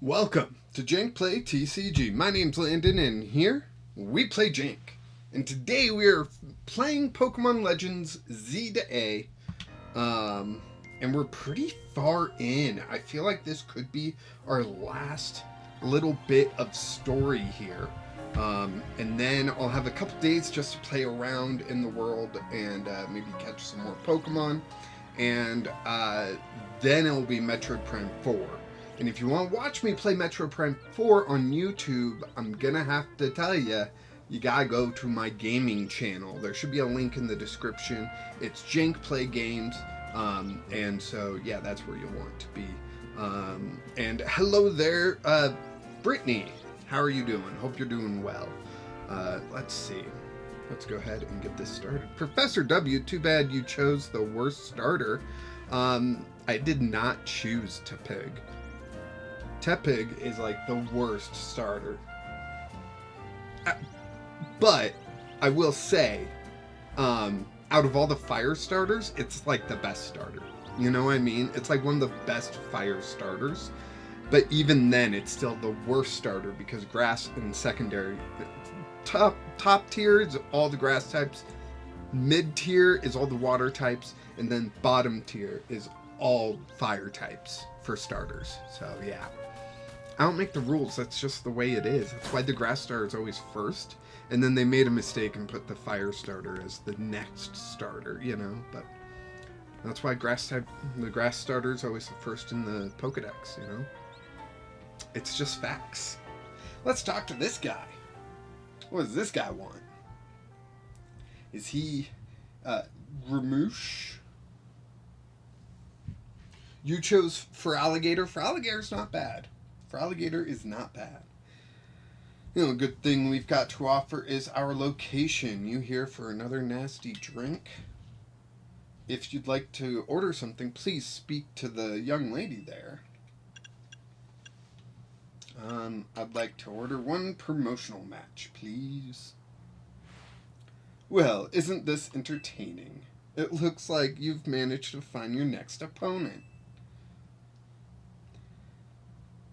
Welcome to Jank Play TCG. My name's Landon, and here we play Jank. And today we are playing Pokemon Legends Z to A. And we're pretty far in. I feel like this could be our last little bit of story here. And then I'll have a couple days just to play around in the world and maybe catch some more Pokemon. And then it will be Metroid Prime 4. And if you want to watch me play Metroid Prime 4 on YouTube, I'm going to have to tell you, you got to go to my gaming channel. There should be a link in the description. It's Jank Play Games. And so, yeah, that's where you'll want to be. And hello there, Brittany. How are you doing? Hope you're doing well. Let's see. Let's go ahead and get this started. Professor W, too bad you chose the worst starter. I did not choose Tepig. Tepig is like the worst starter. But I will say, out of all the fire starters, it's like the best starter. You know what I mean? It's like one of the best fire starters. But even then, it's still the worst starter because grass and secondary. Top tier is all the grass types. Mid tier is all the water types. And then bottom tier is all fire types for starters. So yeah. I don't make the rules, that's just the way it is. That's why the grass starter is always first. And then they made a mistake and put the fire starter as the next starter, you know? But that's why the grass starter is always the first in the Pokedex, you know? It's just facts. Let's talk to this guy. What does this guy want? Is he, Ramoosh? You chose Feraligatr. Feraligator's not bad. Feraligatr is not bad. You know, a good thing we've got to offer is our location. You here for another nasty drink? If you'd like to order something, please speak to the young lady there. I'd like to order one promotional match, please. Well, isn't this entertaining? It looks like you've managed to find your next opponent.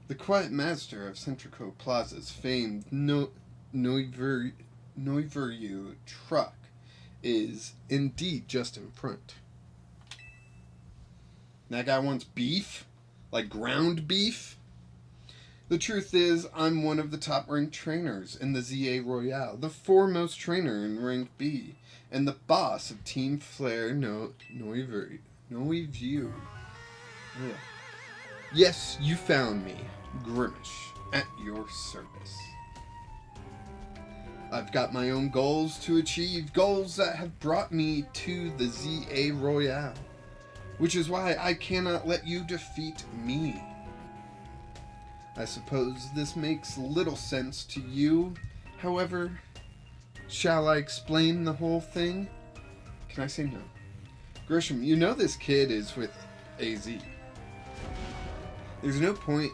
The quiet master of Centrico Plaza's famed Noiveryu truck is indeed just in front. That guy wants beef? Like ground beef? The truth is, I'm one of the top-ranked trainers in the ZA Royale, the foremost trainer in rank B, and the boss of Team Flare Noiveryu. Yeah. Yes, you found me. Grimish, at your service. I've got my own goals to achieve, goals that have brought me to the ZA Royale, which is why I cannot let you defeat me. I suppose this makes little sense to you, however, shall I explain the whole thing? Can I say no? Grisham, you know this kid is with AZ. There's no point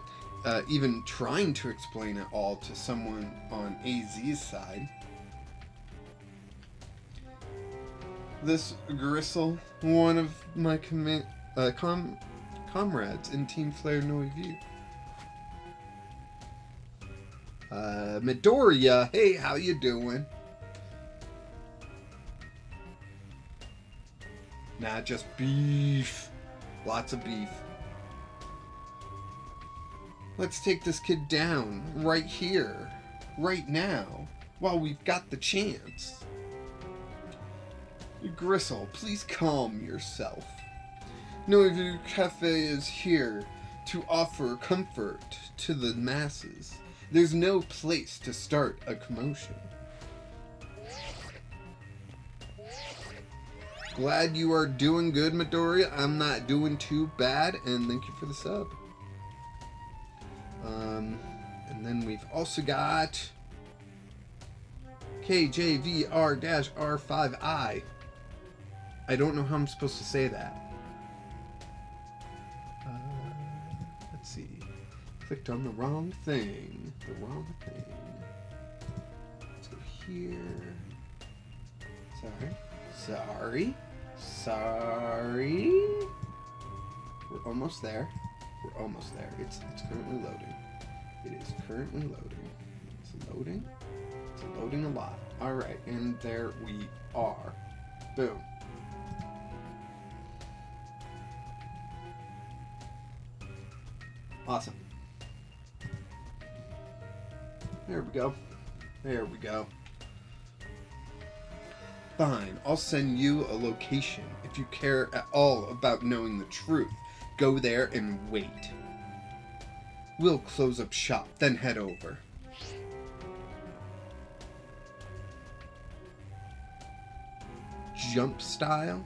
even trying to explain it all to someone on AZ's side. This Gristle, one of my comrades in Team Flare Noiveryu. Midoriya, hey, how you doing? Nah, just beef. Lots of beef. Let's take this kid down, right here, right now, while we've got the chance. Gristle, please calm yourself. Noiveryu Cafe is here to offer comfort to the masses. There's no place to start a commotion. Glad you are doing good, Midoriya. I'm not doing too bad, and thank you for the sub. And then we've also got KJVR-R5I. I don't know how I'm supposed to say that. Let's see. Clicked on the wrong thing. Let's go here. Sorry. We're almost there. It's currently loading. It is currently loading. It's loading. It's loading a lot. Alright, and there we are. Boom. Awesome. There we go. There we go. Fine, I'll send you a location. If you care at all about knowing the truth, go there and wait. We'll close up shop, then head over. Jump style?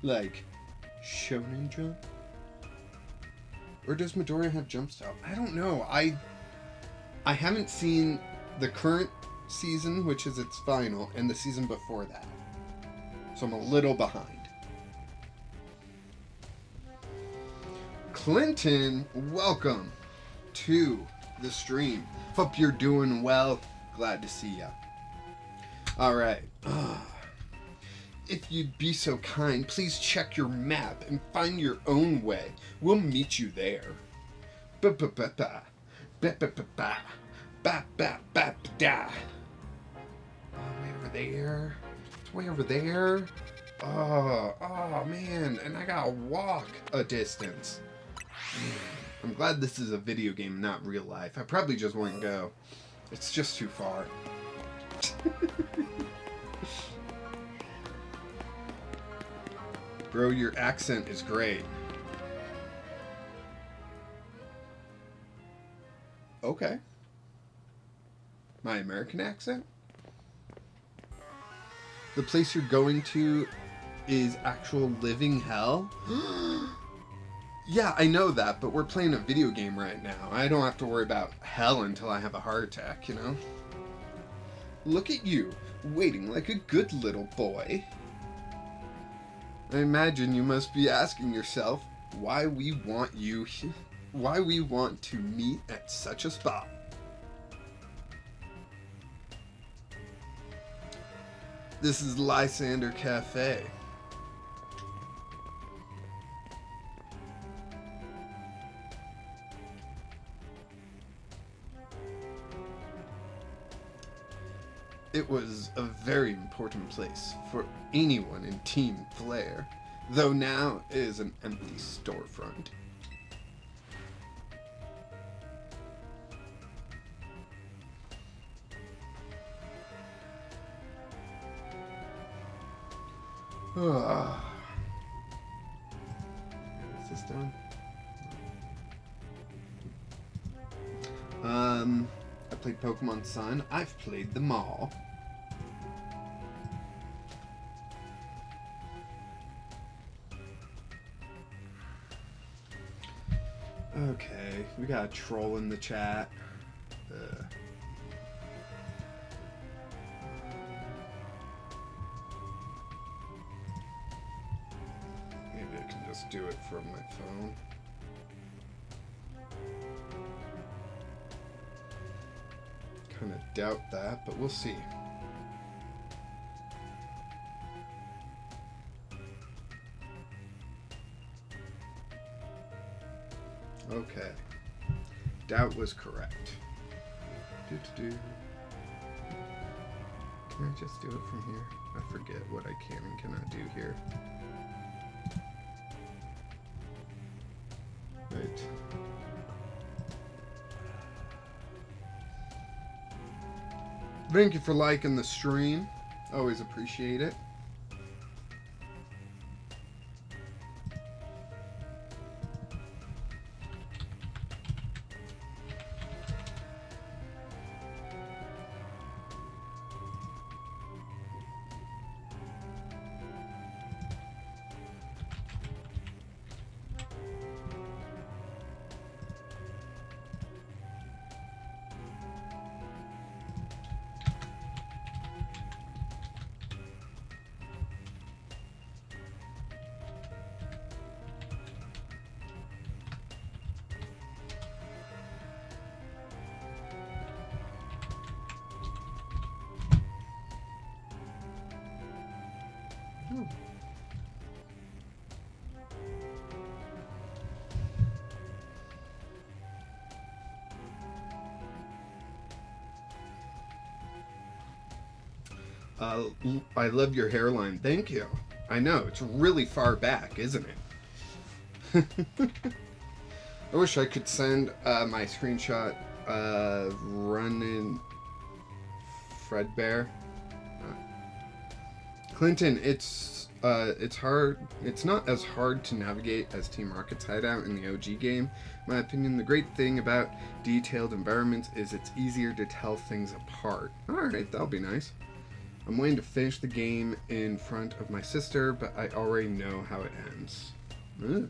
Like Shonen Jump? Or does Midoriya have jump style? I don't know. I haven't seen the current season, which is its final, and the season before that. So I'm a little behind. Clinton, welcome to the stream. Hope you're doing well. Glad to see ya. Alright. If you'd be so kind, please check your map and find your own way. We'll meet you there. Ba-ba-ba-ba. Ba-ba-ba-ba. Ba-ba-ba-ba-da. Way over there. It's way over there. Oh, man. And I gotta walk a distance. I'm glad this is a video game, not real life. I probably just wouldn't go. It's just too far. Bro, your accent is great. Okay. My American accent? The place you're going to is actual living hell? Yeah, I know that, but we're playing a video game right now. I don't have to worry about hell until I have a heart attack, you know? Look at you, waiting like a good little boy. I imagine you must be asking yourself why we want to meet at such a spot. This is Lysander Cafe. It was a very important place for anyone in Team Flare, though now it is an empty storefront. Is this done? I played Pokemon Sun. I've played them all. Okay, we got a troll in the chat. Maybe I can just do it from my phone. Kind of doubt that, but we'll see. Okay. Doubt was correct. Can I just do it from here? I forget what I can and cannot do here. Right. Thank you for liking the stream. Always appreciate it. I love your hairline. Thank you. I know, it's really far back, isn't it? I wish I could send my screenshot running Fredbear. Clinton, it's hard. It's not as hard to navigate as Team Rocket's hideout in the OG game. In my opinion, the great thing about detailed environments is it's easier to tell things apart. Alright, that'll be nice. I'm waiting to finish the game in front of my sister, but I already know how it ends. Continue.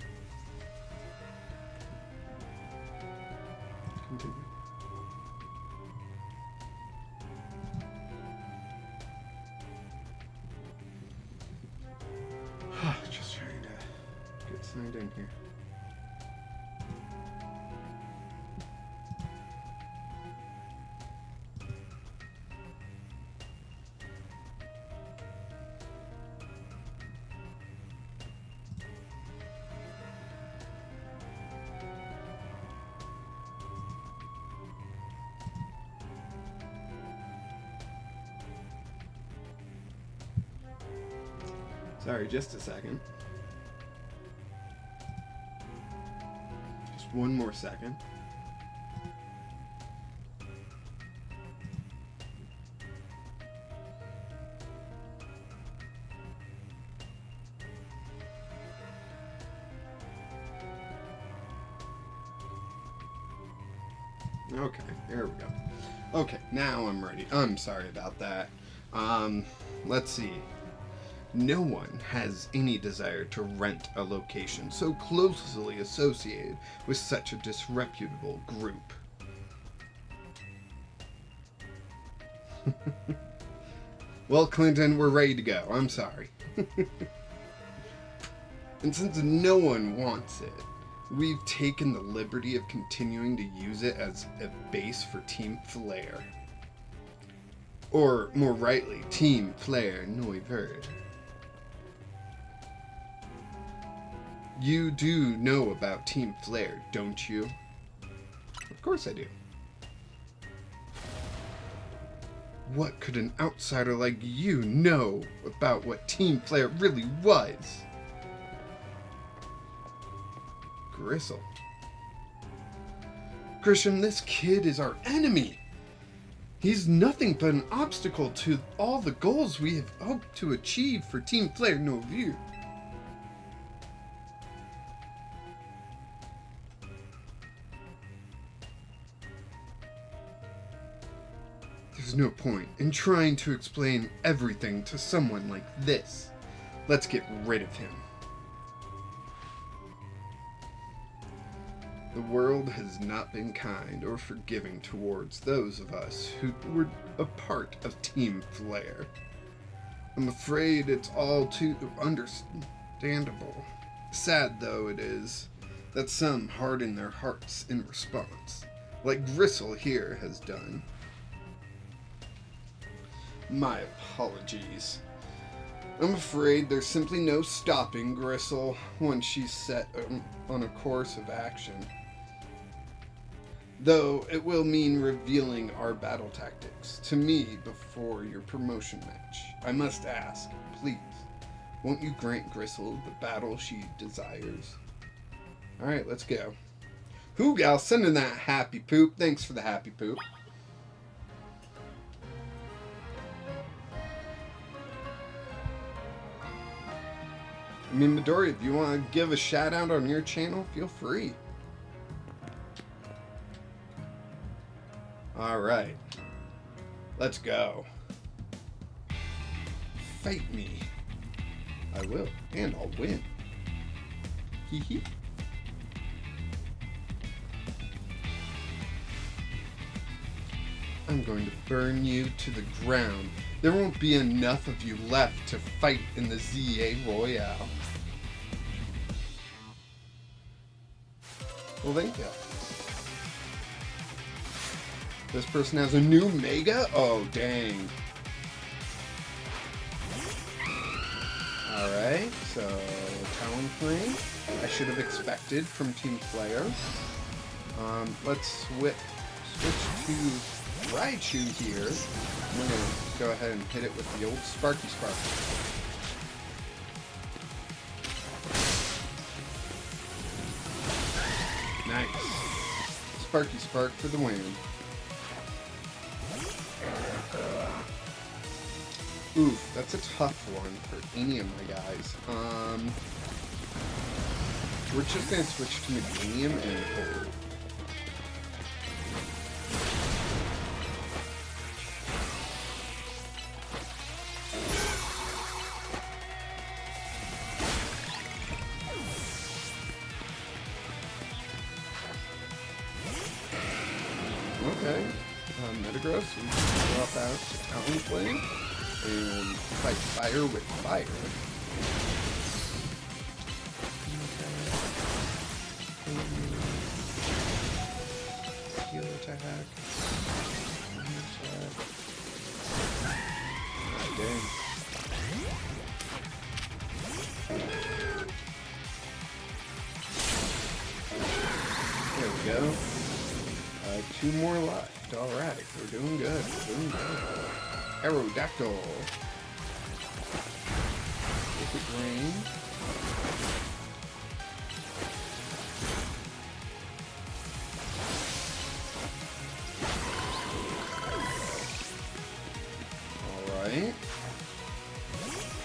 Just trying to get signed in here. Sorry, just a second. Just one more second. Okay, there we go. Okay, now I'm ready. I'm sorry about that. Let's see. No one has any desire to rent a location so closely associated with such a disreputable group. Well, Clinton, we're ready to go. I'm sorry. And since no one wants it, we've taken the liberty of continuing to use it as a base for Team Flare. Or, more rightly, Team Flare Noiverd. You do know about Team Flare, don't you? Of course I do. What could an outsider like you know about what Team Flare really was? Gristle. Grisham, this kid is our enemy. He's nothing but an obstacle to all the goals we have hoped to achieve for Team Flare Noiverd. There's no point in trying to explain everything to someone like this. Let's get rid of him. The world has not been kind or forgiving towards those of us who were a part of Team Flare. I'm afraid it's all too understandable. Sad though it is that some harden their hearts in response, like Gristle here has done. My apologies. I'm afraid there's simply no stopping Gristle once she's set on a course of action. Though it will mean revealing our battle tactics to me before your promotion match. I must ask, please, won't you grant Gristle the battle she desires? Alright, let's go. Hoogal, sending that happy poop. Thanks for the happy poop. I mean, Midori, if you want to give a shout out on your channel, feel free. Alright. Let's go. Fight me. I will. And I'll win. Hee hee. I'm going to burn you to the ground. There won't be enough of you left to fight in the ZA Royale. Well, thank you. This person has a new Mega? Oh, dang. Alright, so Talonflame. I should have expected from Team Flare. Let's switch to Raichu here. I'm going to go ahead and hit it with the old Sparky Spark. Nice. Sparky Spark for the win. Oof, that's a tough one for any of my guys. We're just going to switch to Medium and hold. Okay, Metagross, we can drop out to Talonflame and fight fire with fire. Heal attack. Dang. There we go. 2 more left. Alright, we're doing good. We're doing good. Aerodactyl. Liquid Rain. Alright.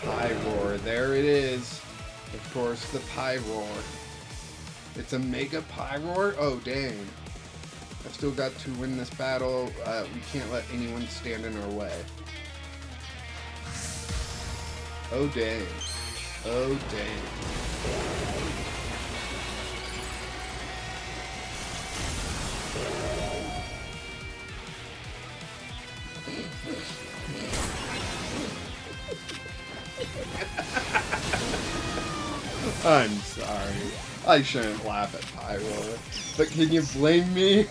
Pyroar. There it is. Of course, the Pyroar. It's a Mega Pyroar? Oh, dang. I've still got to win this battle. We can't let anyone stand in our way. Oh, dang. Oh, dang. I'm sorry. I shouldn't laugh at Pyroar, but can you blame me?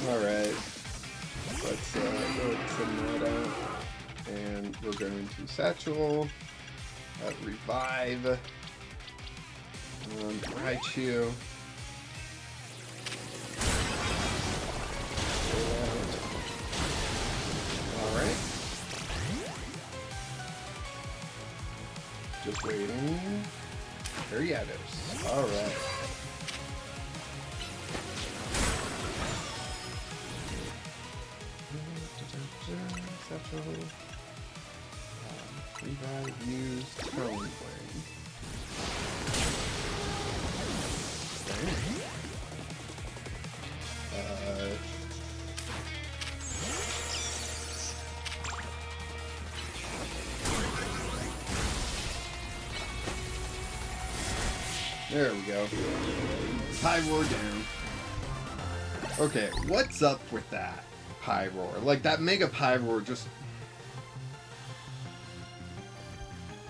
Alright, let's go and send that out, and we're going to Satchel, Revive, Raichu, alright, just waiting, Ariados, alright. Revive, use, Talonflame. There we go. Pyroar down. Okay, what's up with that Pyroar? Like, that Mega Pyroar just...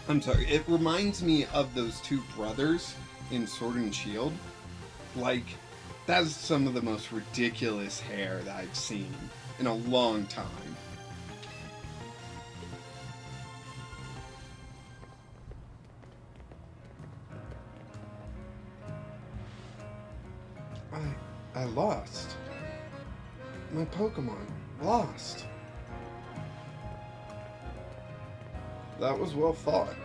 I'm sorry, it reminds me of those two brothers in Sword and Shield. Like, that's some of the most ridiculous hair that I've seen in a long time. I lost. My Pokemon lost. That was well fought.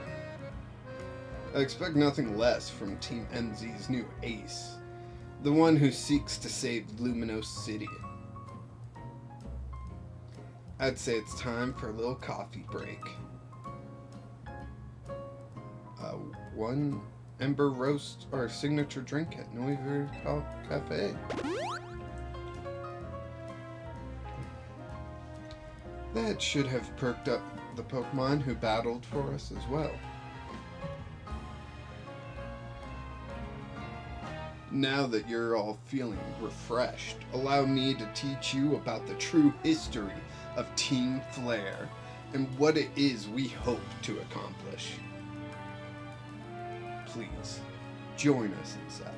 I expect nothing less from Team MZ's new ace, the one who seeks to save Lumino City. I'd say it's time for a little coffee break. One Ember Roast or signature drink at Noivre Cafe. That should have perked up the Pokemon who battled for us as well. Now that you're all feeling refreshed, allow me to teach you about the true history of Team Flare and what it is we hope to accomplish. Please, join us inside.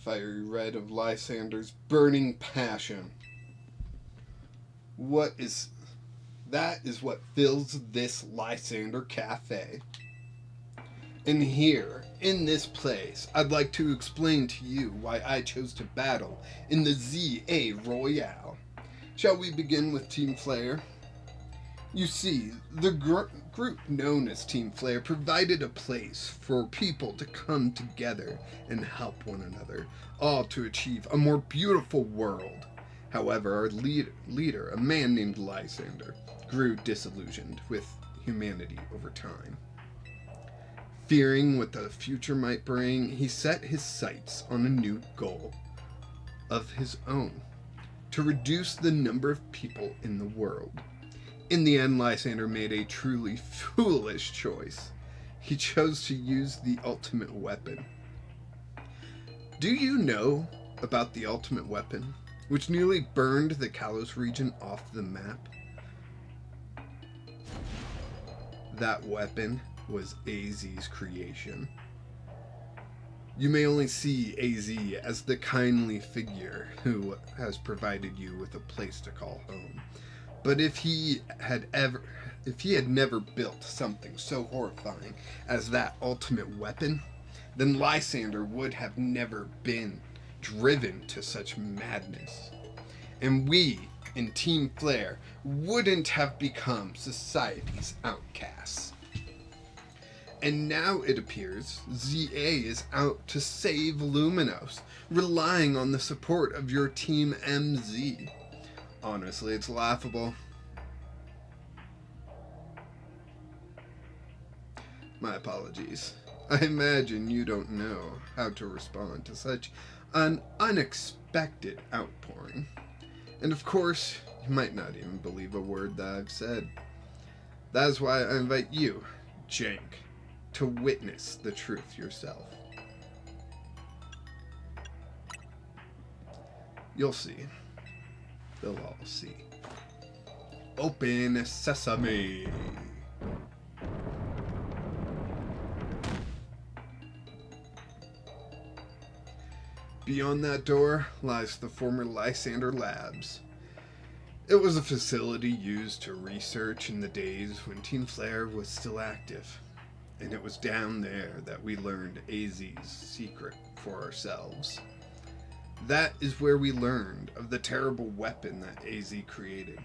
fiery red of Lysander's burning passion. That is what fills this Lysander Cafe. And here, in this place, I'd like to explain to you why I chose to battle in the ZA Royale. Shall we begin with Team Flare? You see, the group known as Team Flare provided a place for people to come together and help one another, all to achieve a more beautiful world. However, our leader, a man named Lysander, grew disillusioned with humanity over time. Fearing what the future might bring, he set his sights on a new goal of his own, to reduce the number of people in the world. In the end, Lysander made a truly foolish choice. He chose to use the ultimate weapon. Do you know about the ultimate weapon, which nearly burned the Kalos region off the map? That weapon was AZ's creation. You may only see AZ as the kindly figure who has provided you with a place to call home. But if he had never built something so horrifying as that ultimate weapon, then Lysander would have never been driven to such madness. And we, in Team Flare, wouldn't have become society's outcasts. And now it appears ZA is out to save Luminos, relying on the support of your Team MZ. Honestly, it's laughable. My apologies. I imagine you don't know how to respond to such an unexpected outpouring. And of course, you might not even believe a word that I've said. That is why I invite you, Jank, to witness the truth yourself. You'll see. They'll all see. Open sesame. Beyond that door lies the former Lysander Labs. It was a facility used to research in the days when Team Flare was still active. And it was down there that we learned AZ's secret for ourselves. That is where we learned of the terrible weapon that AZ created.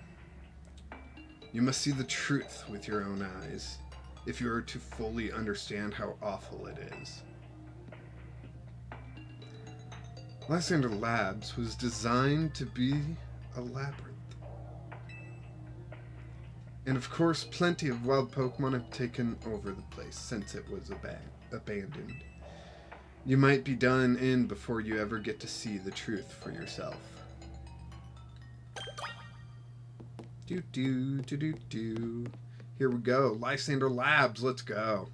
You must see the truth with your own eyes, if you are to fully understand how awful it is. Lysander Labs was designed to be a labyrinth. And of course, plenty of wild Pokemon have taken over the place since it was abandoned. You might be done in before you ever get to see the truth for yourself. Here we go. Lysander Labs, let's go.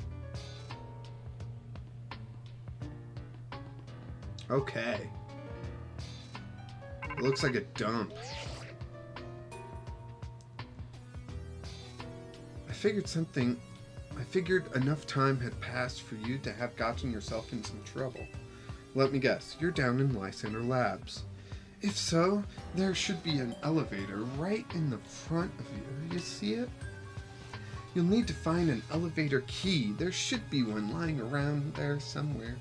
Okay. It looks like a dump. I figured enough time had passed for you to have gotten yourself in some trouble. Let me guess, you're down in Lysander Labs. If so, there should be an elevator right in the front of you. You see it? You'll need to find an elevator key. There should be one lying around there somewhere.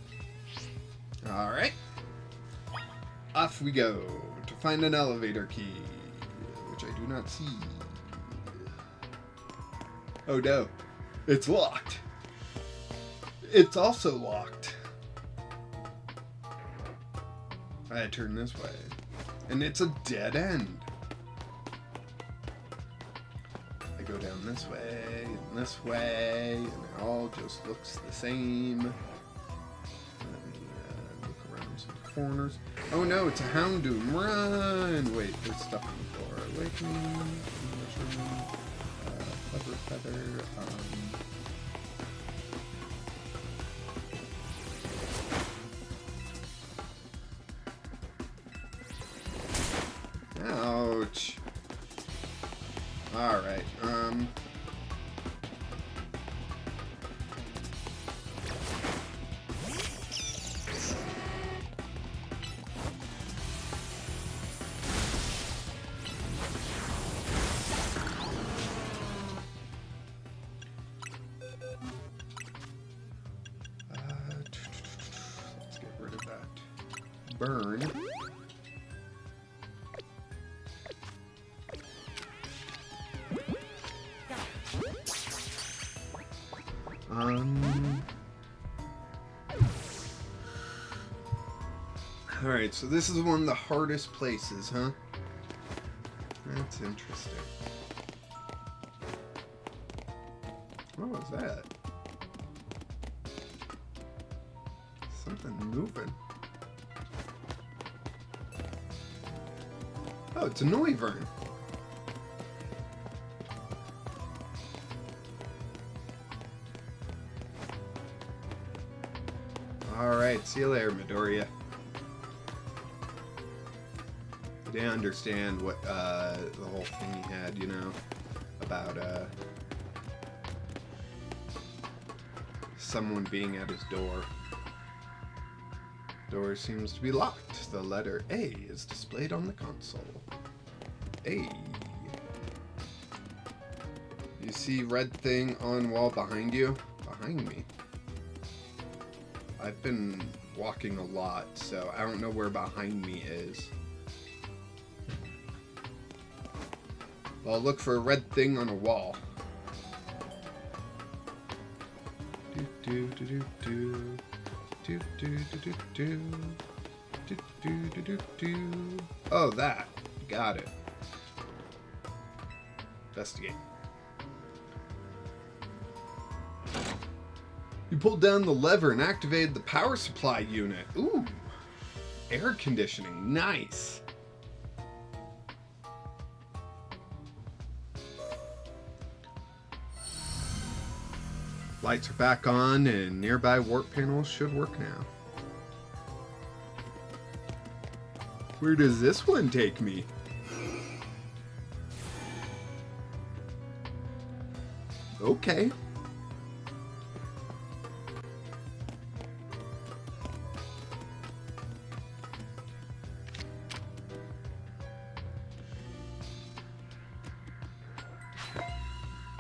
Alright. Off we go to find an elevator key, which I do not see. Oh no, it's locked. It's also locked. I turn this way, and it's a dead end. I go down this way, and this way, and it all just looks the same. Let me look around some corners. Oh no, it's a Houndoom. Run! Wait, there's stuff on the floor. Awakening. Clever Feather. Ouch. Alright, burn. Alright, so this is one of the hardest places, huh? That's interesting. What was that? Something moving. Oh, it's a Noivern. Alright, see you later, Midoriya. I didn't understand what, the whole thing he had, you know, about, someone being at his door. Door seems to be locked. The letter A is displayed on the console. A. You see red thing on wall behind you? Behind me. I've been walking a lot, so I don't know where behind me is. Well, look for a red thing on a wall. Do do do do do do do do do do do do do. Oh, that. Got it. Investigate. You pulled down the lever and activated the power supply unit. Ooh. Air conditioning. Nice. Lights are back on and nearby warp panels should work now. Where does this one take me? Okay.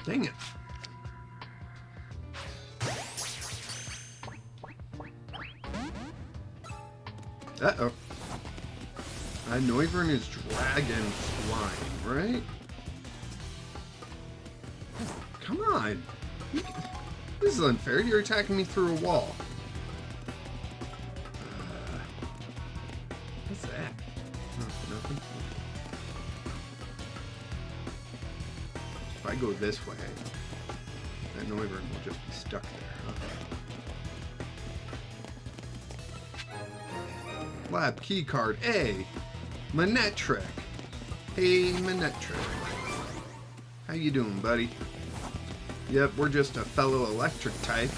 Dang it. Uh-oh. Noivern is dragon flying, right? Come on. This is unfair. You're attacking me through a wall. What's that? Oh, nothing. If I go this way, that Noivern will just be stuck there. Lab keycard A. Manetric. Hey, Manetric. How you doing, buddy? Yep, we're just a fellow electric type.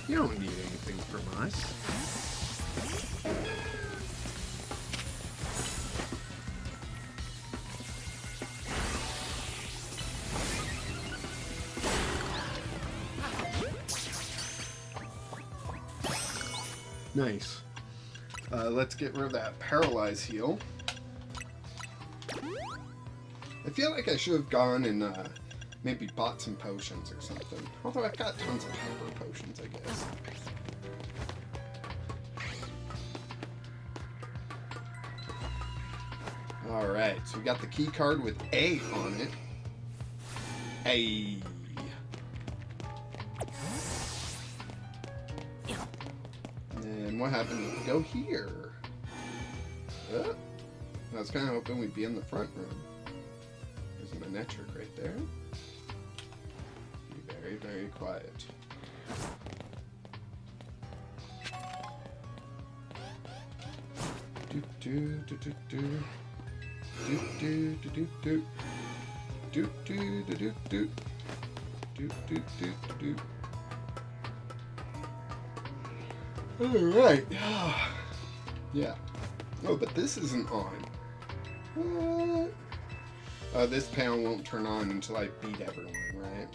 You don't need anything from us. Nice. Let's get rid of that Paralyze heal. I feel like I should have gone and maybe bought some potions or something. Although I've got tons of hyper potions, I guess. Alright, so we got the key card with A on it. A. And what happens if we go here? I was kind of hoping we'd be in the front room. There's a Manetric right there. Be very, very quiet. Do do do do do. Do do do do do. Do do do do do. Do do do do. Alright. Yeah. Oh, but this isn't on. What? This panel won't turn on until I beat everyone, right?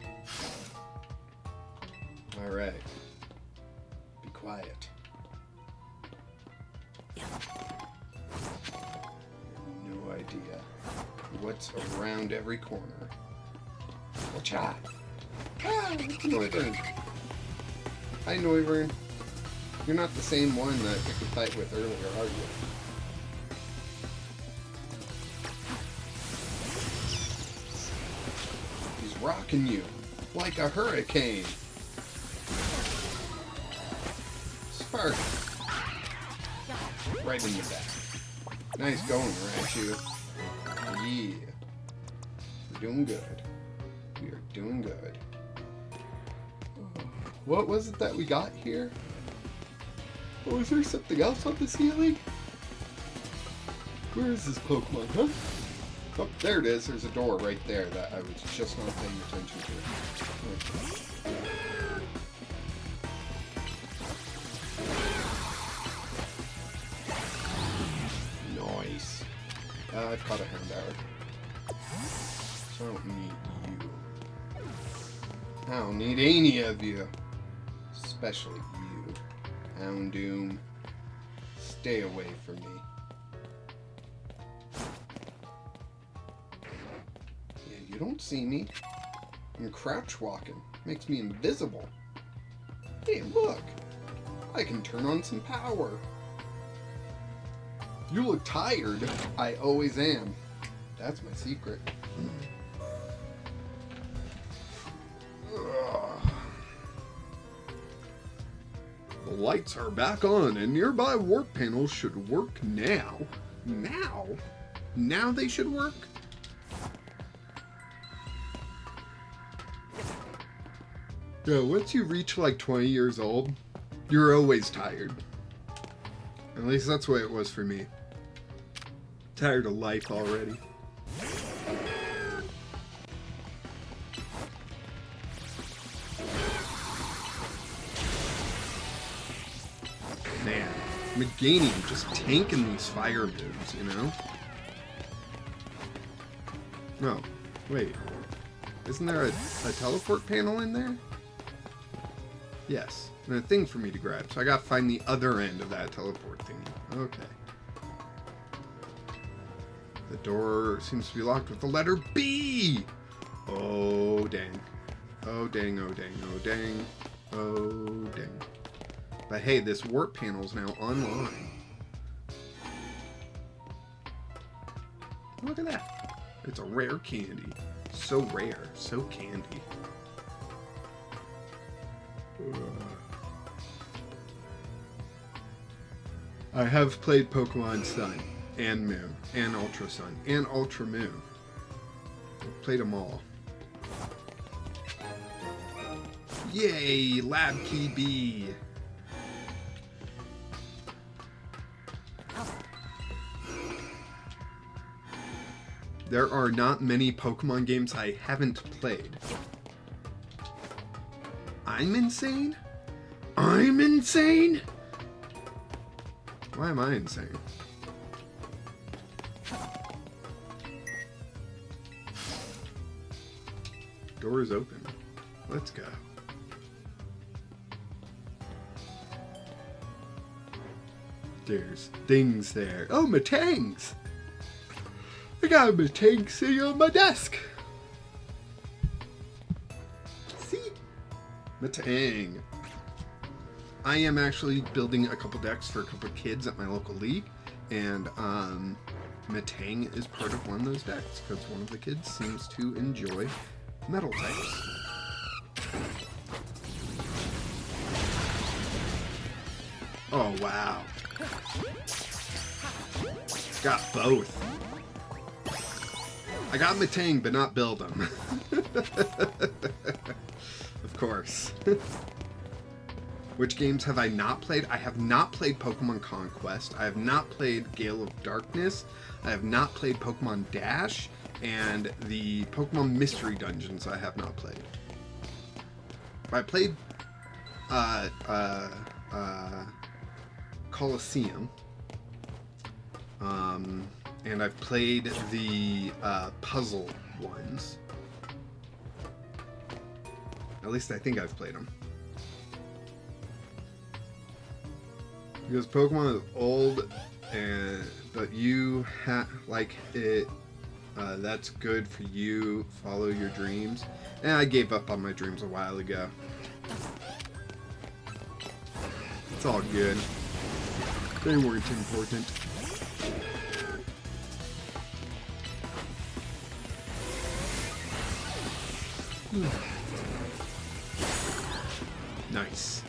Alright. Be quiet. No idea what's around every corner. Watch out! Ah, it's Noivern. Hi, Noivern. You're not the same one that I could fight with earlier, are you? He's rocking you like a hurricane. Spark. Right in the back. Nice going, Raichu. Yeah. We're doing good. We are doing good. What was it that we got here? Oh, is there something else on the ceiling? Where is this Pokemon, huh? Oh, there it is. There's a door right there that I was just not paying attention to. Okay. Nice. I've caught a Houndour. So I don't need you. I don't need any of you. Especially you. Houndoom. Stay away from me. Yeah, you don't see me. I'm crouch walking. Makes me invisible. Hey, look. I can turn on some power. You look tired. I always am. That's my secret. The lights are back on and nearby warp panels should work now. Now? Now they should work? Yeah, once you reach like 20 years old, you're always tired. At least that's the way it was for me. Tired of life already. Man, McGaney just tanking these fire moves, you know? No, wait. Isn't there a teleport panel in there? Yes, and a thing for me to grab, so I gotta find the other end of that teleport thingy. Okay. The door seems to be locked with the letter B! Oh, dang. Oh, dang, oh, dang, oh, dang. Oh, dang. But hey, this warp panel's now online. Look at that. It's a rare candy. So rare, so candy. I have played Pokemon Sun and Moon and Ultra Sun and Ultra Moon. I've played them all. Yay, Lab Key B. There are not many Pokemon games I haven't played. I'm insane? I'm insane? Why am I insane? Door is open. Let's go. There's things there. Oh, Matangs! I got a Matang sitting on my desk. See? Matang. I am actually building a couple decks for a couple of kids at my local league, and Matang is part of one of those decks because one of the kids seems to enjoy metal types. Oh wow. Got both. I got Matang, but not build him. Of course. Which games have I not played? I have not played Pokemon Conquest. I have not played Gale of Darkness. I have not played Pokemon Dash. And the Pokemon Mystery Dungeons I have not played. I played Colosseum. And I've played the puzzle ones. At least I think I've played them. Because Pokemon is old, but you like it. That's good for you. Follow your dreams. And I gave up on my dreams a while ago. It's all good. They weren't important. Nice.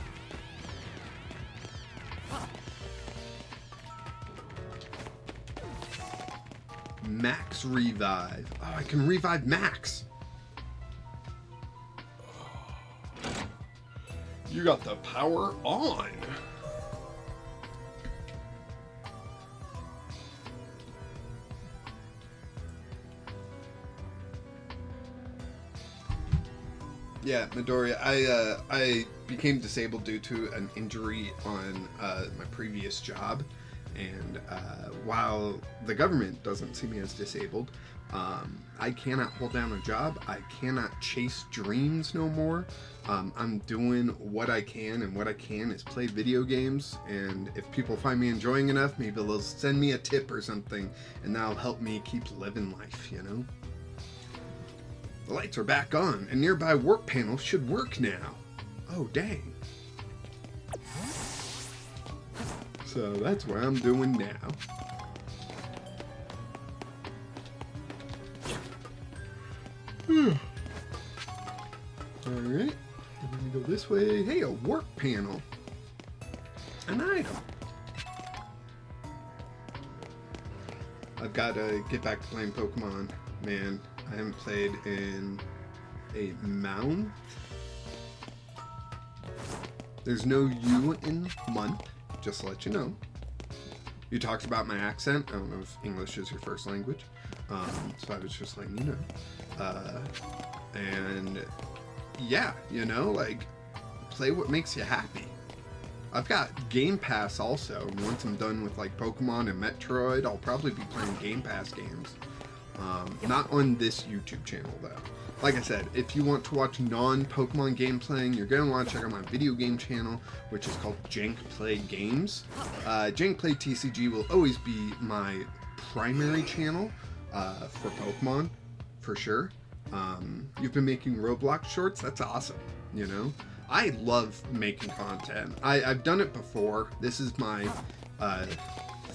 Max revive. Oh, I can revive Max. You got the power on. Yeah, Midoriya, I became disabled due to an injury on my previous job, and while the government doesn't see me as disabled, I cannot hold down a job. I cannot chase dreams no more. I'm doing what I can, and what I can is play video games, and if people find me enjoying enough, maybe they'll send me a tip or something, and that'll help me keep living life, you know? The lights are back on, and nearby work panels should work now. Oh, dang. So that's what I'm doing now. Alright, I'm gonna go this way. Hey, a work panel. An item. I've got to get back to playing Pokemon. Man, I haven't played in a month. There's no U in month, just to let you know. You talked about my accent. I don't know if English is your first language. So I was just letting you know. And yeah, you know, like, play what makes you happy. I've got Game Pass also, and once I'm done with like Pokemon and Metroid, I'll probably be playing Game Pass games. Not on this YouTube channel though. Like I said, if you want to watch non-Pokemon gameplay, you're going to want to check out my video game channel, which is called Jank Play Games. Jank Play TCG will always be my primary channel for Pokemon, for sure. You've been making Roblox shorts? That's awesome, you know? I love making content. I've done it before. This is my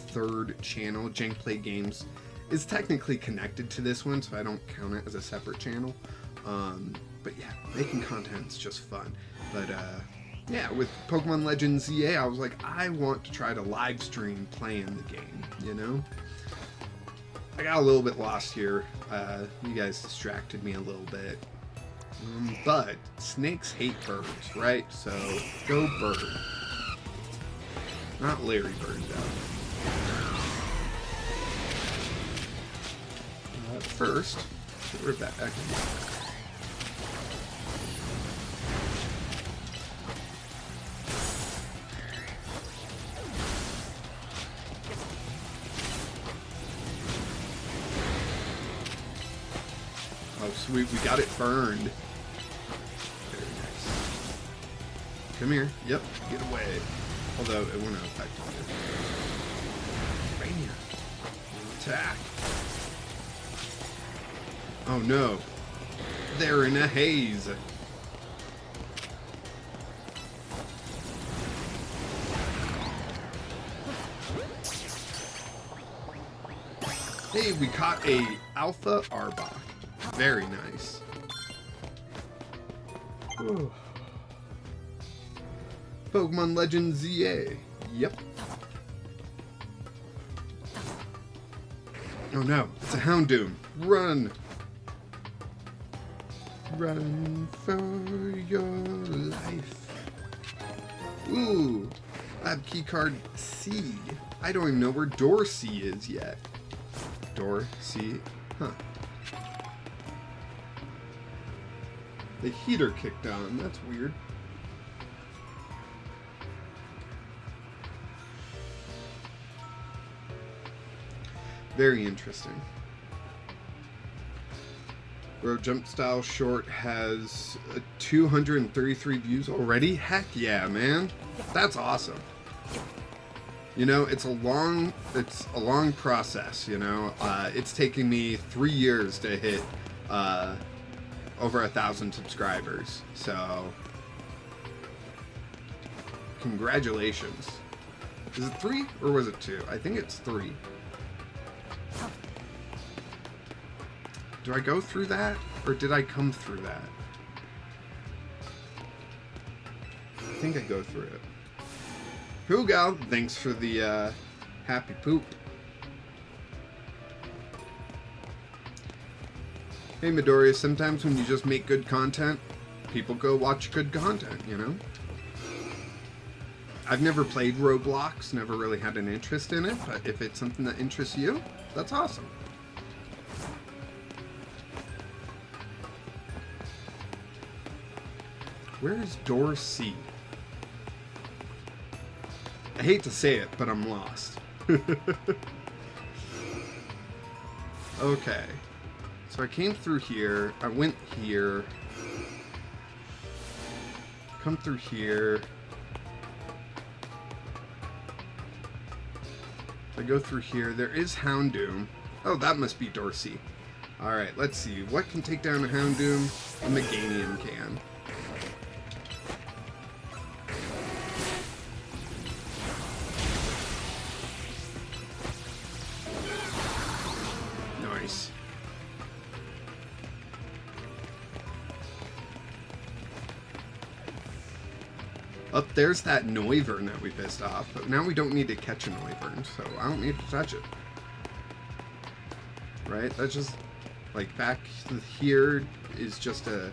third channel. Jank Play Games is technically connected to this one, so I don't count it as a separate channel. But yeah, making content's just fun. But yeah, with Pokemon Legends ZA, I was like, I want to try to live stream playing the game, you know? I got a little bit lost here. You guys distracted me a little bit. But snakes hate birds, right? So go bird. Not Larry Bird, though. First, we're back. Oh, sweet, we got it burned. Very nice. Come here. Yep, get away. Although it wouldn't affect you. Bam. Attack. Oh no. They're in a haze. Hey, we caught a Alpha Arbok. Very nice. Ooh. Pokemon Legends ZA. Yep. Oh no, it's a Houndoom. Run! Run for your life. Ooh, I have keycard C. I don't even know where door C is yet. Door C? Huh. The heater kicked on. That's weird. Very interesting. Road Jump Style Short has 233 views already? Heck yeah, man. That's awesome. You know, it's a long process, you know. It's taking me 3 years to hit over 1,000 subscribers. So Congratulations. Is it 3 or was it 2? I think it's 3. Do I go through that or did I come through that? I think I go through it. Hugo, thanks for the happy poop. Hey Midoriya, sometimes when you just make good content, people go watch good content, you know? I've never played Roblox, never really had an interest in it, but if it's something that interests you, that's awesome. Where is door C? I hate to say it, but I'm lost. Okay. So I came through here, I went here, come through here, I go through here, there is Houndoom. Oh, that must be Dorsey. Alright, let's see, what can take down a Houndoom? A Meganium can. Nice. Up there's that Noivern that we pissed off, but now we don't need to catch a Noivern, so I don't need to touch it. Right? That's just, like, back here is just a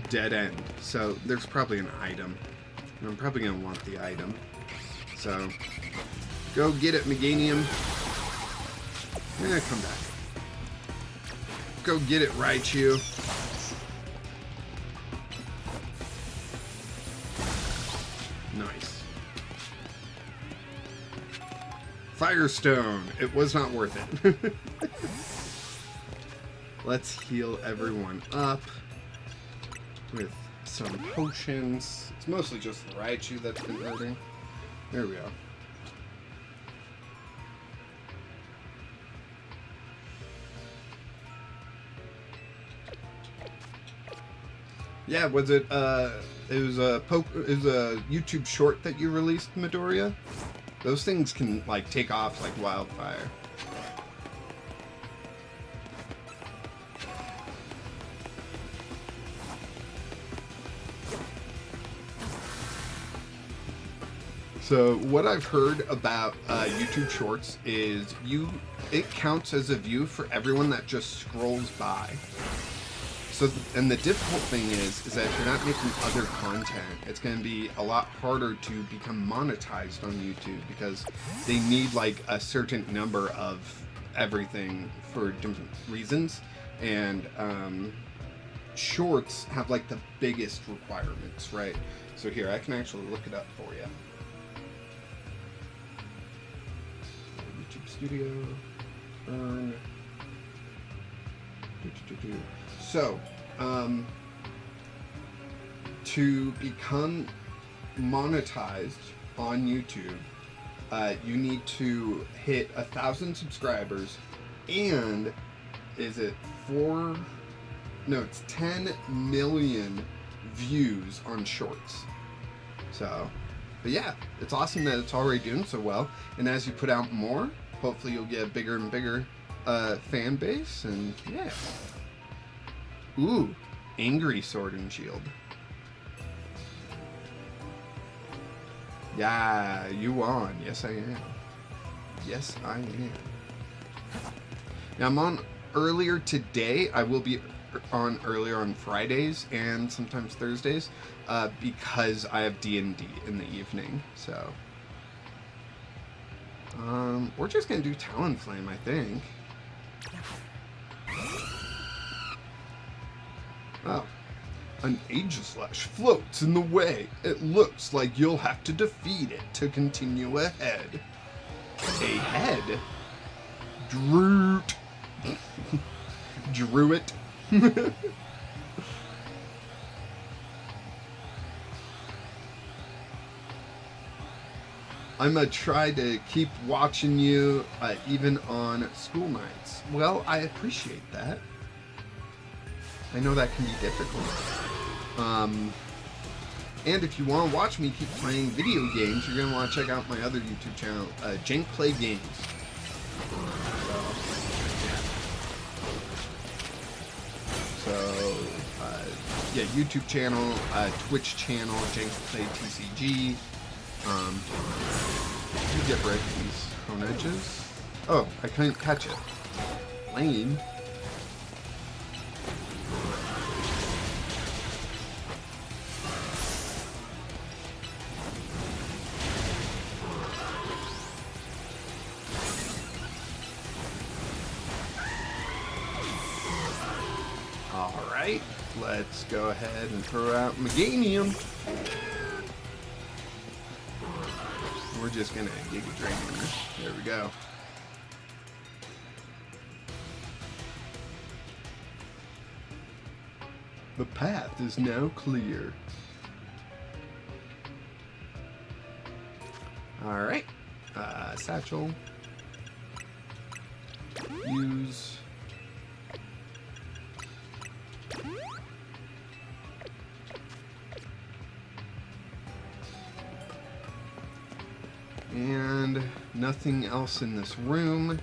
dead end, so there's probably an item. And I'm probably going to want the item. So, go get it, Meganium. Come back. Go get it, Raichu. Nice. Firestone. It was not worth it. Let's heal everyone up with some potions. It's mostly just the Raichu that's been hurting. There we go. Yeah, was it it was a YouTube short that you released, Midoriya? Those things can like take off like wildfire. So what I've heard about YouTube Shorts is it counts as a view for everyone that just scrolls by. So, and the difficult thing is that if you're not making other content, it's going to be a lot harder to become monetized on YouTube because they need like a certain number of everything for different reasons. And shorts have like the biggest requirements, right? So here, I can actually look it up for you. YouTube Studio, earn. So, to become monetized on YouTube, you need to hit 1,000 subscribers, and it's 10 million views on shorts. So, but yeah, it's awesome that it's already doing so well, and as you put out more, hopefully you'll get a bigger and bigger fan base, and yeah. Ooh, Angry Sword and Shield. Yeah, you won. Yes, I am. Yes, I am. Now, I'm on earlier today. I will be on earlier on Fridays and sometimes Thursdays because I have D&D in the evening. So, we're just going to do Talonflame, I think. Oh. An Aegislash floats in the way. It looks like you'll have to defeat it to continue ahead. Ahead? Droot. Druid. I'm gonna try to keep watching you even on school nights. Well, I appreciate that. I know that can be difficult. And if you want to watch me keep playing video games, you're going to want to check out my other YouTube channel, Jank Play Games. So, yeah, YouTube channel, Twitch channel, Jank Play TCG. You get rid of these cone edges. Oh, I couldn't catch it. Lame. Alright, let's go ahead and throw out Meganium. We're just gonna Giga Drain her. There we go. The path is now clear. Alright. Satchel. Use. And nothing else in this room,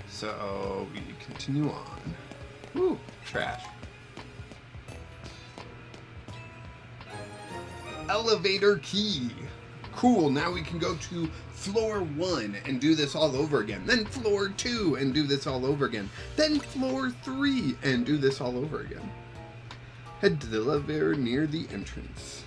so we continue on. Ooh, trash. Elevator key. Cool, now we can go to floor 1 and do this all over again. Then floor 2 and do this all over again. Then floor 3 and do this all over again. Head to the elevator near the entrance.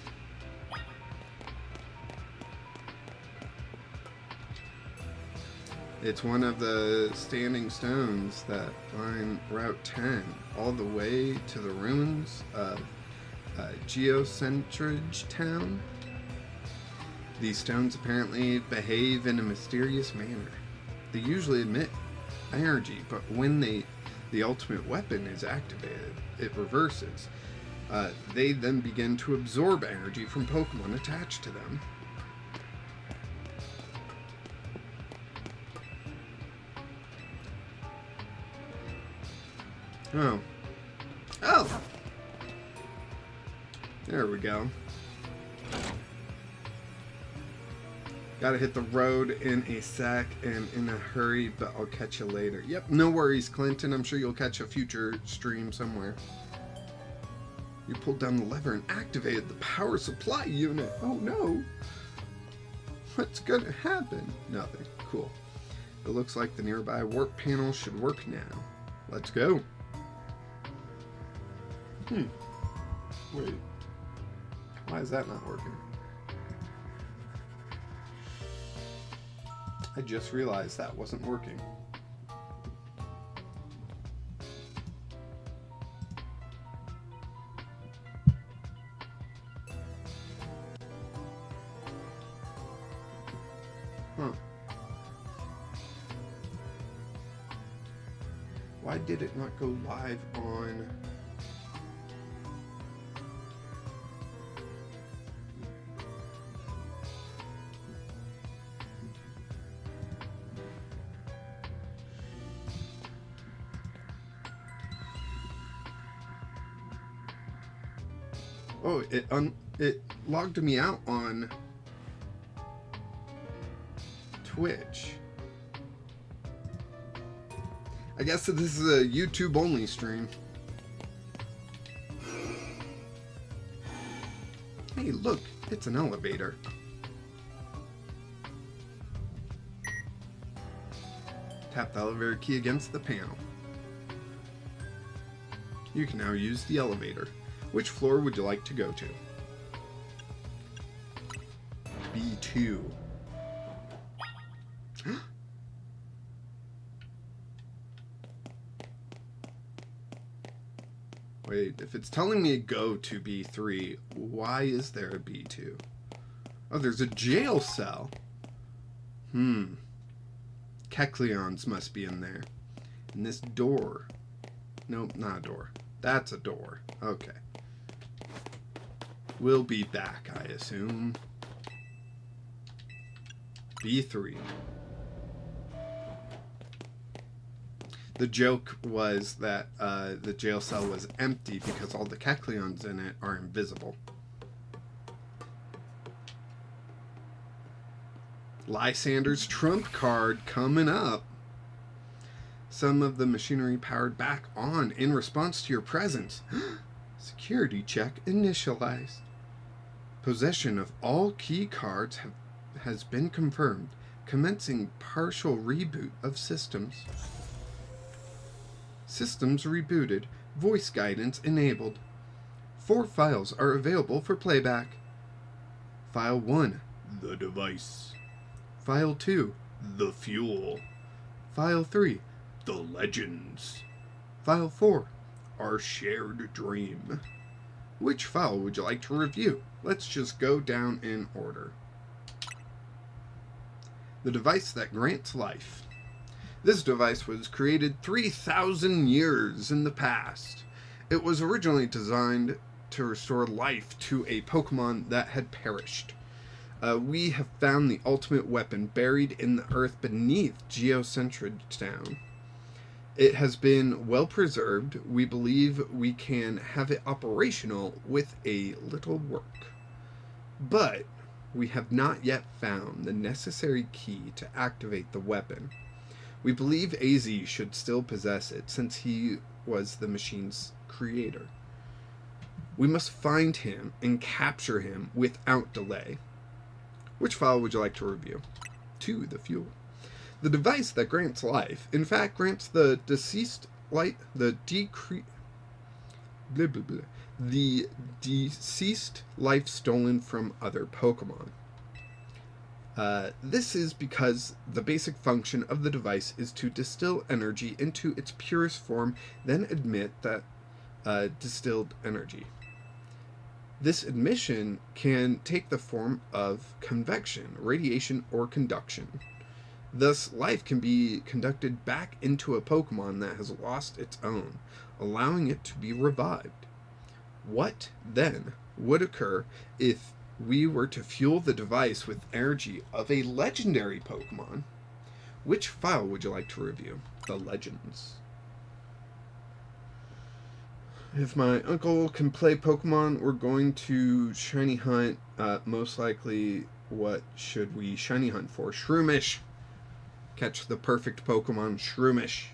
It's one of the standing stones that line Route 10 all the way to the ruins of Geocentrage Town. These stones apparently behave in a mysterious manner. They usually emit energy, but when the ultimate weapon is activated, it reverses. They then begin to absorb energy from Pokemon attached to them. Oh. Oh! There we go. Gotta hit the road in a sec and in a hurry, but I'll catch you later. Yep, no worries, Clinton. I'm sure you'll catch a future stream somewhere. You pulled down the lever and activated the power supply unit. Oh no! What's gonna happen? Nothing. Cool. It looks like the nearby warp panel should work now. Let's go. Wait. Why is that not working? I just realized that wasn't working. Huh. Why did it not go live on... Oh, it logged me out on Twitch. I guess that this is a YouTube only stream. Hey, look, it's an elevator. Tap the elevator key against the panel. You can now use the elevator. Which floor would you like to go to? B2. Wait, if it's telling me to go to B3, why is there a B2? Oh, there's a jail cell. Kecleons must be in there. And this door. Nope, not a door. That's a door. Okay. We'll be back, I assume. B3. The joke was that the jail cell was empty because all the Kecleons in it are invisible. Lysander's trump card coming up. Some of the machinery powered back on in response to your presence. Security check initialized. Possession of all key cards has been confirmed. Commencing partial reboot of systems. Systems rebooted. Voice guidance enabled. 4 files are available for playback. File 1, the device. File 2, the fuel. File 3, the legends. File 4, our shared dream. Which file would you like to review? Let's just go down in order. The device that grants life. This device was created 3,000 years in the past. It was originally designed to restore life to a Pokemon that had perished. We have found the ultimate weapon buried in the earth beneath Geocentric Town. It has been well preserved. We believe we can have it operational with a little work. But we have not yet found the necessary key to activate the weapon. We believe AZ should still possess it since he was the machine's creator. We must find him and capture him without delay. Which file would you like to review? 2, the fuel. The device that grants life, in fact, grants the deceased life, the deceased life stolen from other Pokemon. This is because the basic function of the device is to distill energy into its purest form, then emit that distilled energy. This emission can take the form of convection, radiation, or conduction. Thus, life can be conducted back into a Pokemon that has lost its own, allowing it to be revived. What, then, would occur if we were to fuel the device with energy of a legendary Pokemon? Which file would you like to review? The Legends. If my uncle can play Pokemon, we're going to shiny hunt. Most likely, what should we shiny hunt for? Shroomish! Catch the perfect Pokemon, Shroomish.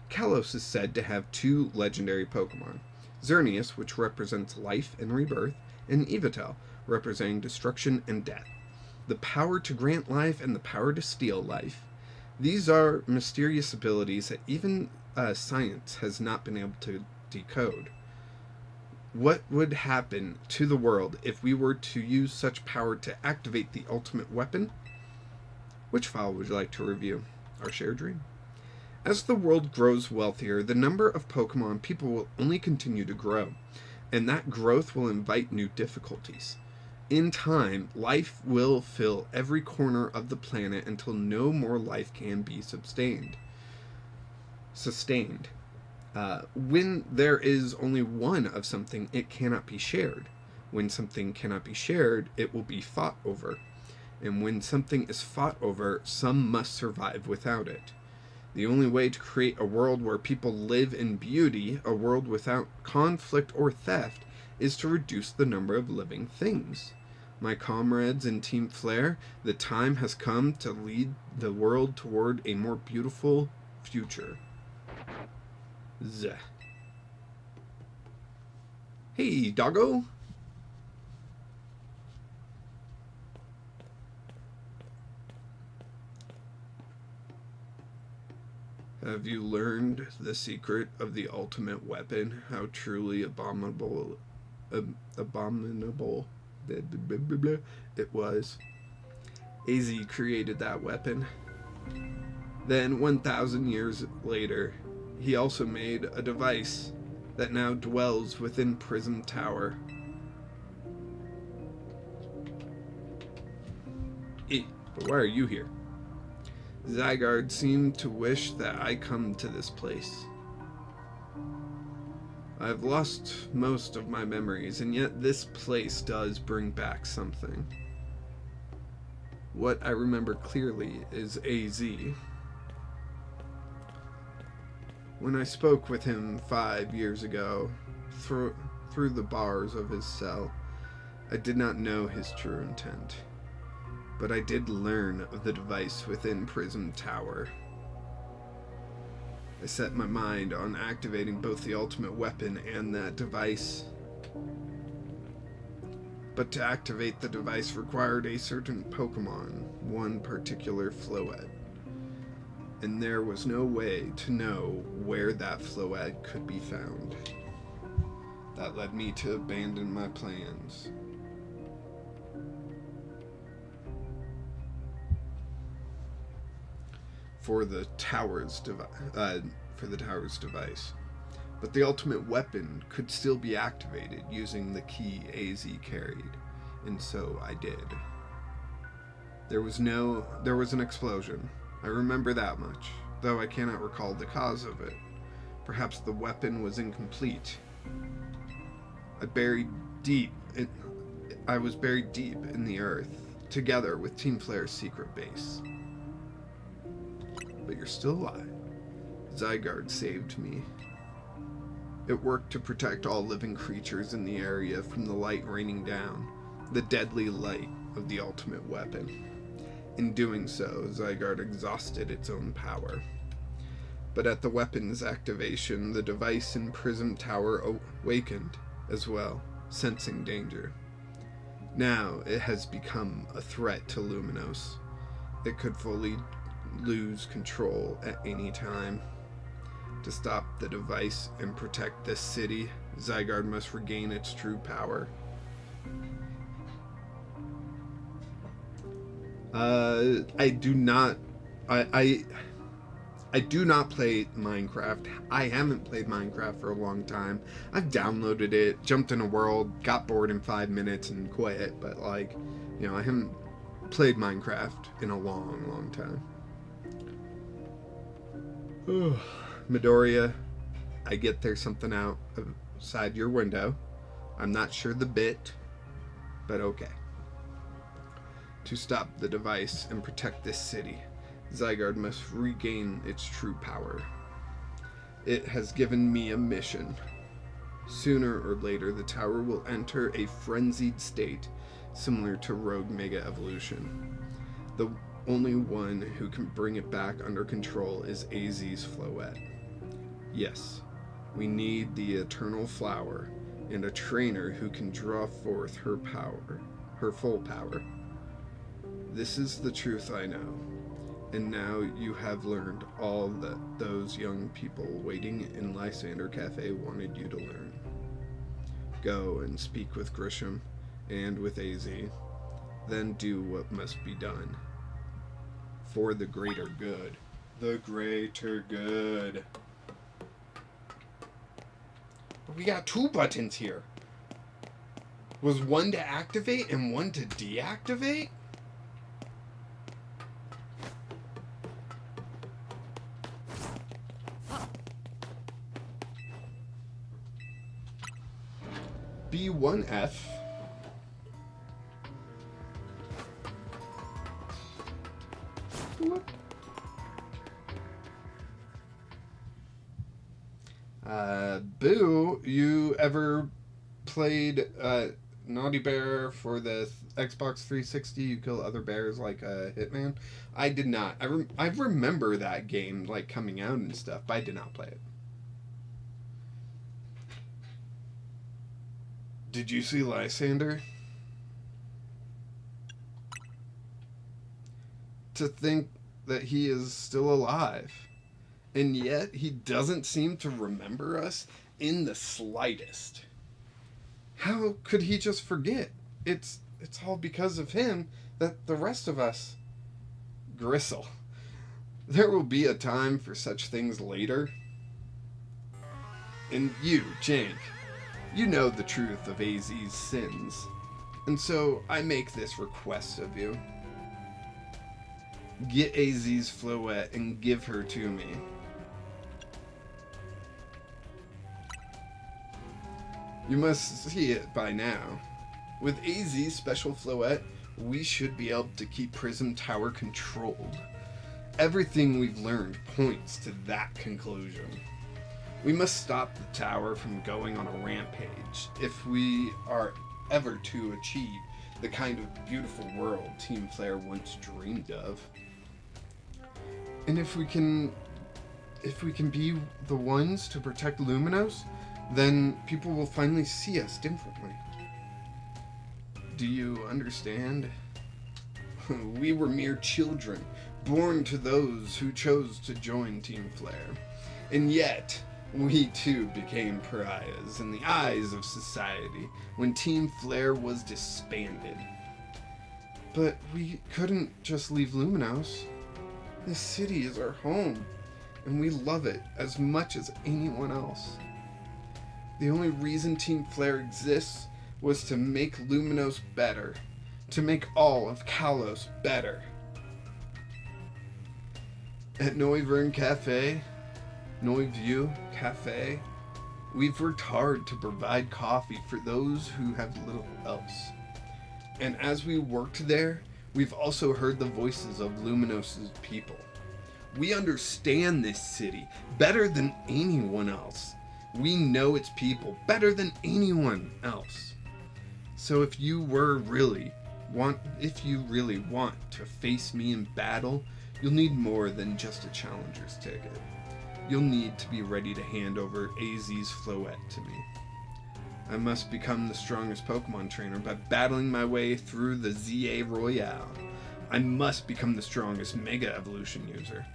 Kalos is said to have 2 legendary Pokemon. Xerneas, which represents life and rebirth, and Yveltal, representing destruction and death. The power to grant life and the power to steal life. These are mysterious abilities that even science has not been able to decode. What would happen to the world if we were to use such power to activate the ultimate weapon? Which file would you like to review? Our shared dream. As the world grows wealthier, the number of Pokemon people will only continue to grow, and that growth will invite new difficulties. In time, life will fill every corner of the planet until no more life can be sustained. When there is only one of something, it cannot be shared. When something cannot be shared, it will be fought over. And when something is fought over, some must survive without it. The only way to create a world where people live in beauty, a world without conflict or theft, is to reduce the number of living things. My comrades in Team Flare, the time has come to lead the world toward a more beautiful future. Zeh. Hey, doggo. Have you learned the secret of the ultimate weapon? How truly abominable it was. AZ created that weapon. Then 1,000 years later, he also made a device that now dwells within Prism Tower. But why are you here? Zygarde seemed to wish that I come to this place. I've lost most of my memories, and yet this place does bring back something. What I remember clearly is AZ. When I spoke with him 5 years ago, through the bars of his cell, I did not know his true intent. But I did learn of the device within Prism Tower. I set my mind on activating both the ultimate weapon and that device. But to activate the device required a certain Pokemon, one particular Floette. And there was no way to know where that Floette could be found. That led me to abandon my plans. For the tower's device. But the ultimate weapon could still be activated using the key AZ carried, and so I did. There was an explosion. I remember that much, though I cannot recall the cause of it. Perhaps the weapon was incomplete. I was buried deep in the earth, together with Team Flare's secret base. But you're still alive. Zygarde saved me. It worked to protect all living creatures in the area from the light raining down, the deadly light of the ultimate weapon. In doing so, Zygarde exhausted its own power. But at the weapon's activation, the device in Prism Tower awakened as well, sensing danger. Now it has become a threat to Luminos. It could fully lose control at any time. To stop the device and protect this city, Zygarde must regain its true power. I do not play Minecraft. I haven't played Minecraft for a long time. I've downloaded it, jumped in a world, got bored in 5 minutes and quit, but I haven't played Minecraft in a long time. Midoriya, I get there's something outside your window. I'm not sure the bit, but okay. To stop the device and protect this city, Zygarde must regain its true power. It has given me a mission. Sooner or later, the tower will enter a frenzied state, similar to Rogue Mega Evolution. The only one who can bring it back under control is AZ's Floette. Yes, we need the Eternal Flower and a trainer who can draw forth her full power. This is the truth I know, and now you have learned all that those young people waiting in Lysander Cafe wanted you to learn. Go and speak with Grisham and with AZ, then do what must be done. For the greater good. The greater good. We got 2 buttons here. Was one to activate and one to deactivate? B1F. Boo, you ever played Naughty Bear for the Xbox 360? You kill other bears like a Hitman? I did not. I remember that game coming out and stuff, but I did not play it. Did you see Lysander? To think that he is still alive, and yet he doesn't seem to remember us in the slightest. How could he just forget? It's all because of him that the rest of us... Gristle. There will be a time for such things later. And you, Jank, you know the truth of AZ's sins. And so I make this request of you. Get AZ's Floette and give her to me. You must see it by now. With AZ's special Floette, we should be able to keep Prism Tower controlled. Everything we've learned points to that conclusion. We must stop the tower from going on a rampage if we are ever to achieve the kind of beautiful world Team Flare once dreamed of. And if we can be the ones to protect Luminos, then people will finally see us differently. Do you understand? We were mere children, born to those who chose to join Team Flare. And yet, we too became pariahs in the eyes of society when Team Flare was disbanded. But we couldn't just leave Luminos. This city is our home, and we love it as much as anyone else. The only reason Team Flare exists was to make Luminos better, to make all of Kalos better. At Noivern Cafe, Noiview Cafe, we've worked hard to provide coffee for those who have little else. And as we worked there, we've also heard the voices of Luminos' people. We understand this city better than anyone else. We know its people better than anyone else. So if you really want to face me in battle, you'll need more than just a challenger's ticket. You'll need to be ready to hand over AZ's Floette to me. I must become the strongest Pokemon trainer by battling my way through the ZA Royale. I must become the strongest Mega Evolution user.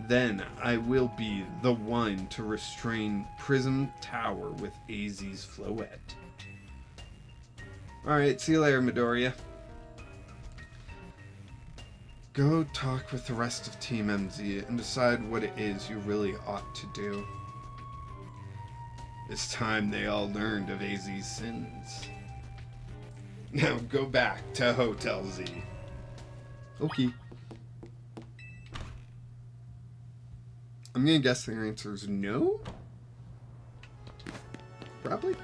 Then I will be the one to restrain Prism Tower with AZ's Floette. Alright, see you later, Midoriya. Go talk with the rest of Team MZ and decide what it is you really ought to do. It's time they all learned of AZ's sins. Now go back to Hotel Z. Okay. I'm gonna guess their answer is no? Probably?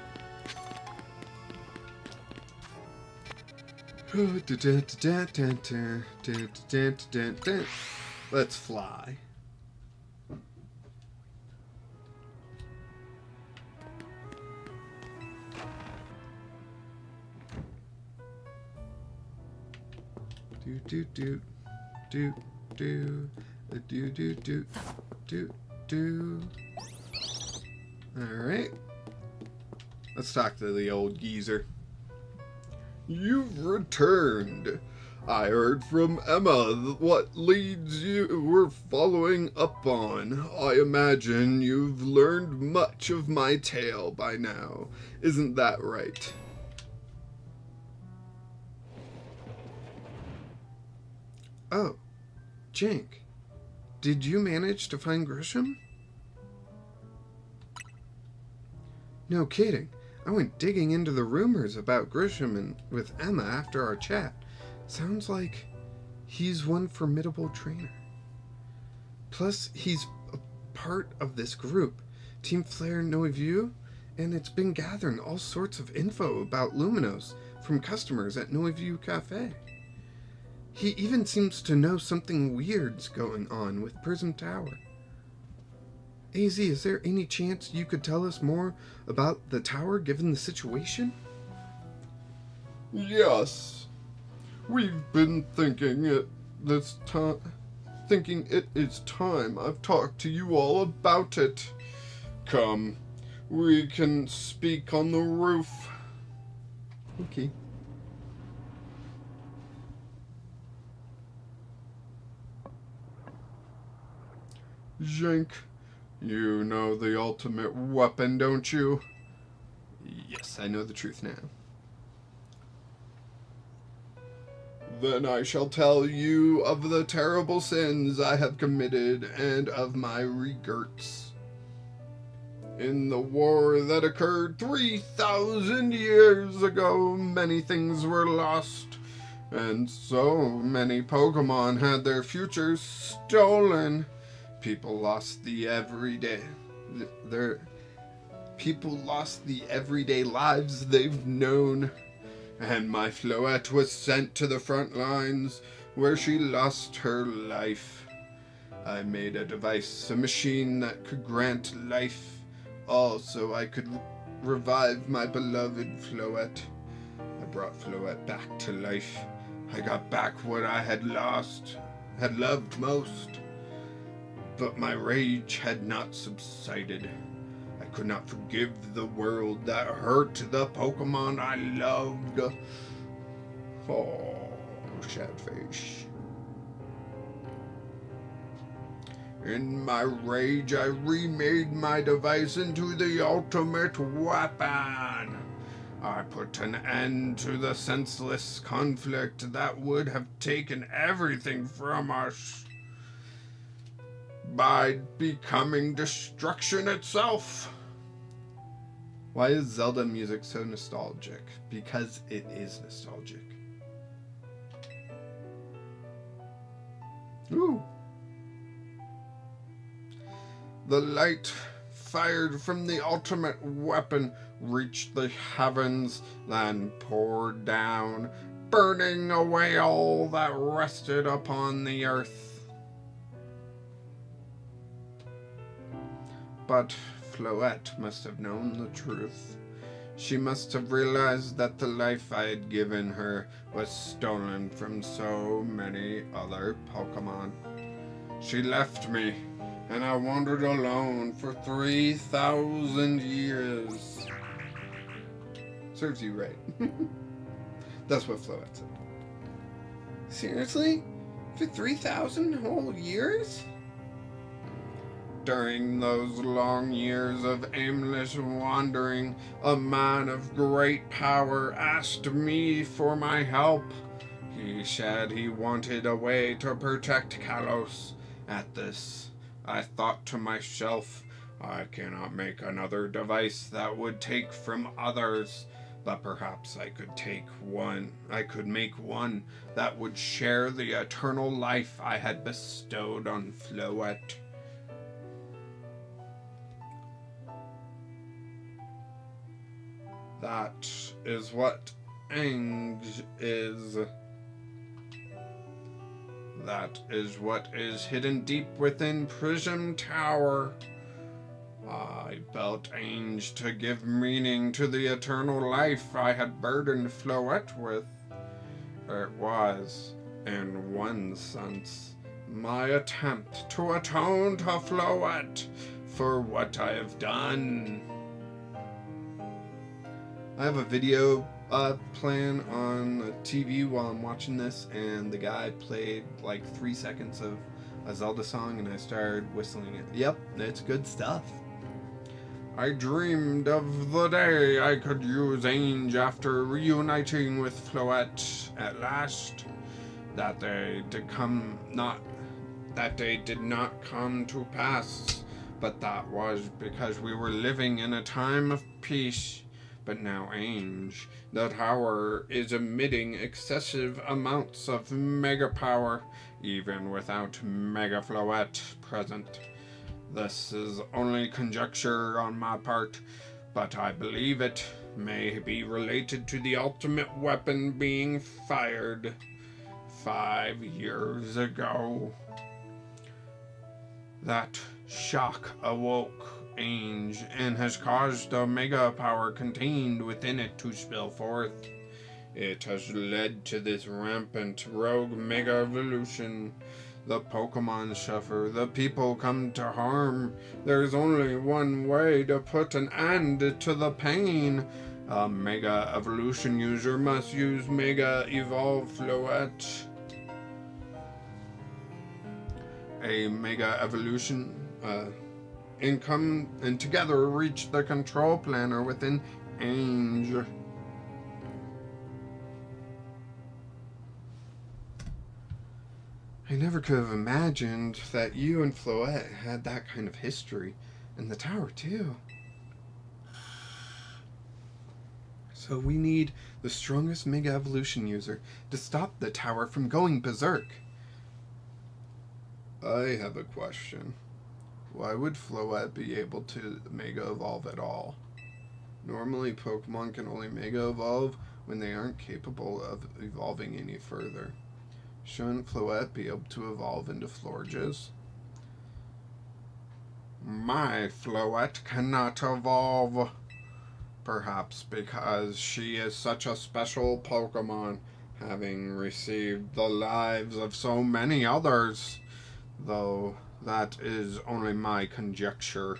Let's fly. Alright. Let's talk to the old geezer. You've returned. I heard from Emma what leads you were following up on. I imagine you've learned much of my tale by now. Isn't that right? Oh, Jank. Did you manage to find Grisham? No kidding. I went digging into the rumors about Grisham and with Emma after our chat. Sounds like he's one formidable trainer. Plus, he's a part of this group, Team Flare Noiview, and it's been gathering all sorts of info about Luminos from customers at Noiview Cafe. He even seems to know something weird's going on with Prism Tower. AZ, is there any chance you could tell us more about the tower given the situation? Yes. We've been thinking it is time I've talked to you all about it. Come, we can speak on the roof. Okay. Jank, you know the ultimate weapon, don't you? Yes, I know the truth now. Then I shall tell you of the terrible sins I have committed and of my regrets. In the war that occurred 3,000 years ago, many things were lost, and so many Pokemon had their futures stolen. People lost the everyday lives they've known, and my Floette was sent to the front lines where she lost her life. I made a device, a machine that could grant life, all so I could revive my beloved Floette. I brought Floette back to life. I got back what I had lost, had loved most. But my rage had not subsided. I could not forgive the world that hurt the Pokemon I loved. Oh, sad face. In my rage, I remade my device into the ultimate weapon. I put an end to the senseless conflict that would have taken everything from us by becoming destruction itself. Why is Zelda music so nostalgic? Because it is nostalgic. Ooh. The light fired from the ultimate weapon reached the heavens, then poured down, burning away all that rested upon the earth. But Floette must have known the truth. She must have realized that the life I had given her was stolen from so many other Pokemon. She left me, and I wandered alone for 3,000 years. Serves you right. That's what Floette said. Seriously? For 3,000 whole years? During those long years of aimless wandering, a man of great power asked me for my help. He said he wanted a way to protect Kalos. At this, I thought to myself, I cannot make another device that would take from others, but perhaps I could make one that would share the eternal life I had bestowed on Floette. That is what Ange is. That is what is hidden deep within Prism Tower. I built Ange to give meaning to the eternal life I had burdened Floette with. It was, in one sense, my attempt to atone to Floette for what I have done. I have a video playing on the TV while I'm watching this, and the guy played like 3 seconds of a Zelda song, and I started whistling it. Yep, it's good stuff. I dreamed of the day I could use Ange after reuniting with Floette at last. That day did not come to pass, but that was because we were living in a time of peace. But now Ange, the tower, is emitting excessive amounts of mega power, even without Mega Floette present. This is only conjecture on my part, but I believe it may be related to the ultimate weapon being fired 5 years ago. That shock awoke Ange and has caused the mega power contained within it to spill forth. It has led to this rampant rogue mega evolution. The Pokemon suffer, the people come to harm. There's only one way to put an end to the pain. A mega evolution user must use Mega Evolve Floette. A mega evolution and together reach the control planner within Ange. I never could have imagined that you and Floette had that kind of history, and the tower too. So we need the strongest Mega Evolution user to stop the tower from going berserk. I have a question. Why would Floette be able to Mega Evolve at all? Normally Pokemon can only Mega Evolve when they aren't capable of evolving any further. Shouldn't Floette be able to evolve into Florges? My Floette cannot evolve. Perhaps because she is such a special Pokemon, having received the lives of so many others. Though that is only my conjecture.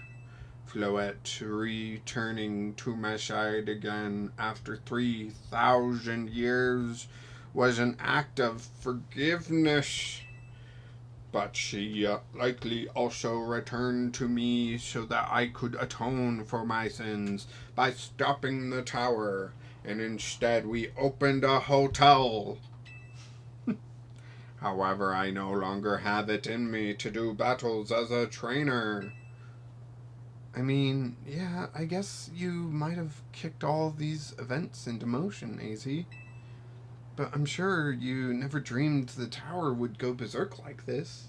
Floette returning to my side again after 3,000 years was an act of forgiveness. But she likely also returned to me so that I could atone for my sins by stopping the tower, and instead we opened a hotel. However, I no longer have it in me to do battles as a trainer. I mean, yeah, I guess you might have kicked all these events into motion, AZ. But I'm sure you never dreamed the tower would go berserk like this.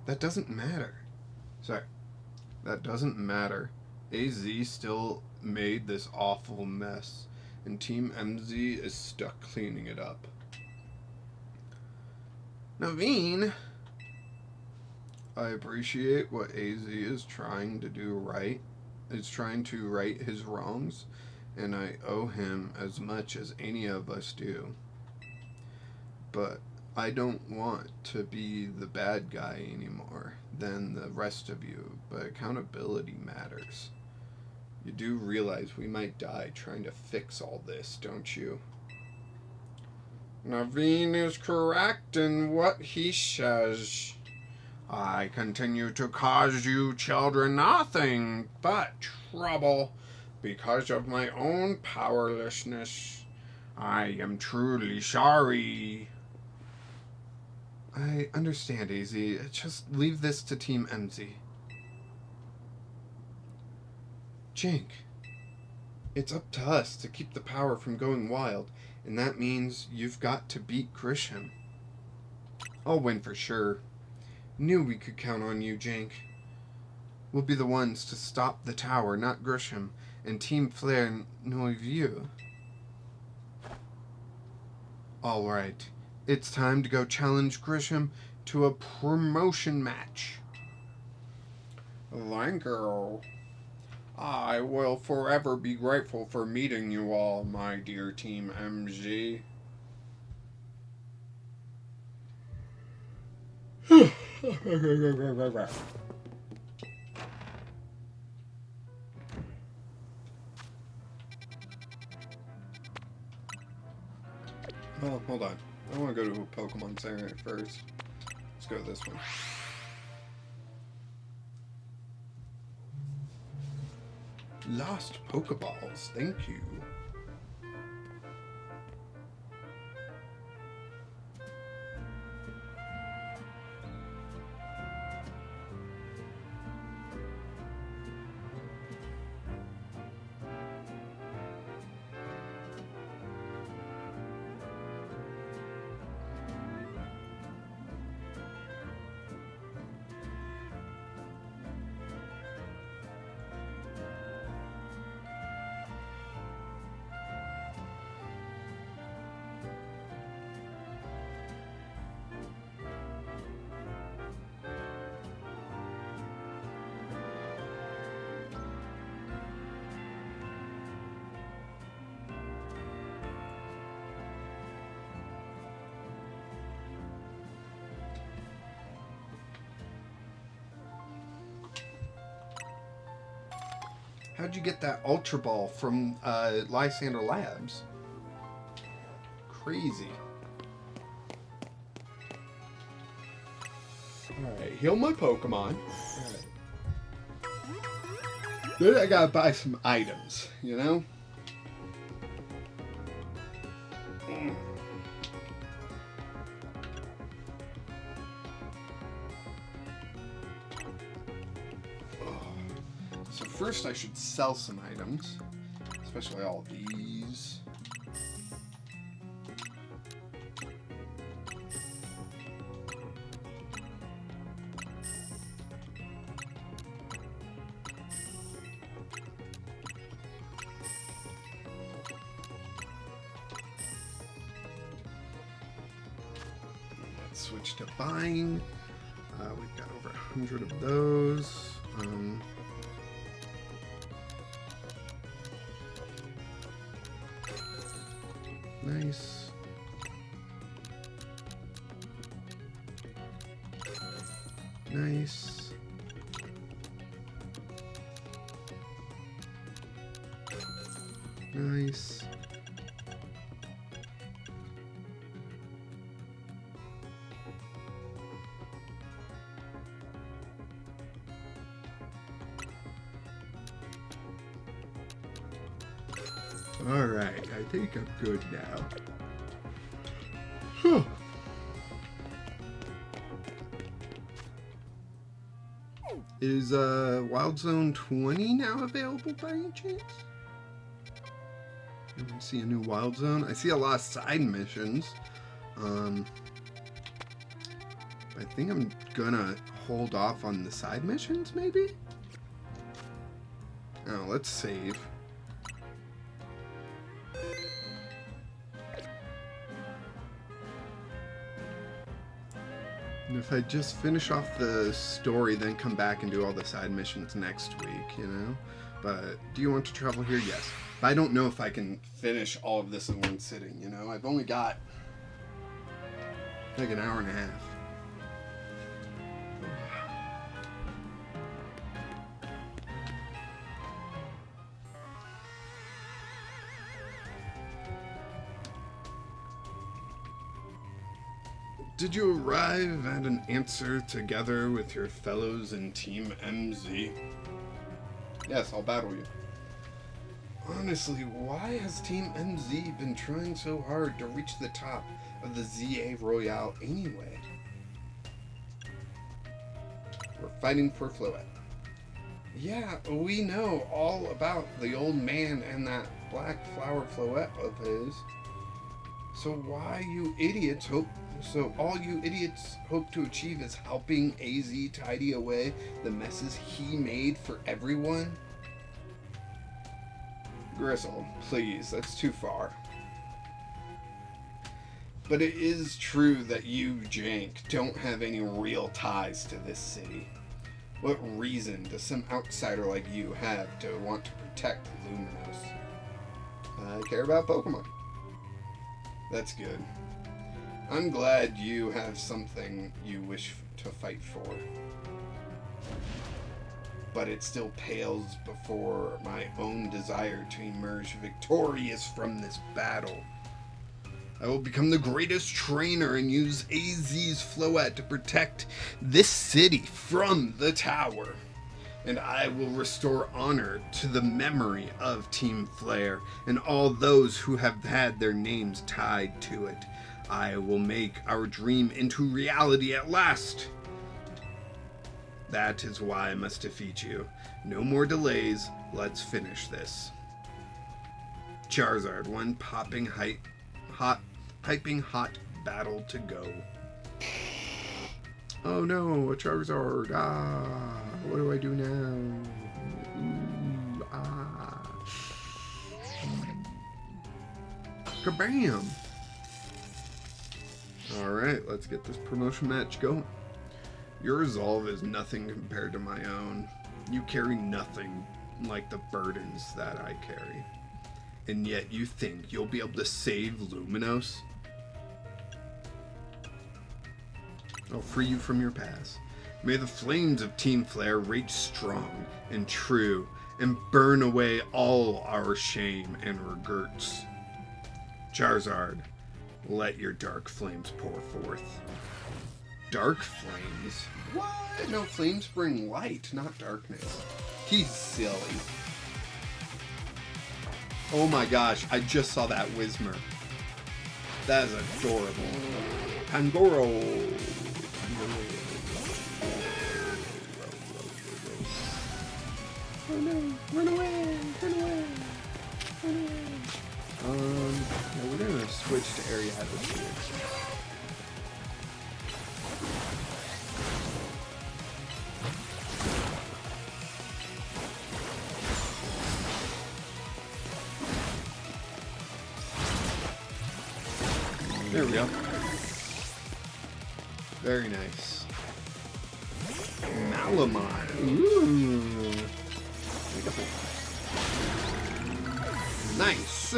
That doesn't matter. Sorry. That doesn't matter. AZ still made this awful mess, and Team MZ is stuck cleaning it up. Naveen, I appreciate what AZ is trying to do right. Is trying to right his wrongs, and I owe him as much as any of us do. But I don't want to be the bad guy anymore than the rest of you, but accountability matters. You do realize we might die trying to fix all this, don't you? Naveen is correct in what he says. I continue to cause you children nothing but trouble because of my own powerlessness. I am truly sorry. I understand, AZ. Just leave this to Team MZ. Jank, it's up to us to keep the power from going wild, and that means you've got to beat Grisham. I'll win for sure. Knew we could count on you, Jank. We'll be the ones to stop the tower, not Grisham, and Team Flare Noiveux. Alright, it's time to go challenge Grisham to a promotion match. Thank you. I will forever be grateful for meeting you all, my dear Team MZ. Oh, hold on. I want to go to a Pokemon Center first. Let's go this one. Lost Pokeballs, thank you. How'd you get that Ultra Ball from Lysander Labs? Crazy. Alright, heal my Pokemon. Alright. Then I gotta buy some items, you know? So first I should sell some items, especially all these. Let's switch to buying. We've got over 100 of those. Nice. Nice. Nice. Alright, I think I'm good now. Whew. Is Wild Zone 20 now available by any chance? I don't see a new Wild Zone. I see a lot of side missions. I think I'm gonna hold off on the side missions, maybe? Oh, let's save. And if I just finish off the story, then come back and do all the side missions next week, you know? But do you want to travel here? Yes. But I don't know if I can finish all of this in one sitting, you know? I've only got like an hour and a half. Did you arrive at an answer together with your fellows in Team MZ? Yes, I'll battle you. Honestly, why has Team MZ been trying so hard to reach the top of the ZA Royale anyway? We're fighting for Floette. Yeah, we know all about the old man and that black flower Floette of his. So all you idiots hope to achieve is helping AZ tidy away the messes he made for everyone? Gristle, please, that's too far. But it is true that you, Jank, don't have any real ties to this city. What reason does some outsider like you have to want to protect Luminos? I care about Pokemon. That's good. I'm glad you have something you wish to fight for. But it still pales before my own desire to emerge victorious from this battle. I will become the greatest trainer and use AZ's Floette to protect this city from the tower. And I will restore honor to the memory of Team Flare and all those who have had their names tied to it. I will make our dream into reality at last. That is why I must defeat you. No more delays. Let's finish this. Charizard, one piping hot battle to go. Oh no, a Charizard. What do I do now? Kabam! Alright, let's get this promotion match going. Your resolve is nothing compared to my own. You carry nothing like the burdens that I carry. And yet you think you'll be able to save Luminos? I'll free you from your past. May the flames of Team Flare rage strong and true and burn away all our shame and regrets. Charizard, let your dark flames pour forth. Dark flames? What? No, flames bring light, not darkness. He's silly. Oh my gosh, I just saw that Whismer. That is adorable. Pangoro. Oh no, run away, run away, run away. Yeah, we're gonna switch to area atmosphere. There we go. Very nice. Malamon. Ooh. Nice.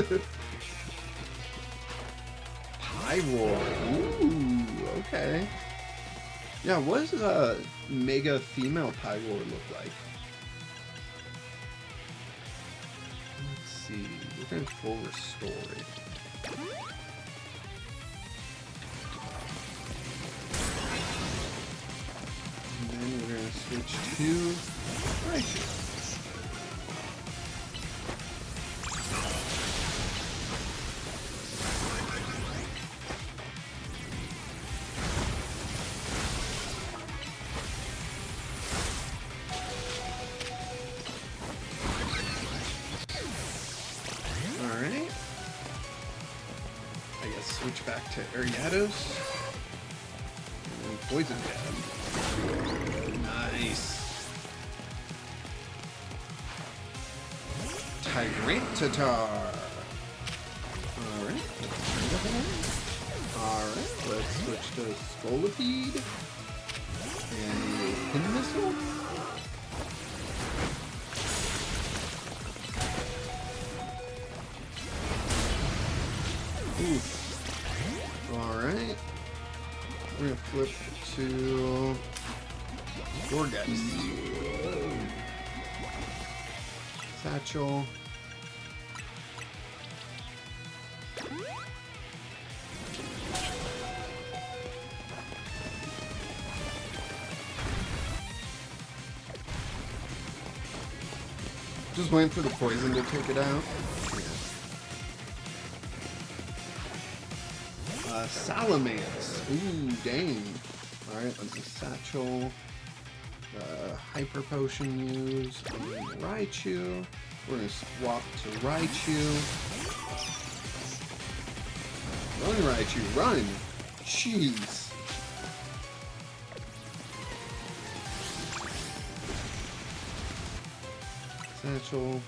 Pyroar. Ooh, okay. Yeah, what does a mega female Pyroar look like? Let's see. We're going to full restore it. And then we're going to switch to Raichu. Alright. I guess switch back to Ariados. And Poison Jab. Nice. Tyranitar. Alright. Alright, let's switch to Scolipede. And Pin Missile. Oof. Alright. We're gonna flip to Gorgeist. Satchel. Just waiting for the poison to take it out. Salamence. Ooh, dang. Alright, let's see. Satchel. Hyper Potion use. Raichu. We're going to swap to Raichu. Run, Raichu, run! Jeez. Satchel.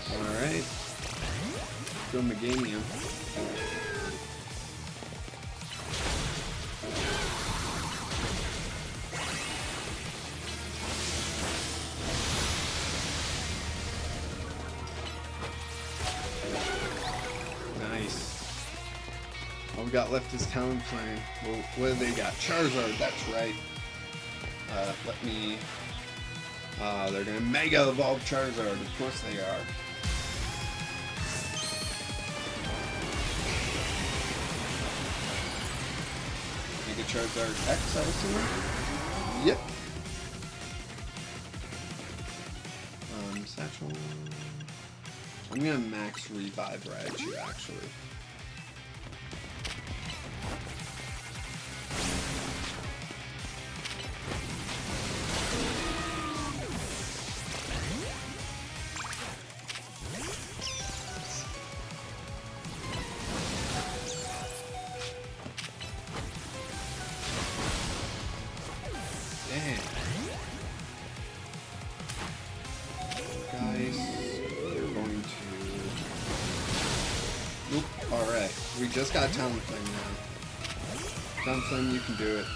Alright. Go Meganium. Nice. All we got left is Talonflame. Well, what do they got? Charizard, that's right. Let me... they're gonna Mega Evolve Charizard. Of course they are. Mega Charizard X, I assume? Yep. Satchel... I'm gonna max revive Raichu, actually. Damn. Guys, we're going to... Oop, alright. We just got Talonflame now. Talonflame, you can do it.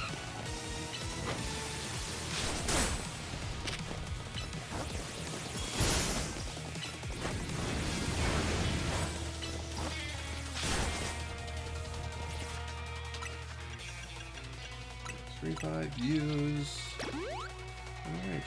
Revive, use. Alright,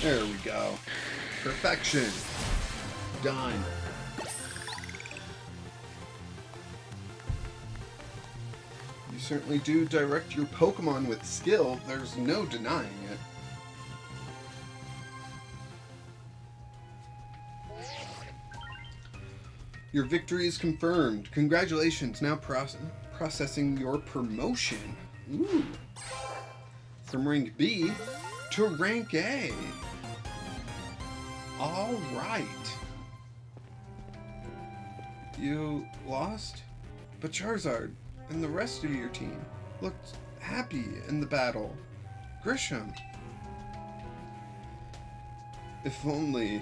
there we go. Perfection. Done. You certainly do direct your Pokemon with skill. There's no denying it. Your victory is confirmed. Congratulations. Now processing your promotion. Ooh. From rank B to rank A. All right. You lost, but Charizard and the rest of your team looked happy in the battle. Grisham. If only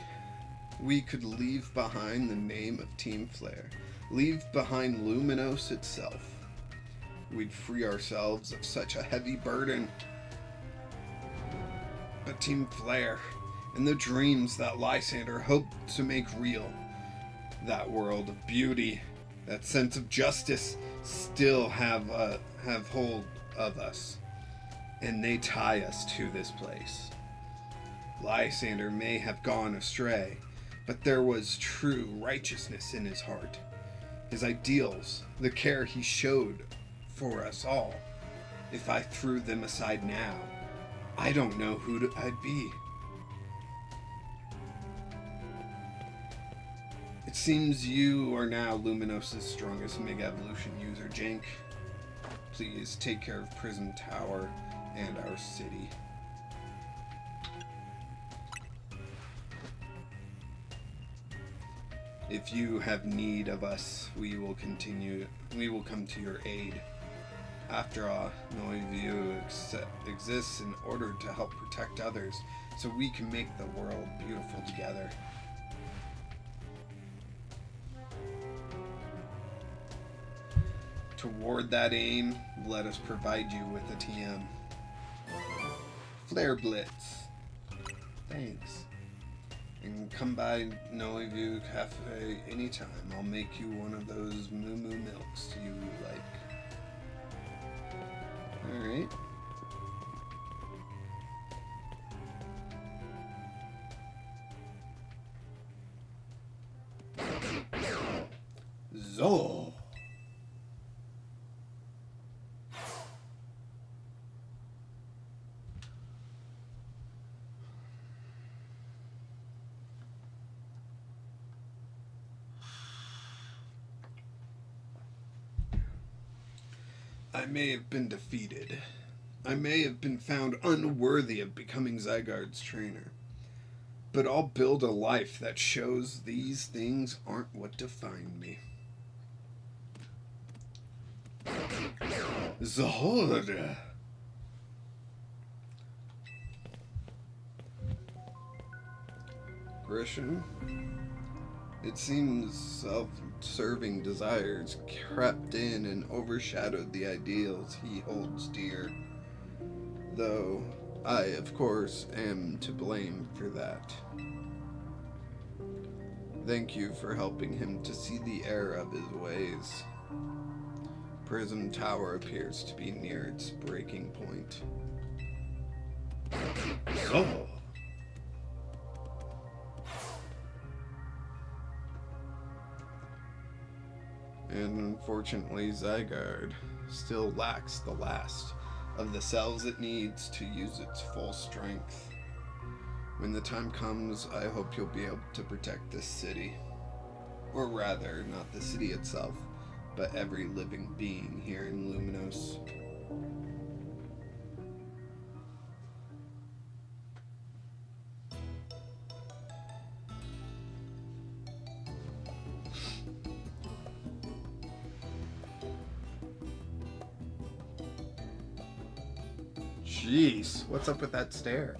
we could leave behind the name of Team Flare. Leave behind Luminos itself. We'd free ourselves of such a heavy burden. But Team Flare and the dreams that Lysander hoped to make real, that world of beauty, that sense of justice, still have hold of us, and they tie us to this place. Lysander may have gone astray, but there was true righteousness in his heart. His ideals, the care he showed for us all. If I threw them aside now, I don't know who I'd be. It seems you are now Luminos' strongest Mega Evolution user, Jank. Please take care of Prism Tower and our city. If you have need of us, we will come to your aid. After all, Noiview exists in order to help protect others, so we can make the world beautiful together. Toward that aim, let us provide you with a TM. Flare Blitz. Thanks. And come by Noiview Cafe anytime. I'll make you one of those moo moo milks you like. Alright. Zol. I may have been defeated. I may have been found unworthy of becoming Zygarde's trainer. But I'll build a life that shows these things aren't what define me. Zord. Grisham. It seems self-serving desires crept in and overshadowed the ideals he holds dear. Though I, of course, am to blame for that. Thank you for helping him to see the error of his ways. Prism Tower appears to be near its breaking point. Oh. And unfortunately, Zygarde still lacks the last of the cells it needs to use its full strength. When the time comes, I hope you'll be able to protect this city. Or rather, not the city itself, but every living being here in Luminos. Jeez, what's up with that stare?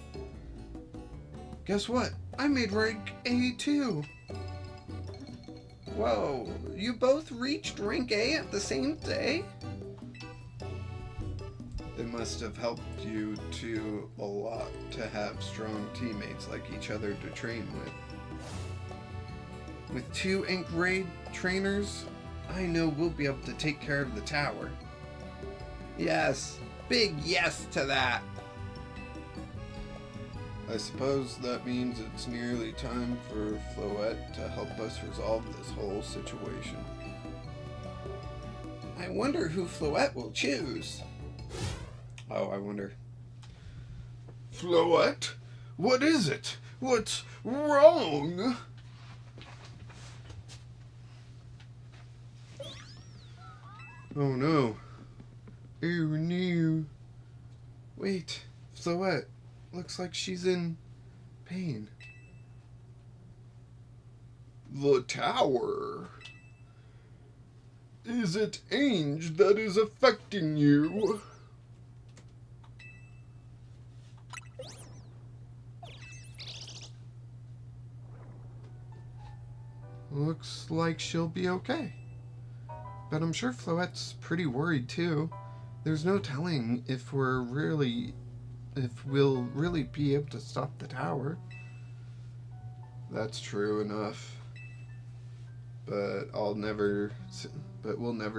Guess what? I made rank A too. Whoa, you both reached rank A at the same day? It must have helped you two a lot to have strong teammates like each other to train with. With 2 Ink Raid trainers, I know we'll be able to take care of the tower. Yes. Big yes to that. I suppose that means it's nearly time for Floette to help us resolve this whole situation. I wonder who Floette will choose. Oh, I wonder. Floette? What is it? What's wrong? Oh no. Oh no. Wait, Floette. Looks like she's in pain. The tower. Is it Ange that is affecting you? looks like she'll be okay. But I'm sure Floette's pretty worried too. There's no telling if we'll really be able to stop the tower. That's true enough. But we'll never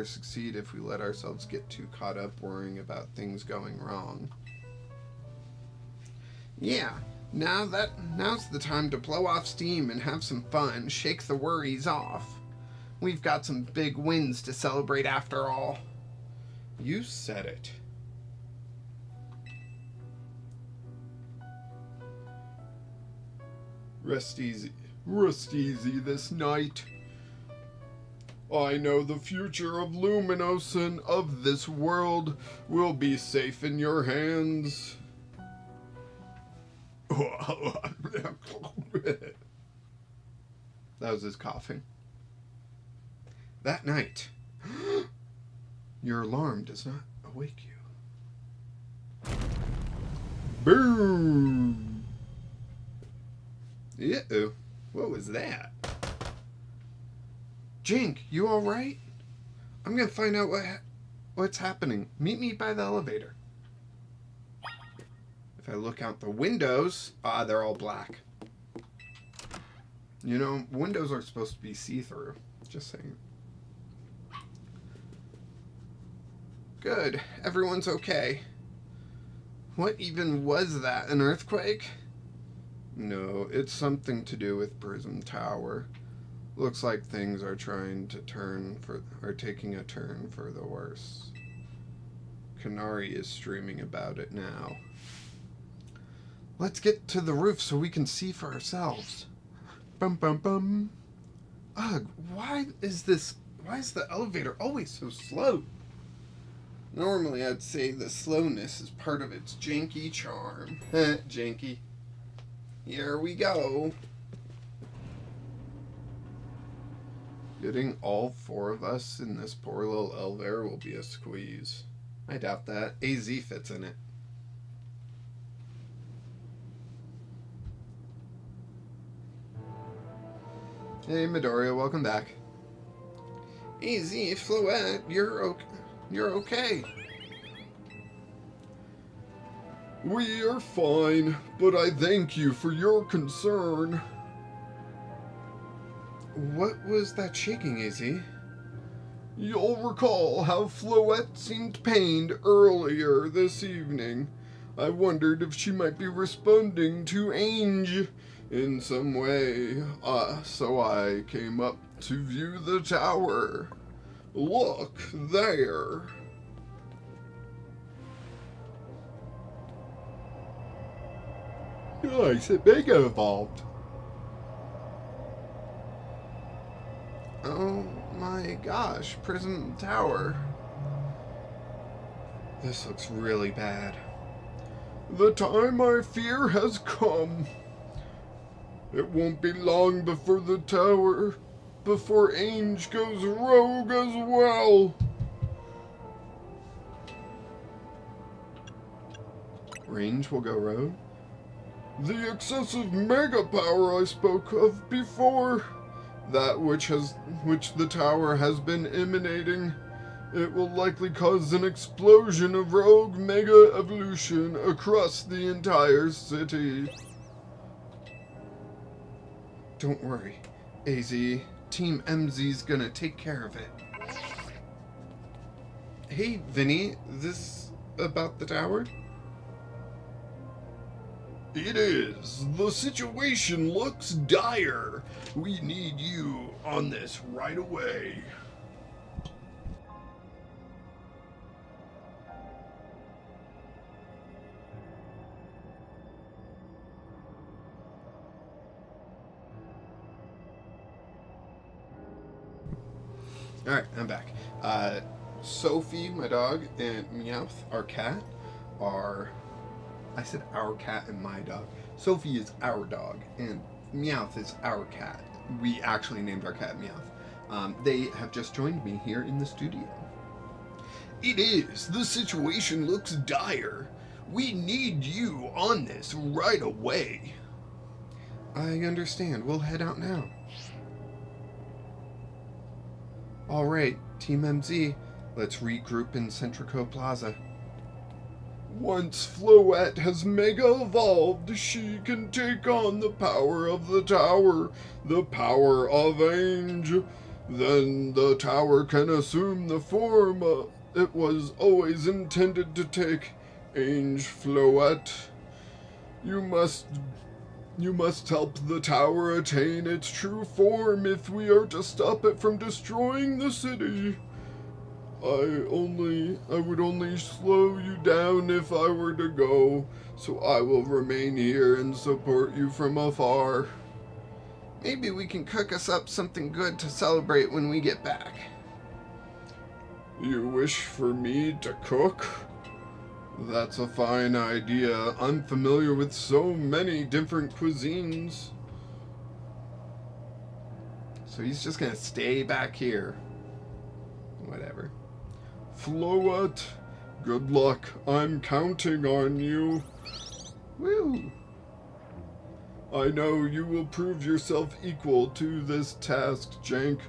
succeed if we let ourselves get too caught up worrying about things going wrong. Yeah, now's the time to blow off steam and have some fun, shake the worries off. We've got some big wins to celebrate after all. You said it. Rest easy this night. I know the future of Luminos and of this world will be safe in your hands. That was his coughing. That night, your alarm does not awake you. Boom! Uh-oh. What was that? Jank, you alright? I'm gonna find out what's happening. Meet me by the elevator. If I look out the windows, they're all black. You know, windows are supposed to be see-through. Just saying. Good. Everyone's okay. What even was that? An earthquake? No, it's something to do with Prism Tower. Looks like things are taking a turn for the worse. Canary is streaming about it now. Let's get to the roof so we can see for ourselves. Bum bum bum. Ugh, why is the elevator always so slow? Normally I'd say the slowness is part of its janky charm. Janky. Here we go. Getting all four of us in this poor little elevator will be a squeeze. I doubt that. AZ fits in it. Hey Midoriya, welcome back. AZ, Floette, you're okay. We are fine, but I thank you for your concern. What was that shaking, AZ? You'll recall how Floette seemed pained earlier this evening. I wondered if she might be responding to Ange in some way, so I came up to view the tower. Look there. Nice, it may get evolved. Oh my gosh, Prism Tower. This looks really bad. The time I fear has come. It won't be long before Ange goes rogue as well. Range will go rogue? The excessive mega power I spoke of before, that which the tower has been emanating, it will likely cause an explosion of rogue mega evolution across the entire city. Don't worry, AZ. Team MZ's gonna take care of it. Hey, Vinny, this about the tower? It is. The situation looks dire. We need you on this right away. Alright, I'm back. Sophie, my dog, and Meowth, our cat, are... I said our cat and my dog. Sophie is our dog, and Meowth is our cat. We actually named our cat Meowth. They have just joined me here in the studio. It is. The situation looks dire. We need you on this right away. I understand. We'll head out now. Alright, Team MZ, let's regroup in Centrico Plaza. Once Floette has mega evolved, she can take on the power of the tower, the power of Ange. Then the tower can assume the form it was always intended to take. Ange Floette, you must help the tower attain its true form if we are to stop it from destroying the city. I would only slow you down if I were to go, so I will remain here and support you from afar. Maybe we can cook us up something good to celebrate when we get back. You wish for me to cook? That's a fine idea. I'm familiar with so many different cuisines. So he's just gonna stay back here. Whatever. Floette, good luck. I'm counting on you. Woo! I know you will prove yourself equal to this task, Jank.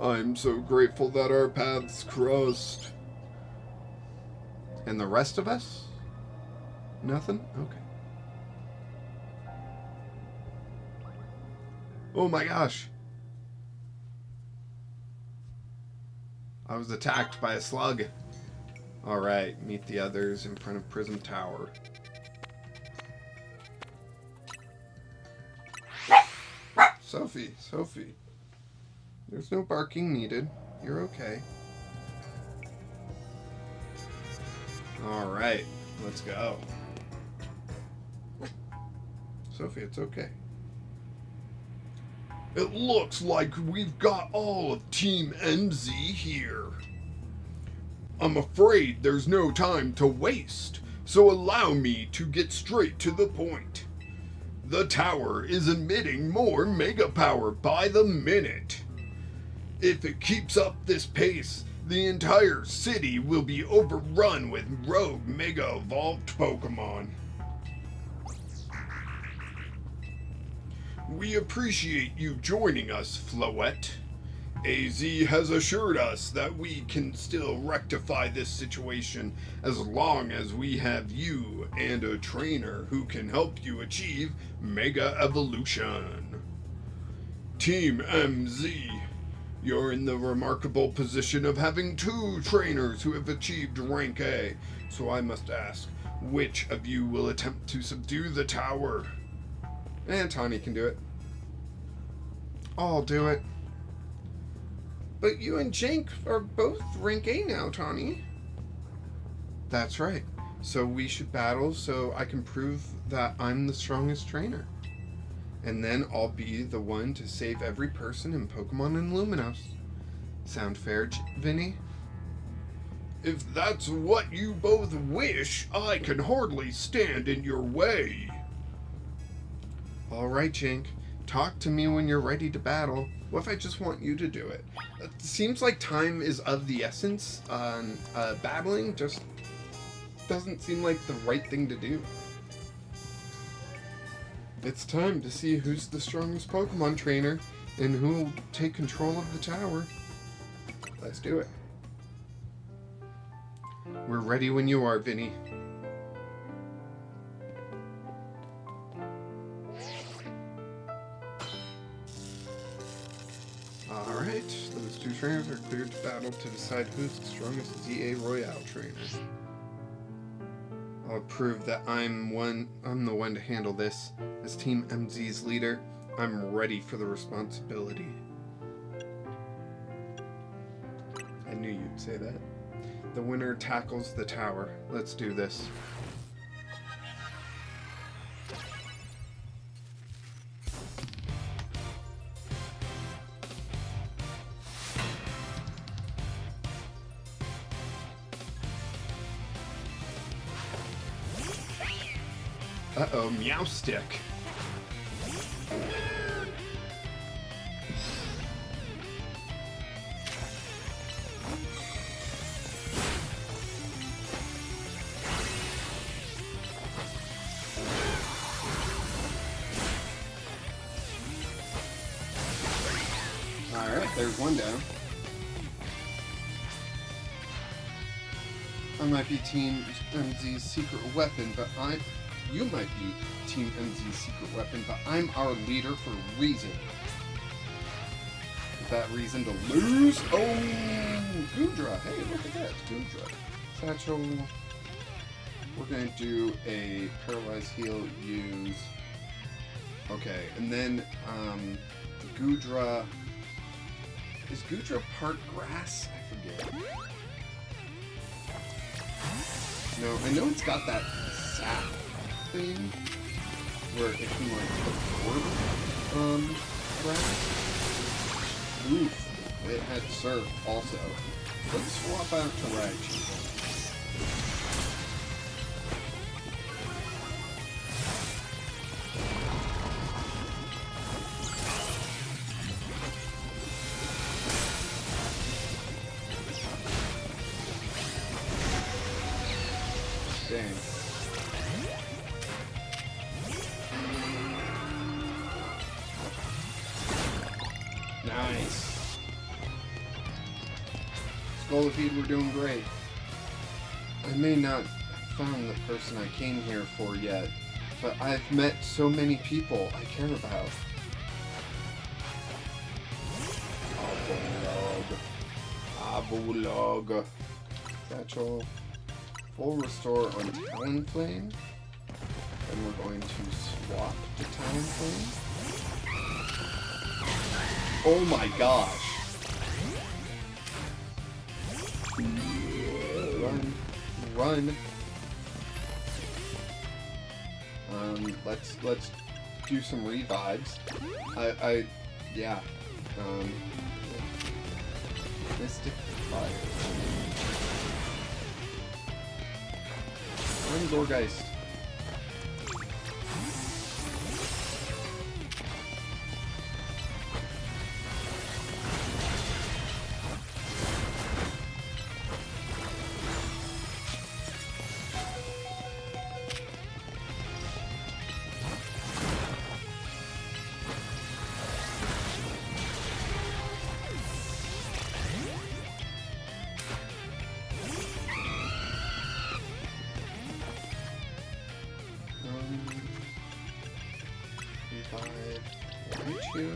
I'm so grateful that our paths crossed. And the rest of us? Nothing? Okay. Oh my gosh. I was attacked by a slug. Alright, meet the others in front of Prism Tower. Sophie. There's no barking needed. You're okay. Alright, let's go. Sophie, it's okay. It looks like we've got all of Team MZ here. I'm afraid there's no time to waste, so allow me to get straight to the point. The tower is emitting more mega power by the minute. If it keeps up this pace, the entire city will be overrun with rogue mega evolved Pokemon. We appreciate you joining us, Floette. AZ has assured us that we can still rectify this situation as long as we have you and a trainer who can help you achieve Mega Evolution. Team MZ, you're in the remarkable position of having 2 trainers who have achieved Rank A, so I must ask, which of you will attempt to subdue the tower? And Tawny can do it. I'll do it. But you and Jank are both Rank A now, Tawny. That's right. So we should battle so I can prove that I'm the strongest trainer. And then I'll be the one to save every person in Pokemon and Luminos. Sound fair, Vinny? If that's what you both wish, I can hardly stand in your way. Alright, Jank. Talk to me when you're ready to battle. What if I just want you to do it? It seems like time is of the essence on battling. Just doesn't seem like the right thing to do. It's time to see who's the strongest Pokemon trainer and who will take control of the tower. Let's do it. We're ready when you are, Vinny. Alright, those 2 trainers are cleared to battle to decide who's the strongest ZA Royale trainer. I'll prove that I'm the one to handle this. As Team MZ's leader, I'm ready for the responsibility. I knew you'd say that. The winner tackles the tower. Let's do this. Uh-oh, Meowstick. Alright, there's one down. I might be Team MZ's secret weapon, but you might be Team MZ's secret weapon, but I'm our leader for a reason. Is that reason to lose? Oh, Gudra. Hey, look at that. It's Gudra. Satchel. We're going to do a paralyzed heal, use. Okay, and then Gudra. Is Gudra part grass? I forget. No, I know it's got that sap thing where it can like absorb grass. Oof, it had surf also. Let's swap out to Raichu. Dang. Nice. Scolipede, we're doing great. I may not have found the person I came here for yet, but I've met so many people I care about. Abulog. Satchel. Full restore on Talonflame. Then we're going to swap to Talonflame. Oh my gosh. Run. Run. Let's do some revives. Yeah. Mystic Fire. Run, Gorgeist. Raichu.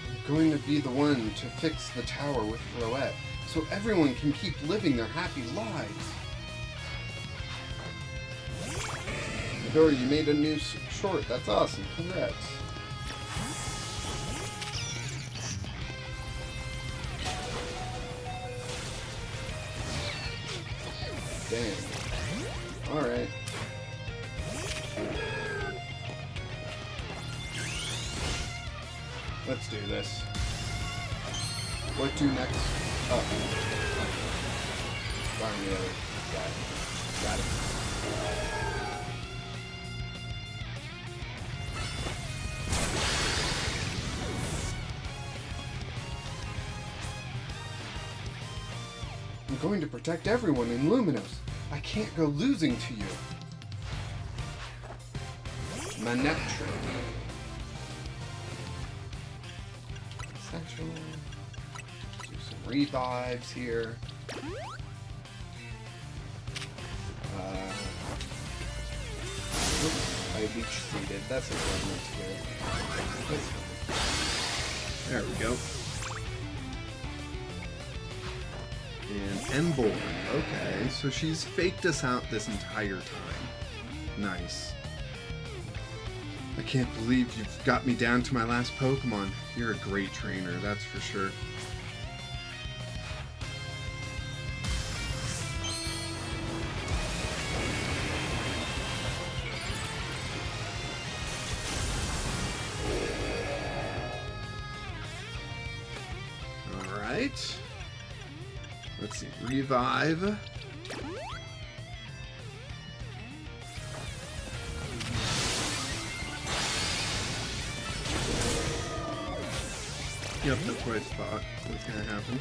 I'm going to be the one to fix the tower with Floette, so everyone can keep living their happy lives. Midori, you made a new short. That's awesome. Congrats. Dang. Alright. Let's do this. What do next? Oh. Find the other guy. Got it. I'm going to protect everyone in Luminos. I can't go losing to you. Manectric. Satchel. Do some revives here. I leech seeded. That's a good. There we go. And Emborn. Okay, so she's faked us out this entire time. Nice. I can't believe you've got me down to my last Pokemon. You're a great trainer, that's for sure. Alright. Let's see, revive. Yep, that's what I thought was gonna happen.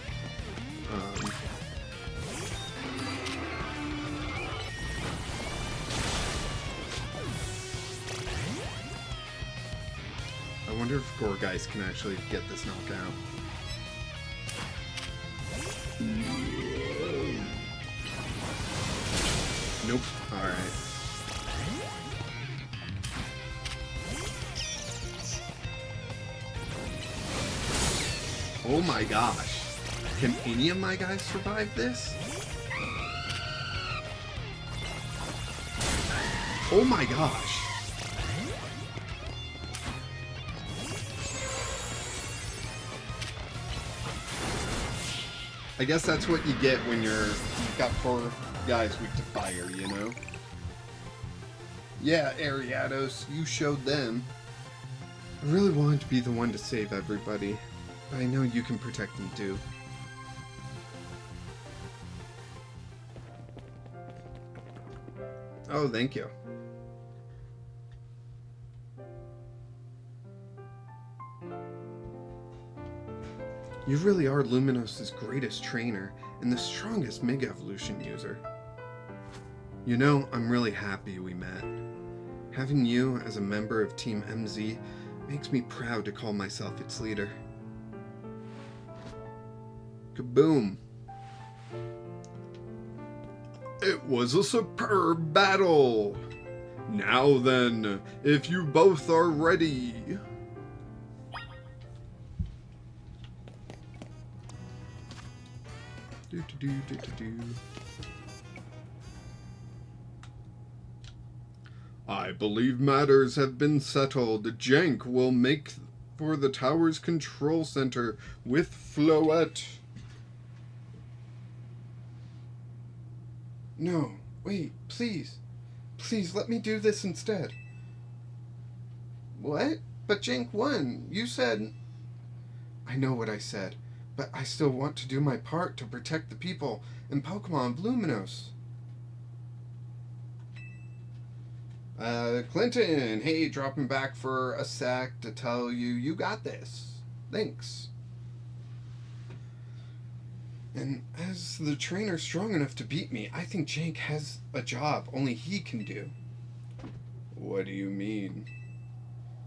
wonder if Gourgeist can actually get this knockout. Nope. Alright. Oh my gosh. Can any of my guys survive this? Oh my gosh. I guess that's what you get when you've got 4 guys weak to fire, you know? Yeah, Ariados, you showed them. I really wanted to be the one to save everybody. But I know you can protect them too. Oh, thank you. You really are Luminos's greatest trainer and the strongest Mega Evolution user. You know, I'm really happy we met. Having you as a member of Team MZ makes me proud to call myself its leader. Kaboom! It was a superb battle! Now then, if you both are ready... I believe matters have been settled. Jank will make for the tower's control center with Floette. No, wait, please. Please, let me do this instead. What? But Jank won. You said... I know what I said, but I still want to do my part to protect the people and Pokemon of Luminos. Clinton, hey, dropping back for a sec to tell you got this. Thanks. And as the trainer strong enough to beat me, I think Jank has a job only he can do. What do you mean?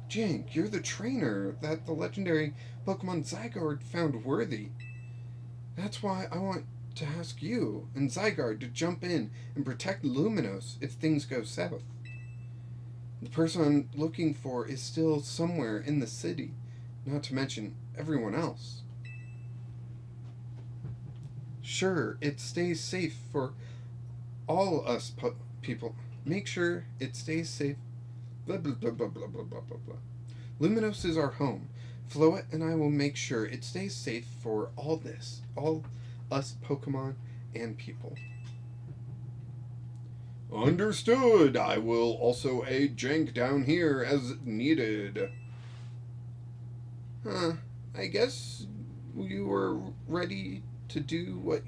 Jank, you're the trainer that the legendary Pokemon Zygarde found worthy. That's why I want to ask you and Zygarde to jump in and protect Luminos if things go south. The person I'm looking for is still somewhere in the city, not to mention everyone else. Sure, it stays safe for all us people. Make sure it stays safe. Blah, blah, blah, blah, blah, blah, blah, blah, blah. Luminos is our home. Floette and I will make sure it stays safe for all us Pokemon and people. Understood. I will also aid Jank down here as needed. I guess you were ready to do what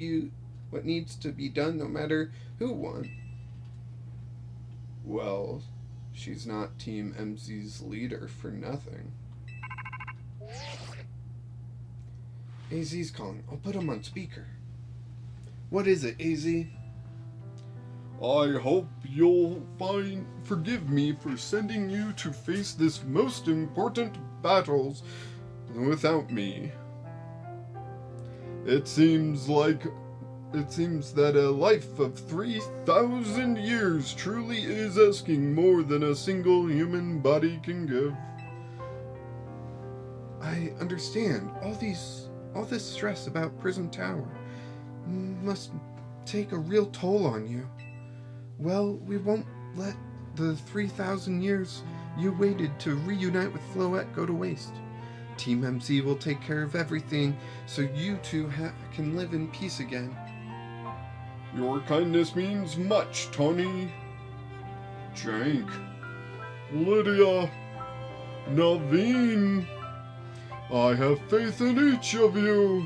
needs to be done no matter who won. Well, she's not Team MZ's leader for nothing. AZ's calling. I'll put him on speaker. What is it, AZ? I hope you'll forgive me for sending you to face this most important battles without me. It seems that a life of 3,000 years truly is asking more than a single human body can give. I understand. All this stress about Prism Tower must take a real toll on you. Well, we won't let the 3,000 years you waited to reunite with Floette go to waste. Team MZ will take care of everything so you two can live in peace again. Your kindness means much, Tony. Jank, Lydia, Naveen, I have faith in each of you.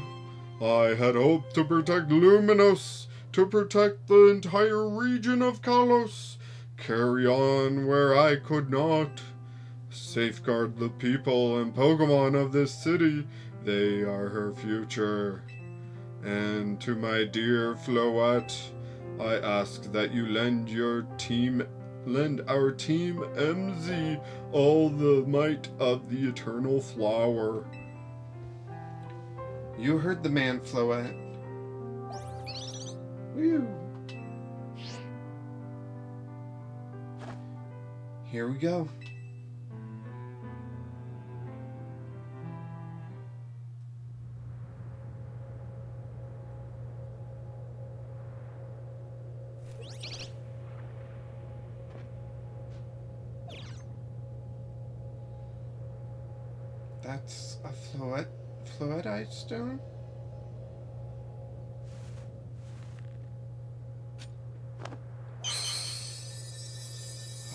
I had hoped to protect Luminos, to protect the entire region of Kalos, carry on where I could not, safeguard the people and Pokemon of this city. They are her future. And to my dear Floette, I ask that you lend your Team Lend our team MZ all the might of the eternal flower. You heard the man, Floette. Woo! Here we go. That's a Floetite stone?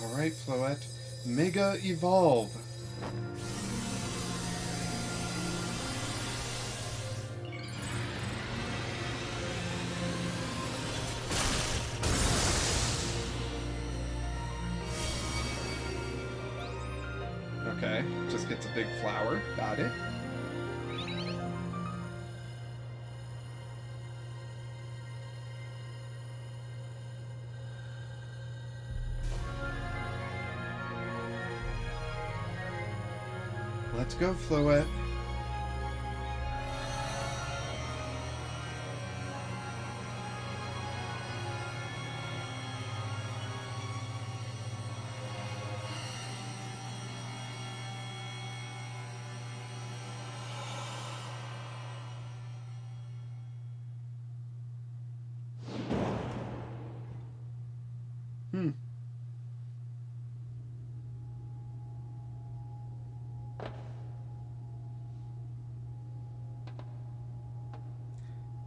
Alright, Floette. Mega Evolve. Okay, just gets a big flower. Got it. Let's go, Floette.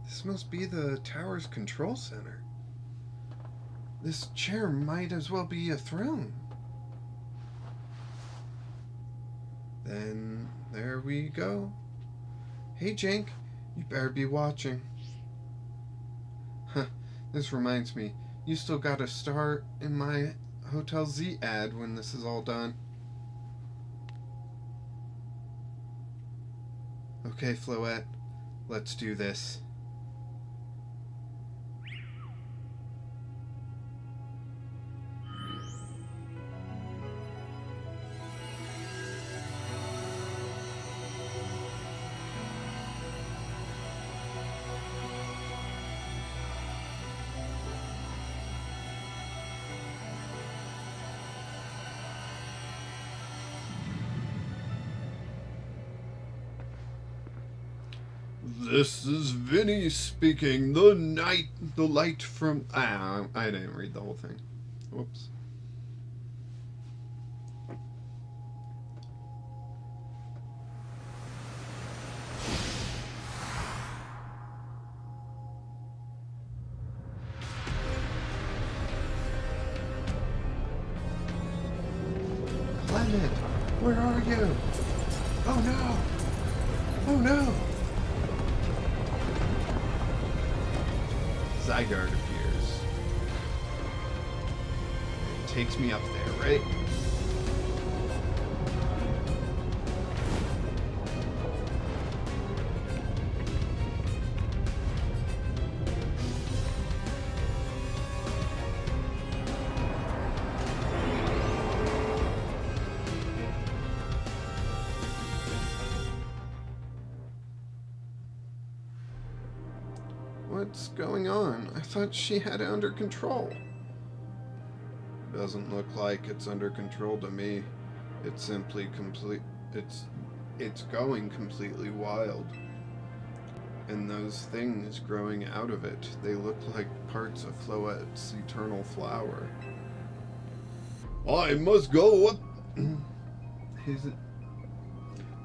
This must be the tower's control center. This chair might as well be a throne. Then there we go. Hey, Jank, you better be watching. Huh, this reminds me, you still got a star in my Hotel Z ad when this is all done. Okay, Floette, let's do this. This is Vinny speaking. The light from... I didn't read the whole thing. Whoops. Clement, where are you? Oh no! Oh no! Zygarde appears. It takes me up there, right? What's going on? I thought she had it under control. Doesn't look like it's under control to me. It's simply it's going completely wild. And those things growing out of it, they look like parts of Floette's eternal flower. I must go up.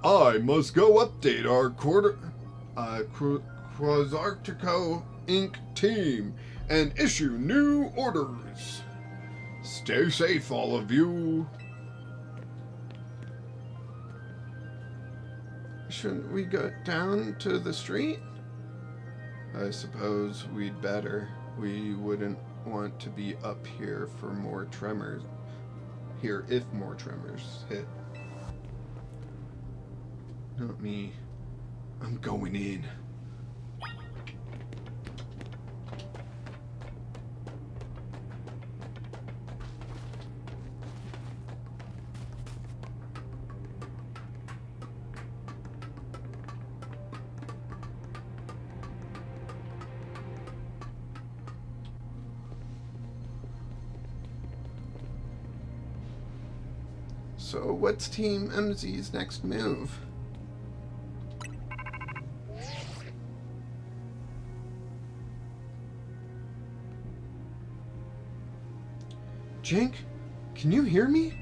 I must go update our Quasartico Inc. team and issue new orders. Stay safe, all of you. Shouldn't we go down to the street? I suppose we'd better. We wouldn't want to be up here for more tremors. Here, if more tremors hit. Not me. I'm going in. So what's Team MZ's next move? Jank, can you hear me?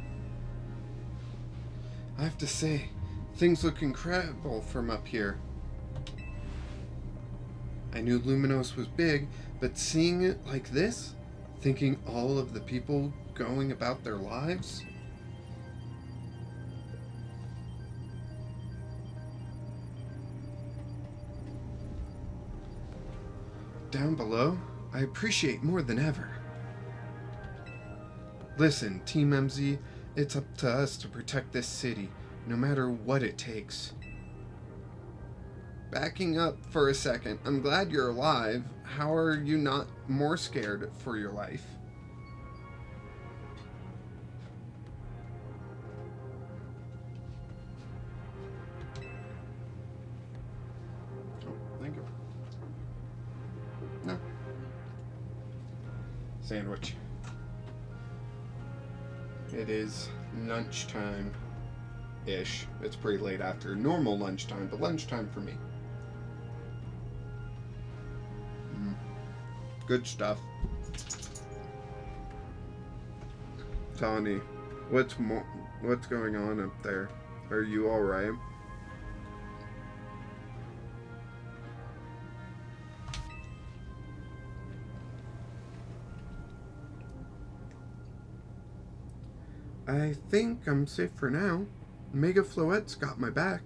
I have to say, things look incredible from up here. I knew Luminos was big, but seeing it like this, thinking all of the people going about their lives. Down below, I appreciate more than ever. Listen, Team MZ, it's up to us to protect this city, no matter what it takes. Backing up for a second, I'm glad you're alive. How are you not more scared for your life? Oh, thank you. No. Sandwich. It is lunchtime-ish. It's pretty late after normal lunchtime, but lunchtime for me. Good stuff. Tawny, what's going on up there? Are you all right? I think I'm safe for now. Mega Floette's got my back.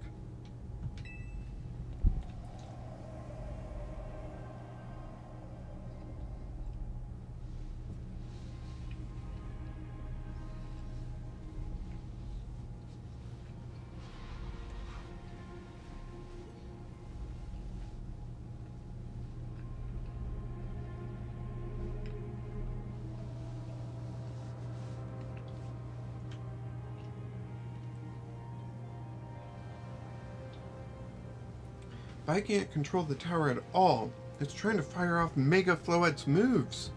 If I can't control the tower at all, it's trying to fire off Mega Floette's moves.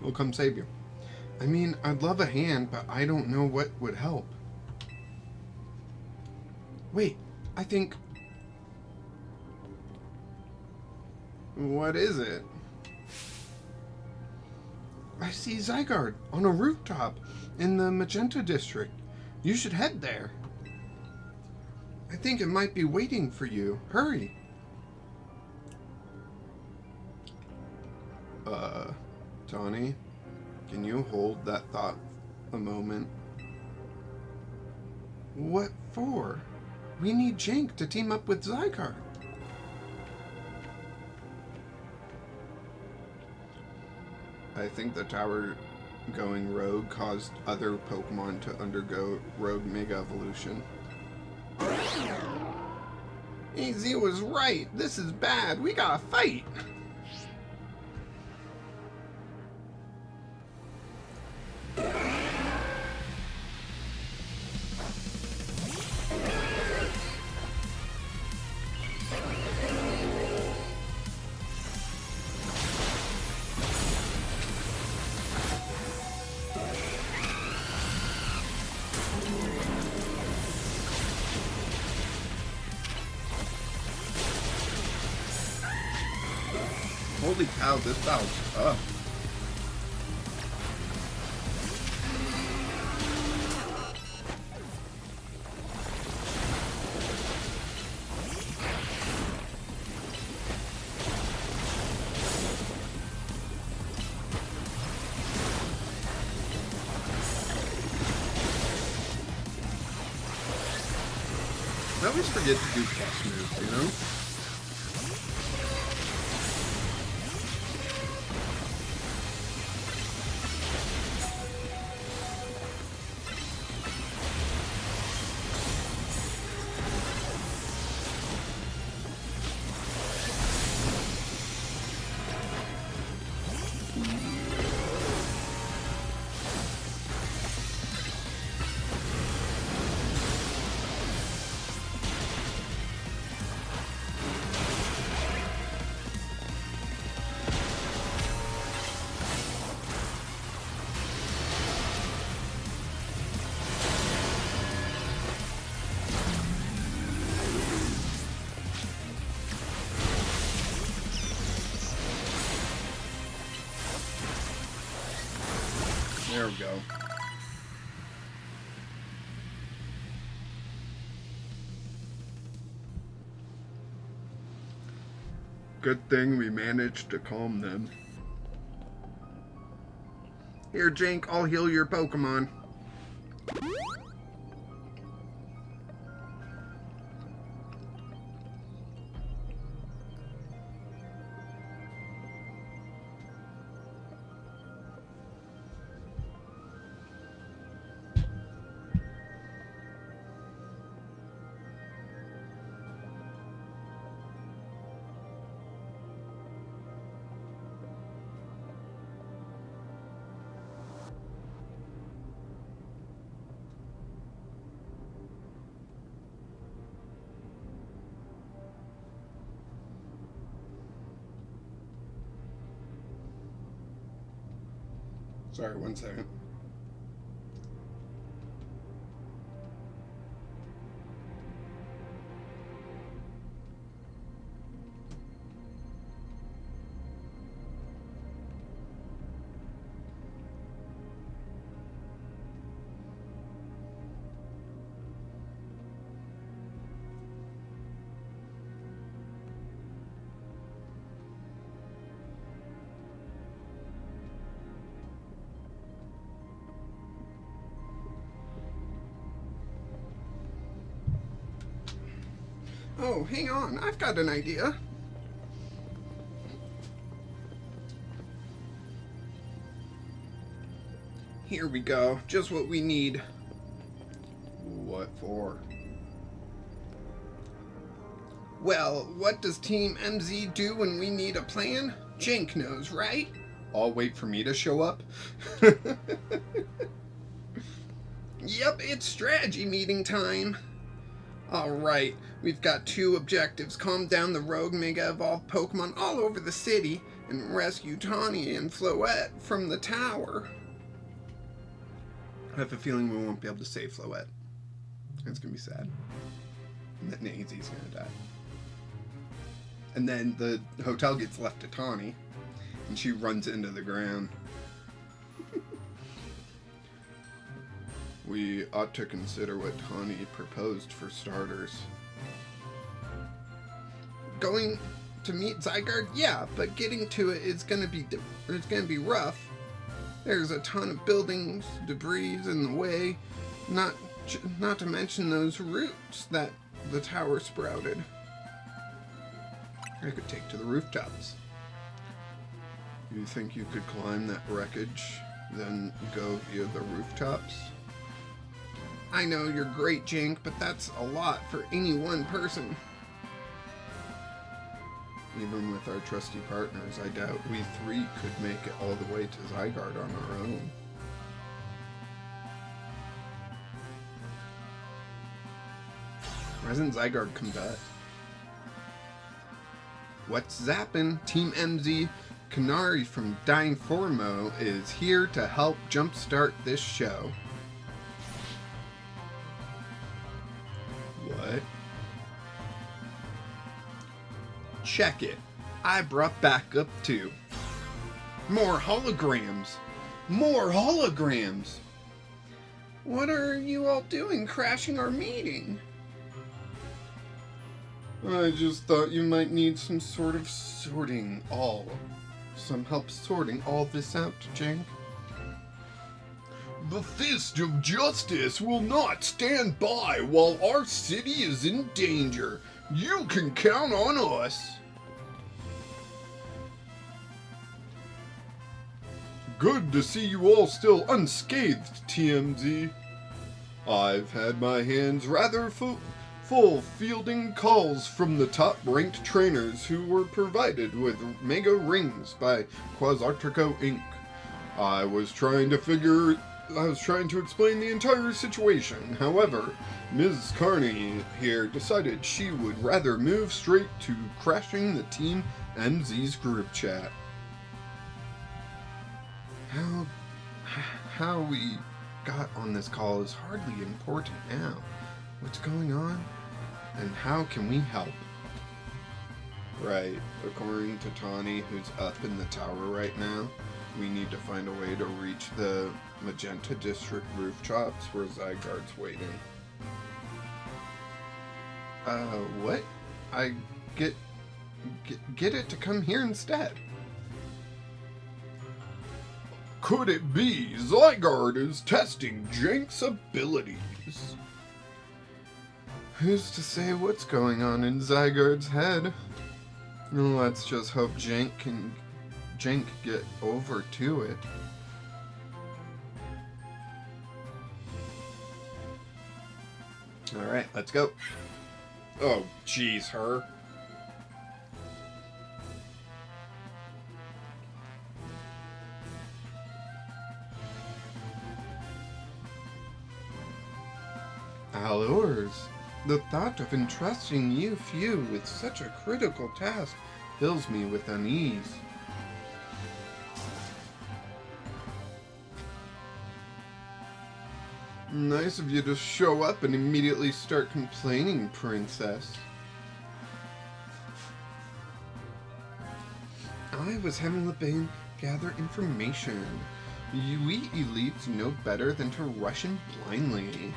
We'll come save you. I mean, I'd love a hand, but I don't know what would help. Wait, I think... What is it? I see Zygarde on a rooftop in the Magenta District. You should head there. I think it might be waiting for you. Hurry. Tawny, can you hold that thought a moment? What for? We need Jank to team up with Zygarde. I think the tower going rogue caused other Pokemon to undergo rogue Mega Evolution. AZ was right. This is bad. We gotta fight. Holy cow, this battle's tough. I always forget to do plus moves, you know? There we go. Good thing we managed to calm them. Here, Jank, I'll heal your Pokemon. Sorry, 1 second. Oh, hang on. I've got an idea. Here we go. Just what we need. What for? Well, what does Team MZ do when we need a plan? Jank knows, right? I'll wait for me to show up. Yep, it's strategy meeting time. Alright, we've got 2 objectives. Calm down the rogue Mega Evolved Pokemon all over the city and rescue Tawny and Floette from the tower. I have a feeling we won't be able to save Floette. It's gonna be sad. And then AZ's gonna die. And then the hotel gets left to Tawny, and she runs into the ground. We ought to consider what Tawny proposed for starters. Going to meet Zygarde? Yeah, but getting to it is gonna be rough. There's a ton of buildings, debris in the way, not to mention those roots that the tower sprouted. I could take to the rooftops. You think you could climb that wreckage, then go via the rooftops? I know you're great, Jank, but that's a lot for any one person. Even with our trusty partners, I doubt we 3 could make it all the way to Zygarde on our own. Why hasn't Zygarde come back? What's zappin'? Team MZ Canary from Dying Formo is here to help jumpstart this show. What? Check it. I brought backup too. More holograms. More holograms. What are you all doing crashing our meeting? I just thought you might need some sort of some help sorting all this out, Jank. The fist of justice will not stand by while our city is in danger. You can count on us. Good to see you all still unscathed, TMZ. I've had my hands rather full fielding calls from the top-ranked trainers who were provided with Mega Rings by Quasartico Inc. I was trying to explain the entire situation. However, Ms. Carney here decided she would rather move straight to crashing the Team MZ's group chat. How we got on this call is hardly important now. What's going on? And how can we help? Right, according to Tawny, who's up in the tower right now, we need to find a way to reach the Magenta District rooftops where Zygarde's waiting. What? I get it to come here instead. Could it be Zygarde is testing Jank's abilities? Who's to say what's going on in Zygarde's head? Let's just hope Jank get over to it. Alright, let's go. Oh, jeez, her. Allures. The thought of entrusting you few with such a critical task fills me with unease. Nice of you to show up and immediately start complaining, Princess. I was having Lebane gather information. We elites know better than to rush in blindly.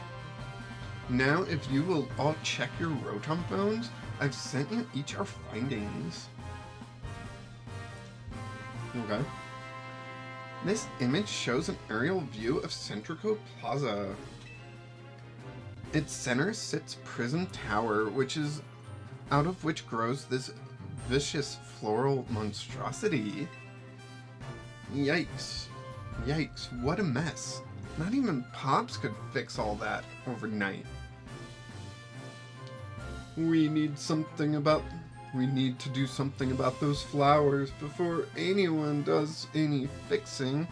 Now, if you will all check your Rotom phones, I've sent you each our findings. Okay. This image shows an aerial view of Centrico Plaza. Its center sits Prism Tower, out of which grows this vicious floral monstrosity. Yikes. Yikes, what a mess. Not even Pops could fix all that overnight. We need to do something about those flowers before anyone does any fixing.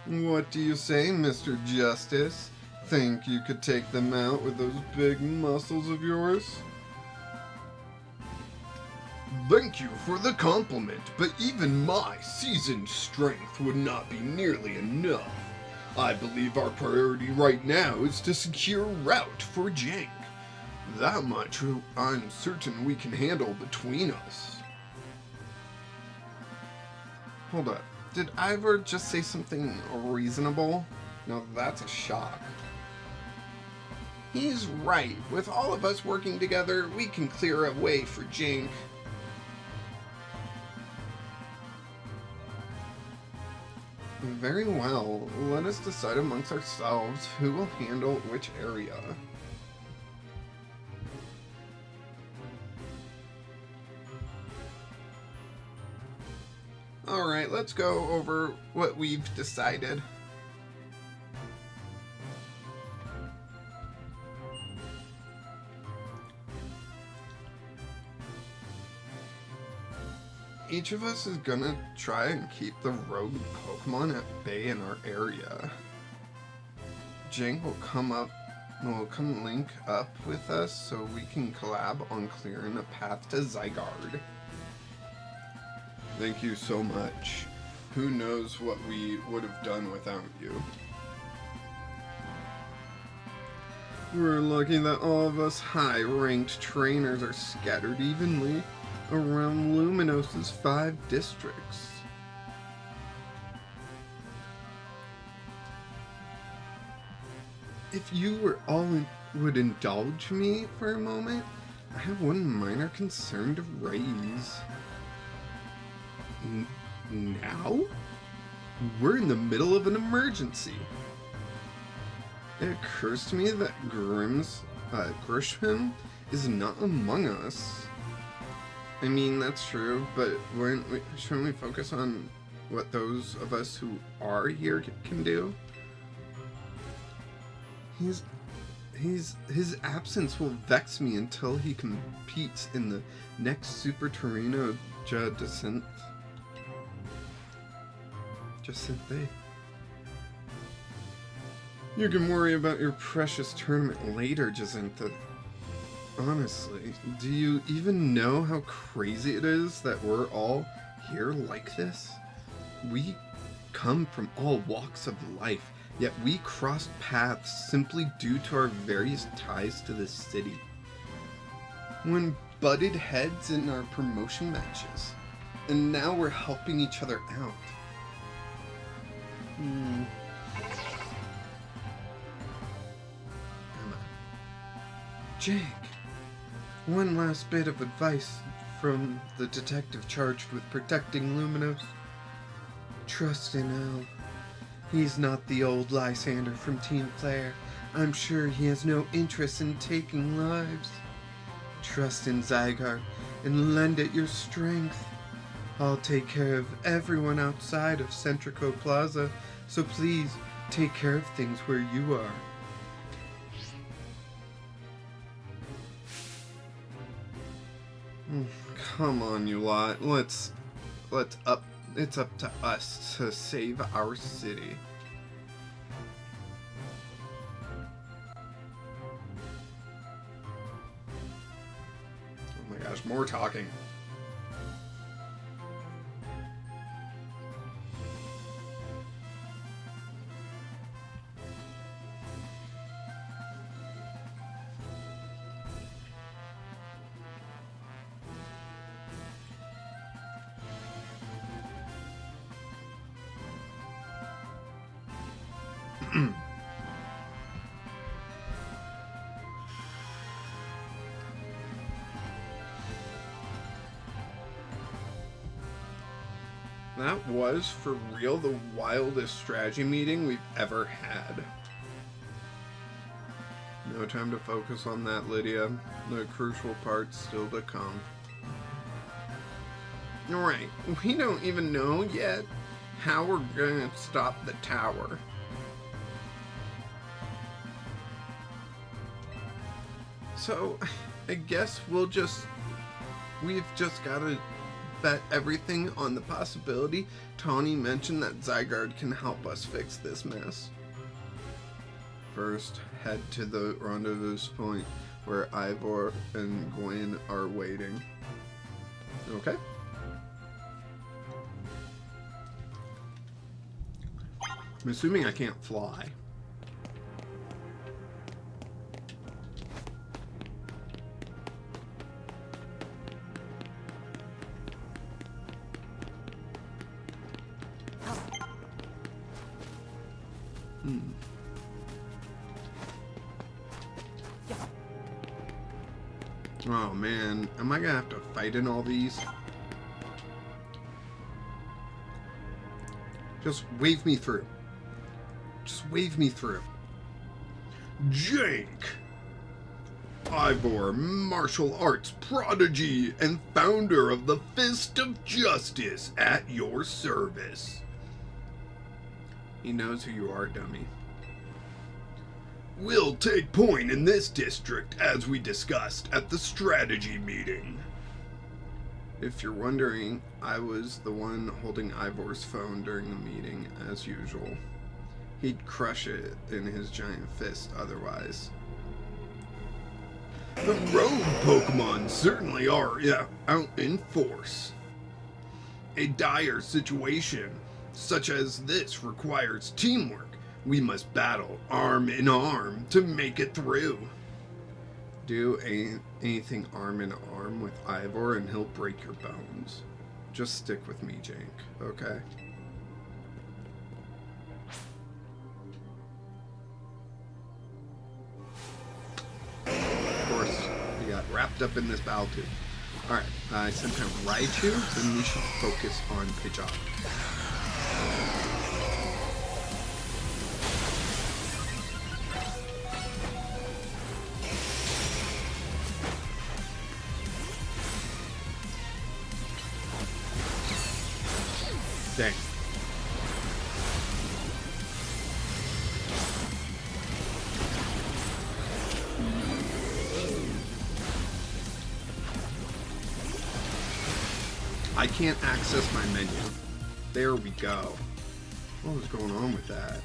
What do you say, Mr. Justice? Think you could take them out with those big muscles of yours? Thank you for the compliment, but even my seasoned strength would not be nearly enough. I believe our priority right now is to secure a route for Jank. That much I'm certain we can handle between us. Hold up. Did Ivor just say something reasonable? Now that's a shock. He's right. With all of us working together, we can clear a way for Jank. Very well. Let us decide amongst ourselves who will handle which area. Alright, let's go over what we've decided. Each of us is gonna try and keep the rogue Pokemon at bay in our area. Jank will come link up with us so we can collab on clearing a path to Zygarde. Thank you so much. Who knows what we would have done without you. We're lucky that all of us high-ranked trainers are scattered evenly around Luminos's 5 districts. If you would indulge me for a moment, I have one minor concern to raise. Now? We're in the middle of an emergency. It occurs to me that Grisham is not among us. I mean, that's true, but shouldn't we focus on what those of us who are here can do? His absence will vex me until he competes in the next Super Torino Descent. You can worry about your precious tournament later, Jacinta. Honestly, do you even know how crazy it is that we're all here like this? We come from all walks of life, yet we crossed paths simply due to our various ties to this city. When butted heads in our promotion matches, And now we're helping each other out. Emma. Jank. One last bit of advice from the detective charged with protecting Luminos. Trust in L. He's not the old Lysander from Team Player. I'm sure he has no interest in taking lives. Trust in Zygarde and lend it your strength. I'll take care of everyone outside of Centrico Plaza, so please take care of things where you are. Come on, you lot. It's up to us to save our city. Oh my gosh, more talking. That was, for real, the wildest strategy meeting we've ever had. No time to focus on that, Lydia. The crucial part's still to come. Alright, we don't even know yet how we're gonna stop the tower. So, I guess we've just gotta bet everything on the possibility Tawny mentioned that Zygarde can help us fix this mess. First, head to the rendezvous point where Ivor and Gwen are waiting. Okay? I'm assuming I can't fly. Oh man, am I gonna have to fight in all these? Just wave me through. Just wave me through. Jank! Ivor, martial arts prodigy and founder of the Fist of Justice, at your service. He knows who you are, dummy. We'll take point in this district as we discussed at the strategy meeting. If you're wondering, I was the one holding Ivor's phone during the meeting, as usual. He'd crush it in his giant fist otherwise. The rogue Pokemon certainly are out in force. A dire situation such as this requires teamwork. We must battle arm in arm to make it through. Do anything arm in arm with Ivor and he'll break your bones. Just stick with me, Jank, okay? Of course, he got wrapped up in this battle too. Alright, I sent him Raichu, then we should focus on Pidgeot. Dang. I can't access my menu. There we go. What was going on with that?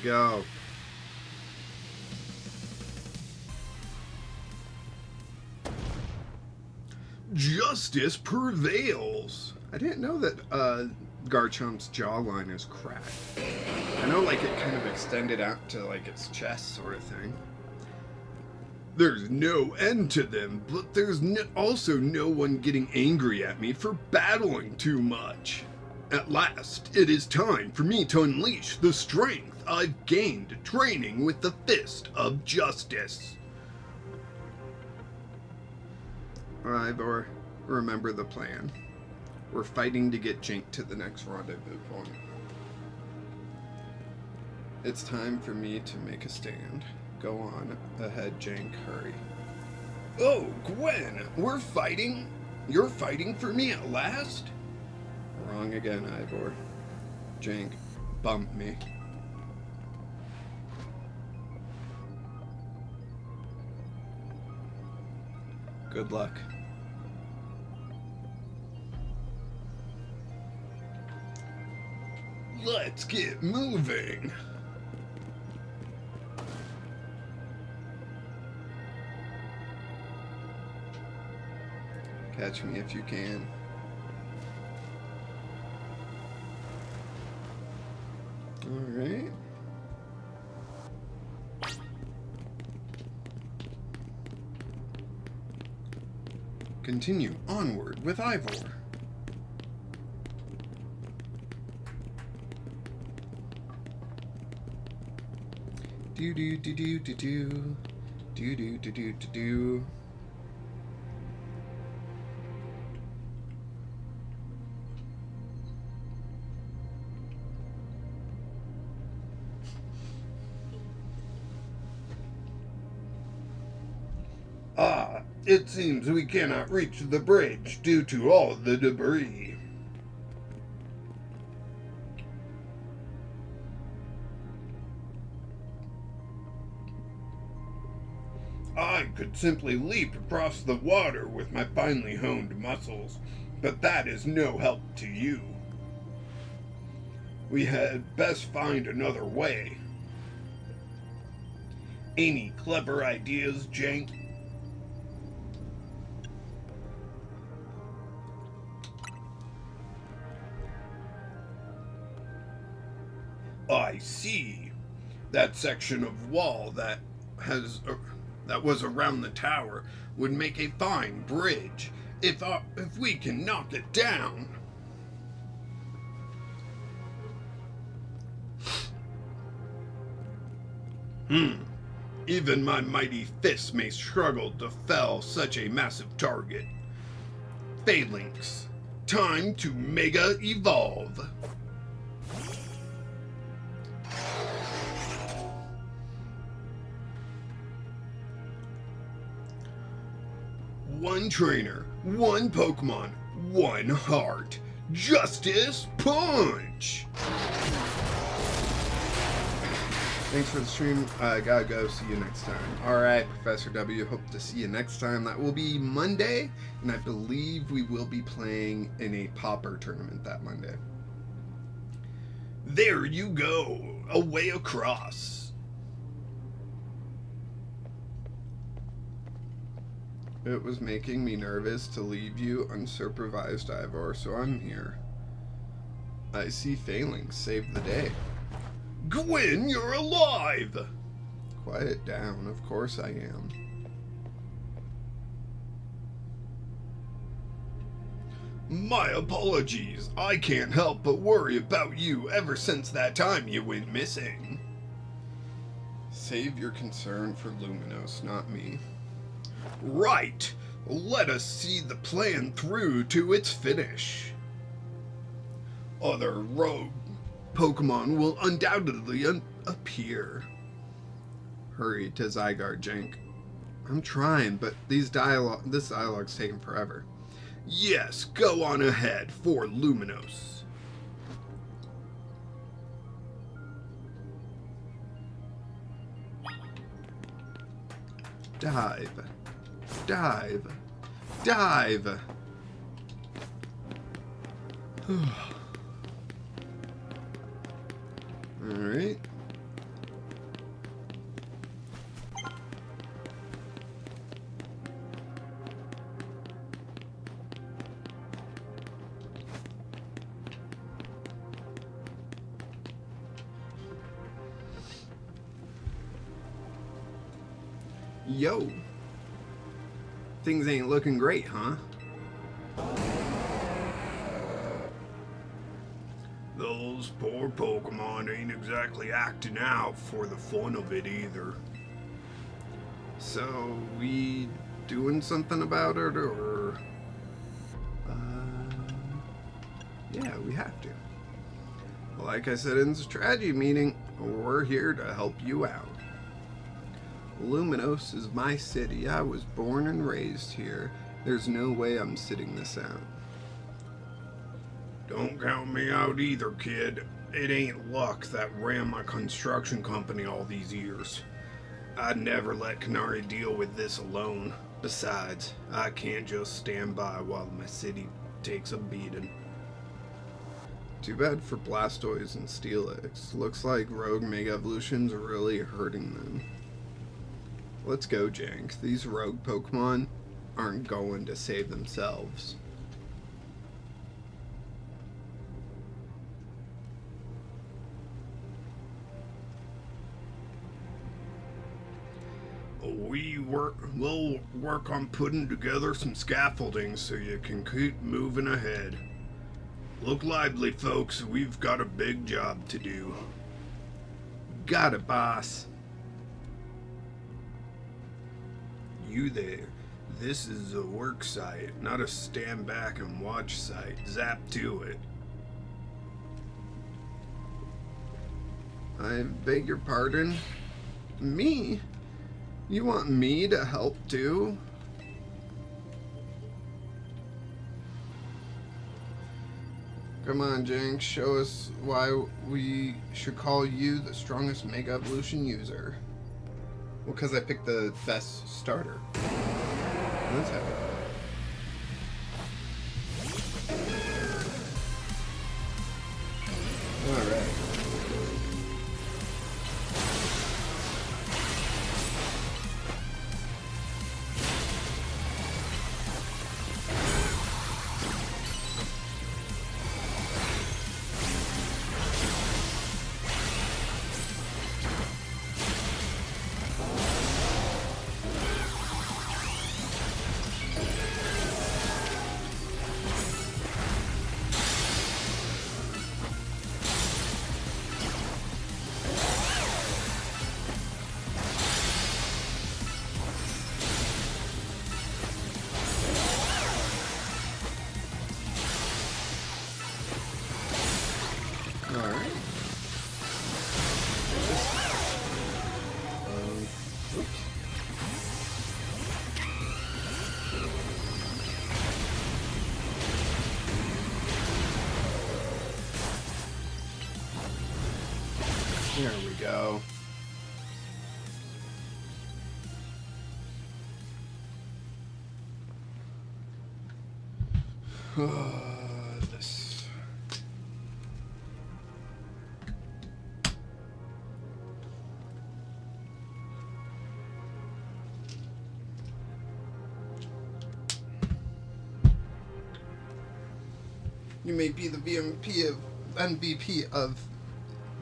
go. Justice prevails. I didn't know that Garchomp's jawline is cracked. I know, like, it kind of extended out to, like, its chest sort of thing. There's no end to them, but there's also no one getting angry at me for battling too much. At last, it is time for me to unleash the strength I've gained training with the Fist of Justice. Ivor, remember the plan. We're fighting to get Jank to the next rendezvous point. It's time for me to make a stand. Go on ahead, Jank, hurry. Oh, Gwen, we're fighting? You're fighting for me at last? Wrong again, Ivor. Jank, bump me. Good luck. Let's get moving. Catch me if you can. All right. Continue onward with Ivor. Do do do do do do do do do do do do. Ah, it seems we cannot reach the bridge due to all the debris. I could simply leap across the water with my finely honed muscles, but that is no help to you. We had best find another way. Any clever ideas, Jank? I see. That section of wall that was around the tower would make a fine bridge if we can knock it down. Even my mighty fists may struggle to fell such a massive target. Phalanx, time to mega evolve. One trainer, one Pokemon, one heart. Justice Punch! Thanks for the stream. I gotta go. See you next time. Alright, Professor W. Hope to see you next time. That will be Monday, and I believe we will be playing in a Popper tournament that Monday. There you go. Away across. It was making me nervous to leave you unsupervised, Ivor, so I'm here. I see Phalanx saved the day. Gwen, you're alive! Quiet down, of course I am. My apologies. I can't help but worry about you ever since that time you went missing. Save your concern for Luminos, not me. Right! Let us see the plan through to its finish. Other rogue Pokemon will undoubtedly appear. Hurry to Zygarde, Jank. I'm trying, but this dialogue's taking forever. Yes, go on ahead for Luminos. Dive. Dive. Dive. Alright. Yo, things ain't looking great, huh? Those poor Pokemon ain't exactly acting out for the fun of it either. So, we doing something about it, or... yeah, we have to. Like I said in the strategy meeting, we're here to help you out. Luminos is my city. I was born and raised here. There's no way I'm sitting this out. Don't count me out either, kid. It ain't luck that ran my construction company all these years. I'd never let Canary deal with this alone. Besides, I can't just stand by while my city takes a beating. Too bad for Blastoise and Steelix. Looks like Rogue Mega Evolutions are really hurting them. Let's go, Jank. These rogue Pokemon aren't going to save themselves. We'll work on putting together some scaffolding so you can keep moving ahead. Look lively, folks. We've got a big job to do. Got it, boss. You there. This is a work site, not a stand back and watch site. Zap to it. I beg your pardon? Me? You want me to help too? Come on, Jank, show us why we should call you the strongest Mega Evolution user. Well, because I picked the best starter. Let's have it. Alright. Alright. Oops. There we go. This. You may be the MVP of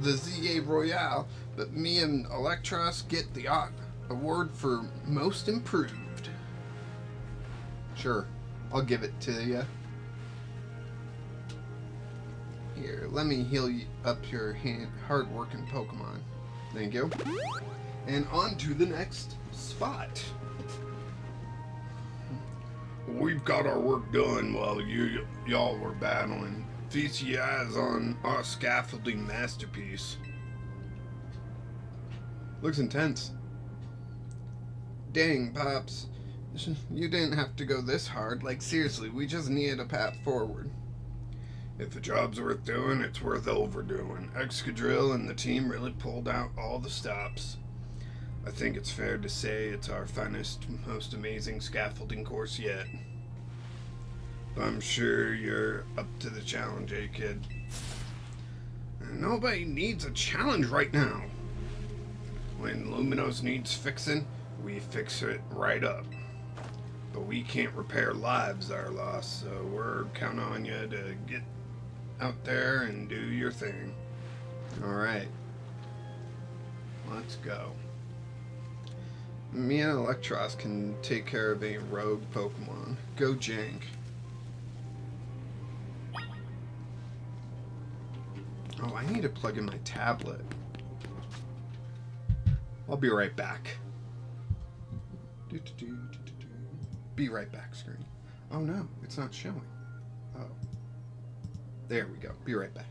the ZA Royale, but me and Electros get the award for most improved. Sure, I'll give it to you. Here, let me heal you up your hard-working Pokemon. Thank you. And on to the next spot. We've got our work done while y'all were battling. Feast your eyes on our scaffolding masterpiece. Looks intense. Dang, Pops. You didn't have to go this hard. Like, seriously, we just needed a path forward. If a job's worth doing, it's worth overdoing. Excadrill and the team really pulled out all the stops. I think it's fair to say it's our finest, most amazing scaffolding course yet. I'm sure you're up to the challenge, eh, kid? Nobody needs a challenge right now. When Luminos needs fixing, we fix it right up. But we can't repair lives that are lost, so we're counting on you to get out there and do your thing. Alright. Let's go. Me and Electros can take care of a rogue Pokemon. Go Jank. Oh, I need to plug in my tablet. I'll be right back. Be right back, screen. Oh no, it's not showing. Oh. There we go. Be right back.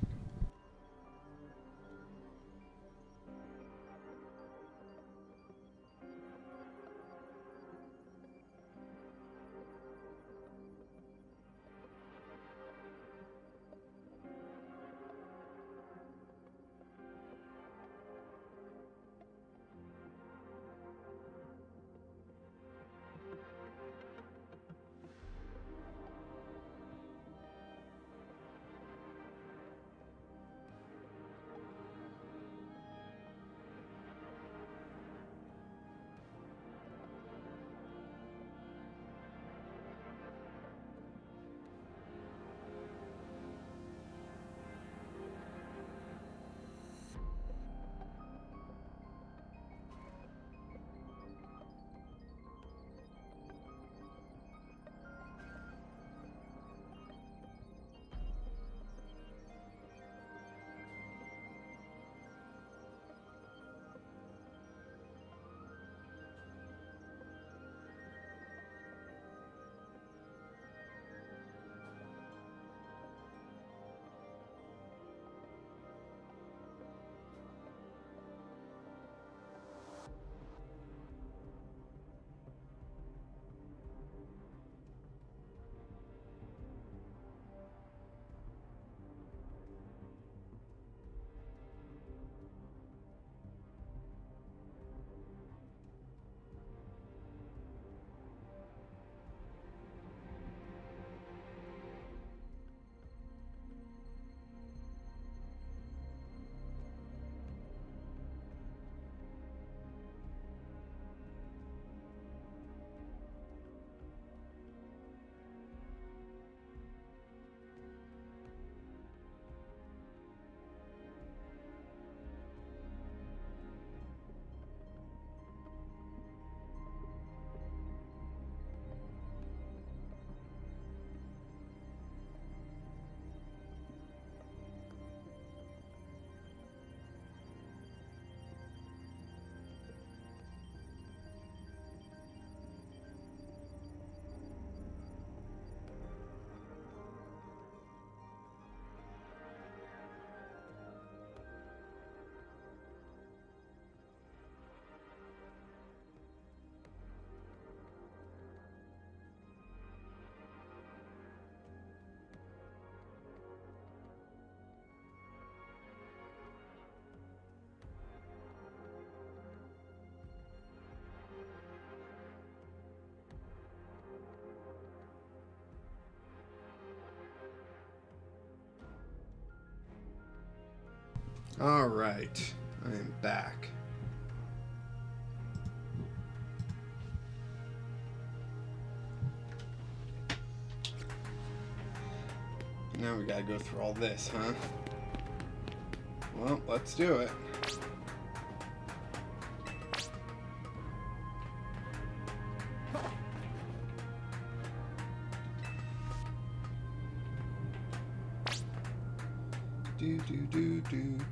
Alright, I am back. Now we gotta go through all this, huh? Well, let's do it.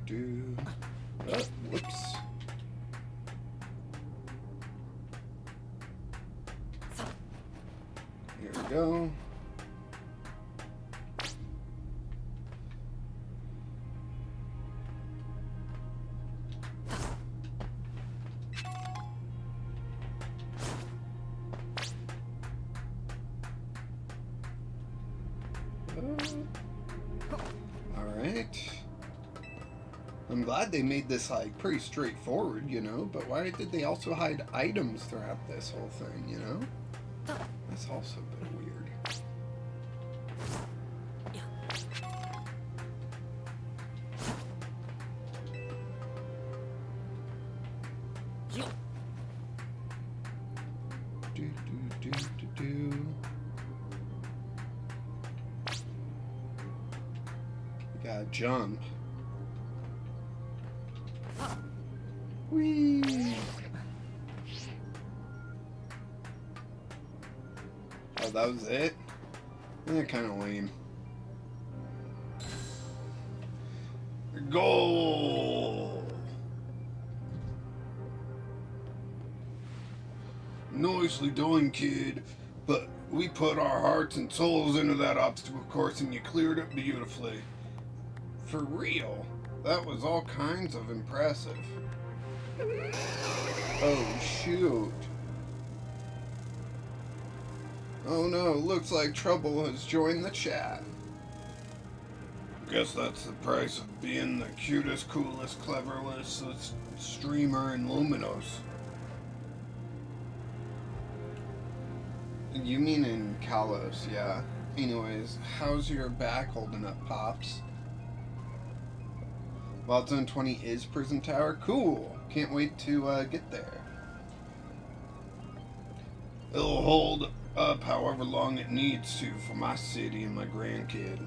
Do. Oh, whoops. Here we go. Alright. I'm glad they made this like pretty straightforward, you know, but why did they also hide items throughout this whole thing, you know? That's also a bit weird. Do. We gotta jump. Whee! Oh, that was it? Kind of lame. Goal! Nicely done, kid. But we put our hearts and souls into that obstacle course and you cleared it beautifully. For real. That was all kinds of impressive. Oh, shoot. Oh no, looks like trouble has joined the chat. Guess that's the price of being the cutest, coolest, cleverest streamer in Luminos. You mean in Kalos, yeah. Anyways, how's your back holding up, Pops? Wild Zone 20 is Prison Tower? Cool! Can't wait to get there. It'll hold up however long it needs to for my city and my grandkid.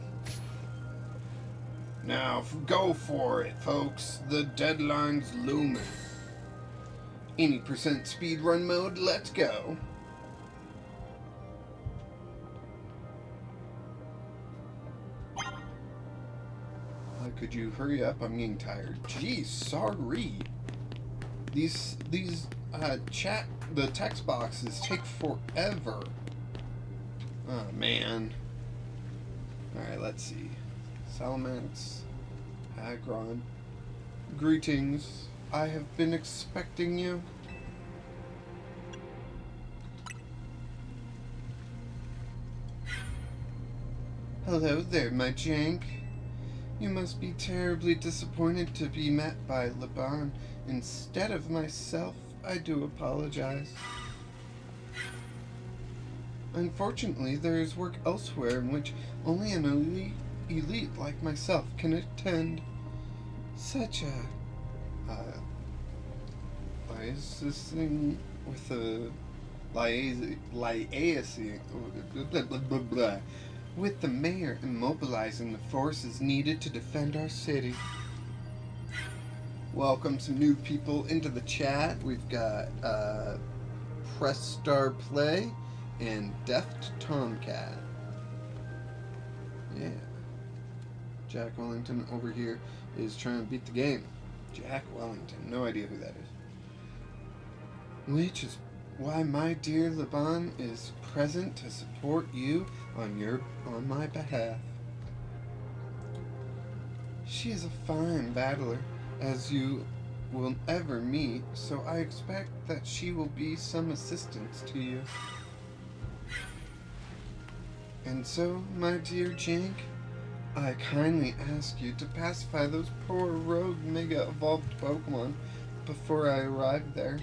Now, go for it, folks. The deadline's looming. Any percent speedrun mode, let's go. Could you hurry up? I'm getting tired. Jeez, sorry. These chat, the text boxes take forever. Oh, man. Alright, let's see. Salamence, Agron. Greetings. I have been expecting you. Hello there, my Jank. You must be terribly disappointed to be met by Laban instead of myself. I do apologize. Unfortunately, there is work elsewhere in which only an elite like myself can attend. Such a licensing with a liaising with the mayor immobilizing the forces needed to defend our city. Welcome some new people into the chat. We've got Press Star Play and Deft Tomcat. Yeah. Jack Wellington over here is trying to beat the game. Jack Wellington, no idea who that is. Which is why my dear Laban is present to support you on my behalf. She is a fine battler, as you will ever meet, so I expect that she will be some assistance to you. And so, my dear Jank, I kindly ask you to pacify those poor rogue Mega Evolved Pokemon before I arrive there.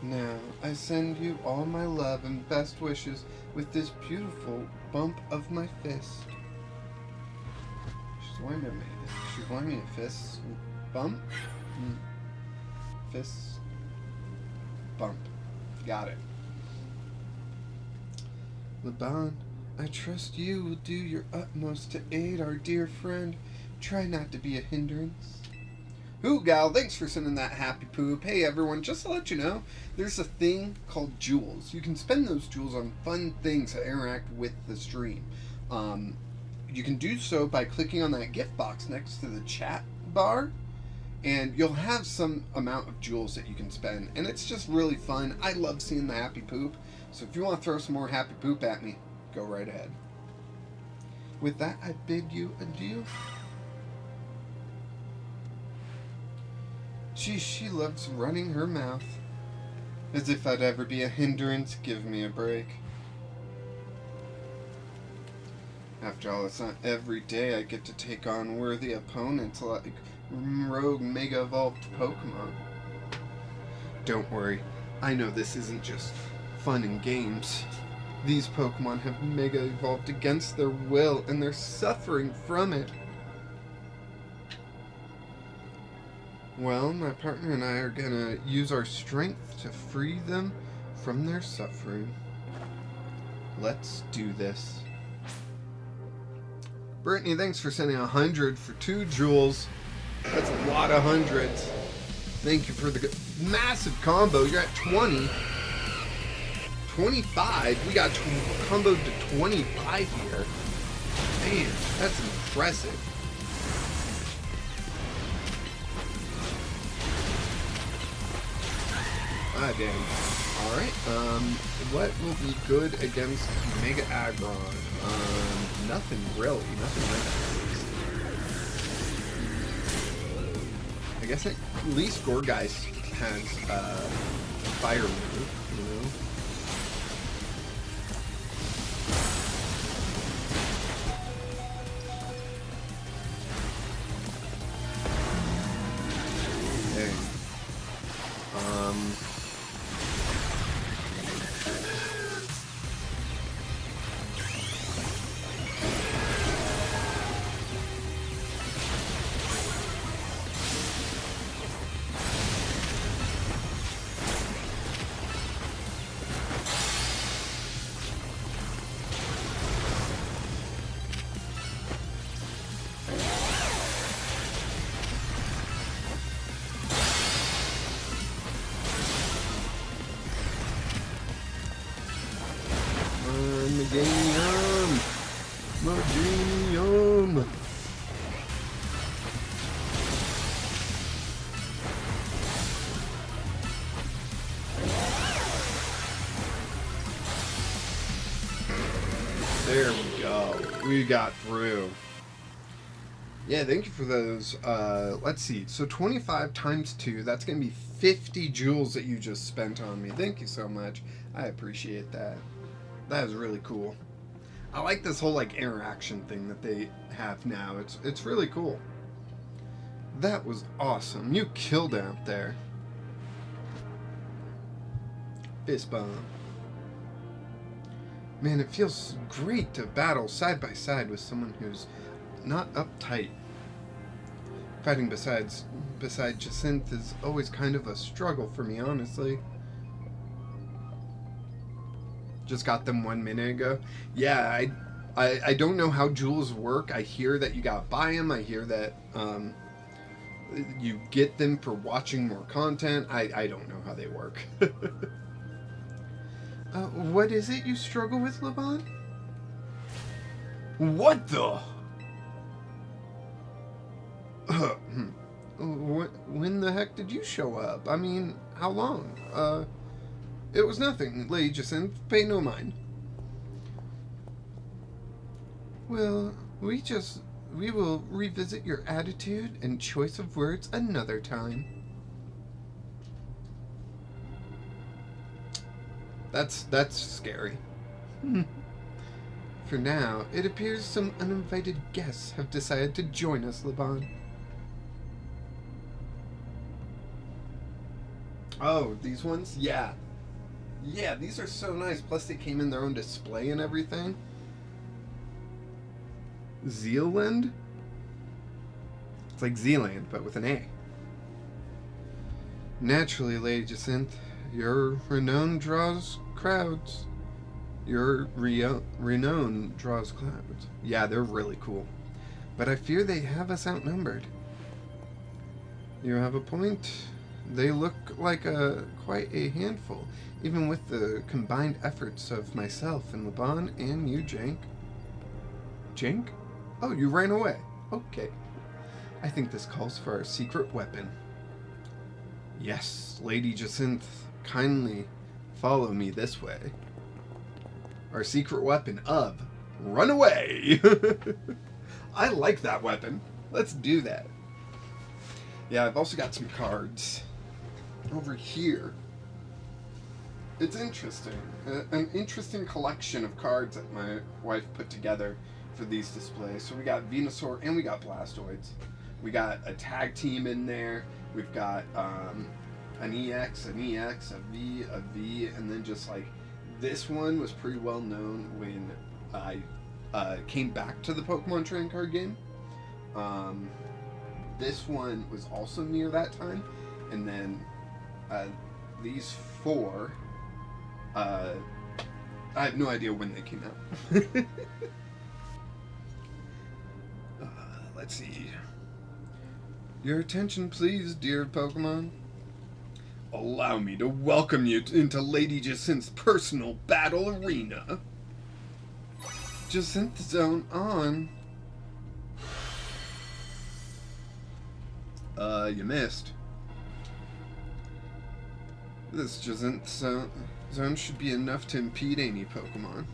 Now, I send you all my love and best wishes with this beautiful bump of my fist. She's wanting me a fist bump? Fist bump. Got it. Laban, I trust you will do your utmost to aid our dear friend. Try not to be a hindrance. Ooh, gal, thanks for sending that happy poop. Hey, everyone, just to let you know, there's a thing called jewels. You can spend those jewels on fun things that interact with the stream. You can do so by clicking on that gift box next to the chat bar, and you'll have some amount of jewels that you can spend, and it's just really fun. I love seeing the happy poop, so if you want to throw some more happy poop at me, go right ahead. With that, I bid you adieu. She loves running her mouth. As if I'd ever be a hindrance. Give me a break. After all, it's not every day I get to take on worthy opponents like rogue Mega Evolved Pokemon. Don't worry, I know this isn't just fun and games. These Pokemon have Mega Evolved against their will, and they're suffering from it. Well, my partner and I are gonna use our strength to free them from their suffering. Let's do this. Brittany, thanks for sending 100 for 2 jewels. That's a lot of hundreds. Thank you for the massive combo. You're at 20. 25. We got comboed to 25 here. Man, that's impressive. Ah, dang. Alright, what will be good against Mega Aggron? Nothing really. Nothing like that. I guess at least Gorgeist has, fire move, you know? Meganium! There we go. We got through. Yeah, thank you for those. Let's see. So 25 times 2, that's going to be 50 jewels that you just spent on me. Thank you so much. I appreciate that. That is really cool. I like this whole like interaction thing that they have now. It's really cool. That was awesome. You killed it out there. Fist bump. Man, it feels great to battle side by side with someone who's not uptight. Fighting beside Jacinth is always kind of a struggle for me, honestly. Just got them 1 minute ago. Yeah, I don't know how jewels work. I hear that you gotta buy them. I hear that you get them for watching more content. I don't know how they work. What is it you struggle with, Laban? What the? When the heck did you show up? I mean, how long? It was nothing, Lady Jacinth. Pay no mind. Well, we will revisit your attitude and choice of words another time. That's scary. For now, it appears some uninvited guests have decided to join us, Laban. Oh, these ones? Yeah. Yeah, these are so nice. Plus they came in their own display and everything. Zealand? It's like Zealand, but with an A. Naturally, Lady Jacinth, your renown draws crowds. Your renown draws clouds. Yeah, they're really cool. But I fear they have us outnumbered. You have a point. They look like quite a handful, even with the combined efforts of myself and Laban and you, Jank. Jank? Oh, you ran away. Okay. I think this calls for our secret weapon. Yes, Lady Jacinth, kindly follow me this way. Our secret weapon of run away. I like that weapon. Let's do that. Yeah, I've also got some cards over here. It's interesting. An interesting collection of cards that my wife put together for these displays. So we got Venusaur and we got Blastoids. We got a tag team in there. We've got an EX, a V, and then just like this one was pretty well known when I came back to the Pokemon trading card game. This one was also near that time, and then these four, I have no idea when they came out. Let's see. Your attention, please, dear Pokemon. Allow me to welcome you into Lady Jacint's personal battle arena. Jacinthe zone on. You missed. This Jacinthe zone should be enough to impede any Pokemon.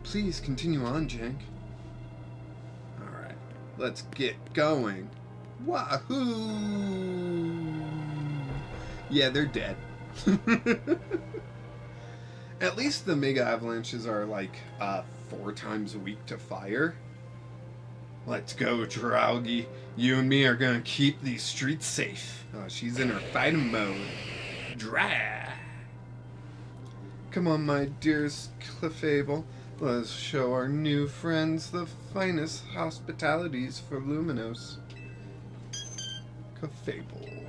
Please continue on, Jank. Alright, let's get going. Wahoo! Yeah, they're dead. At least the Mega Avalanches are like 4 times a week to fire. Let's go, Drowgy. You and me are gonna keep these streets safe. Oh, she's in her fighting mode. Dry. Come on, my dearest Clefable. Let's show our new friends the finest hospitalities for Luminos. Clefable.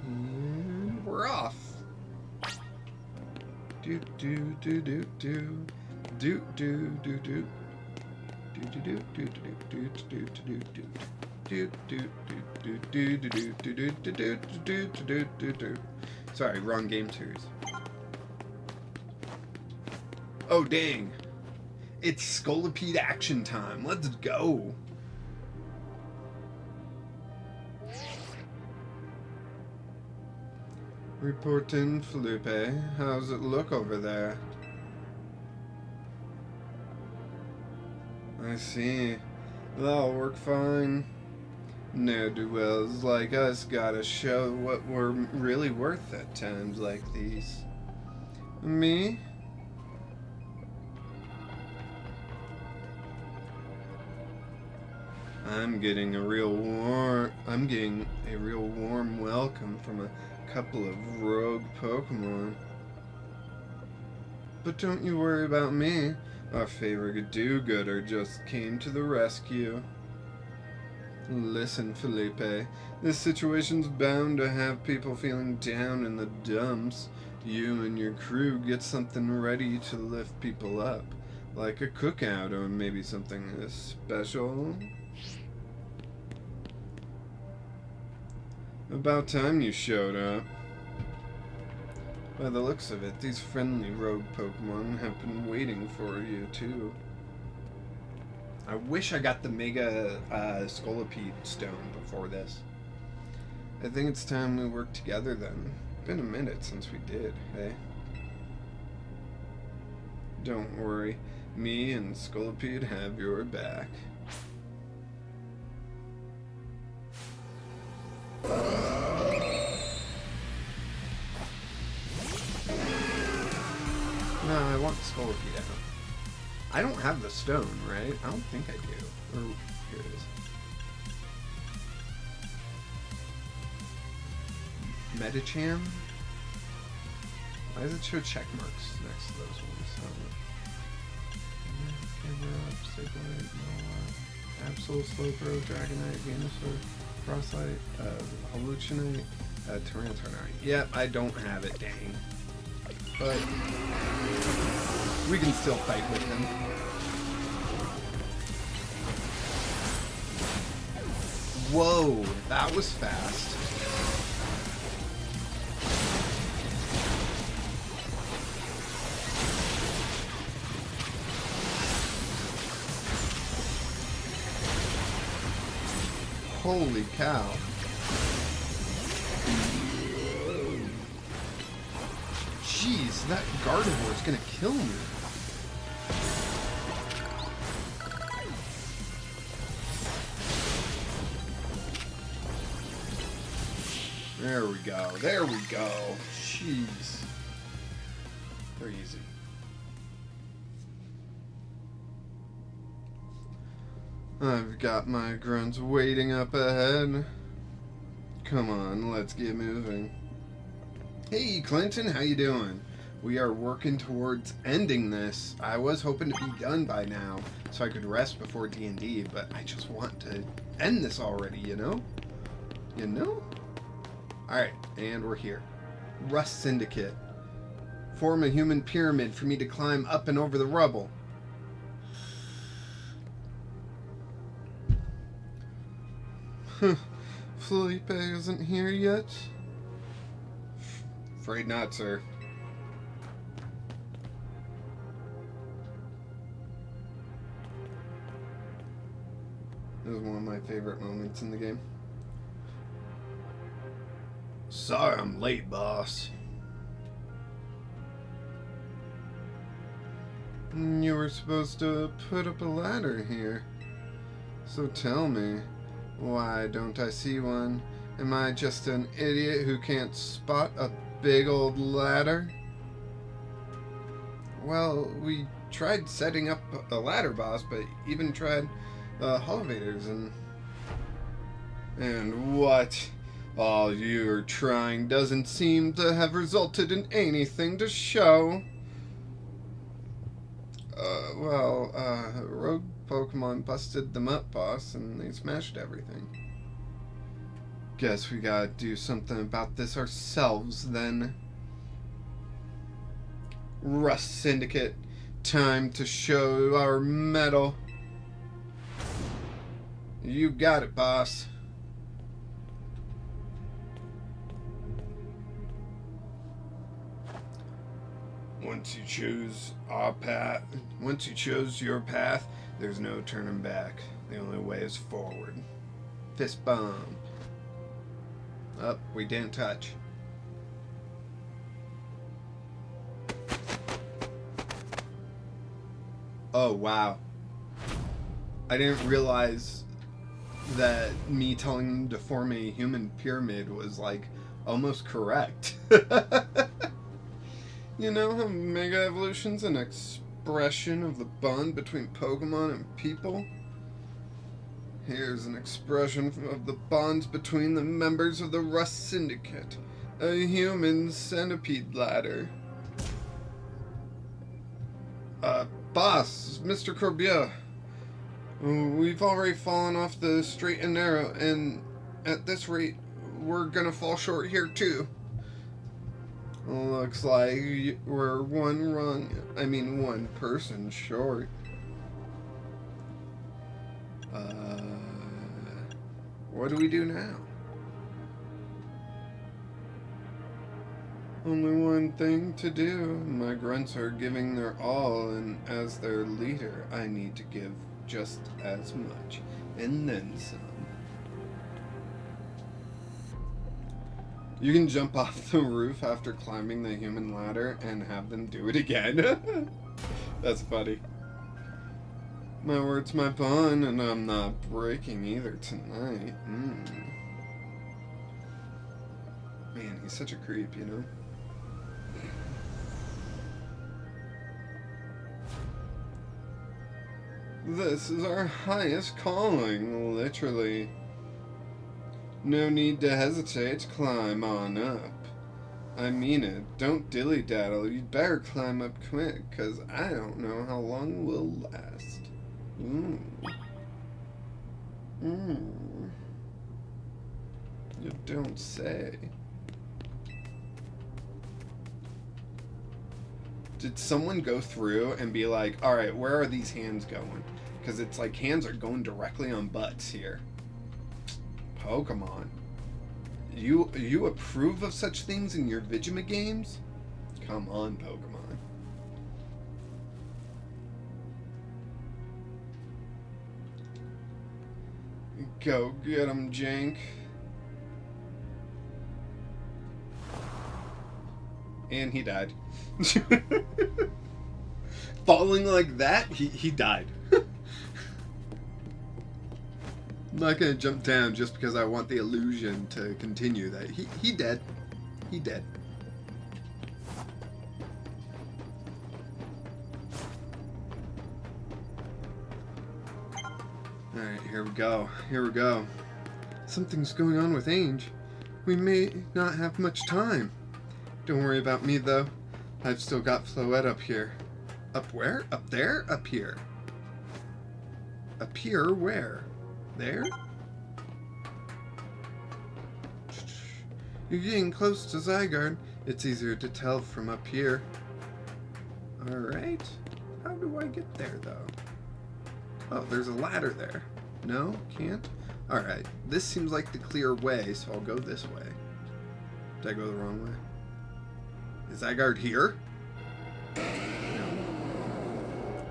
And we're off. Do do do do do. Do do do do. Do do do do do do do do do. Sorry, wrong game series. Oh dang. It's Scolipede action time. Let's go. Reporting, Felipe. How's it look over there? I see. That'll work fine. Ne'er-do-wells like us gotta show what we're really worth at times like these. Me? I'm getting a real warm welcome from a couple of rogue Pokemon. But don't you worry about me. Our favorite do-gooder just came to the rescue. Listen, Felipe, this situation's bound to have people feeling down in the dumps. You and your crew get something ready to lift people up, like a cookout or maybe something special. About time you showed up. By the looks of it, these friendly rogue Pokemon have been waiting for you, too. I wish I got the Mega Scolipede Stone before this. I think it's time we work together, then. Been a minute since we did, eh? Don't worry. Me and Scolipede have your back. No, I want Scolipede out. I don't have the stone, right? I don't think I do. Or, here it is. Medicham? Why does it show check marks next to those ones? Absol, Slowthrow, Dragonite, Venusaur, Frostlight, Hallucinate, Tyranitar. Yep, I don't have it, dang. But we can still fight with him. Whoa, that was fast. Holy cow. Jeez, that Gardevoir is gonna kill me. There we go. There we go. Jeez. They're easy. I've got my grunts waiting up ahead. Come on, let's get moving. Hey, Clinton, how you doing? We are working towards ending this. I was hoping to be done by now, so I could rest before D&D, but I just want to end this already, you know? You know? Alright, and we're here. Rust Syndicate. Form a human pyramid for me to climb up and over the rubble. Felipe isn't here yet? Afraid not, sir. This is one of my favorite moments in the game. Sorry I'm late, boss. You were supposed to put up a ladder here. So tell me, why don't I see one? Am I just an idiot who can't spot a big old ladder? Well, we tried setting up a ladder, boss, but even tried elevators and what? All you're trying doesn't seem to have resulted in anything to show. Rogue Pokemon busted them up, boss, and they smashed everything. Guess we gotta do something about this ourselves, then. Rust Syndicate, time to show our mettle. You got it, boss. Once you chose your path, there's no turning back. The only way is forward. Fist bump. Up, we didn't touch. Oh, wow. I didn't realize that me telling him to form a human pyramid was, like, almost correct. You know how Mega Evolution's an expression of the bond between Pokemon and people? Here's an expression of the bonds between the members of the Rust Syndicate. A human centipede ladder. Boss, Mr. Corbier. We've already fallen off the straight and narrow, and at this rate, we're gonna fall short here too. Looks like we're one person short. What do we do now? Only one thing to do. My grunts are giving their all, and as their leader, I need to give just as much, and then some. You can jump off the roof after climbing the human ladder and have them do it again. That's funny. My word's my bond, and I'm not breaking either tonight. Man, he's such a creep, you know? This is our highest calling, literally. No need to hesitate, climb on up. I mean it, don't dilly-daddle, you'd better climb up quick, 'cause I don't know how long we'll last. You don't say. Did someone go through and be like, alright, where are these hands going? Because it's like hands are going directly on butts here. Pokemon. You approve of such things in your Vigima games? Come on, Pokemon. Go get him, Jank. And he died. Falling like that, he died. I'm not gonna jump down just because I want the illusion to continue that he dead. He dead. Alright, here we go. Here we go. Something's going on with Ange. We may not have much time. Don't worry about me though. I've still got Floette up here. Up where? Up there? Up here. Up here? Where? There? You're getting close to Zygarde. It's easier to tell from up here. Alright. How do I get there, though? Oh, there's a ladder there. No? Can't? Alright. This seems like the clear way, so I'll go this way. Did I go the wrong way? Is that guard here? No.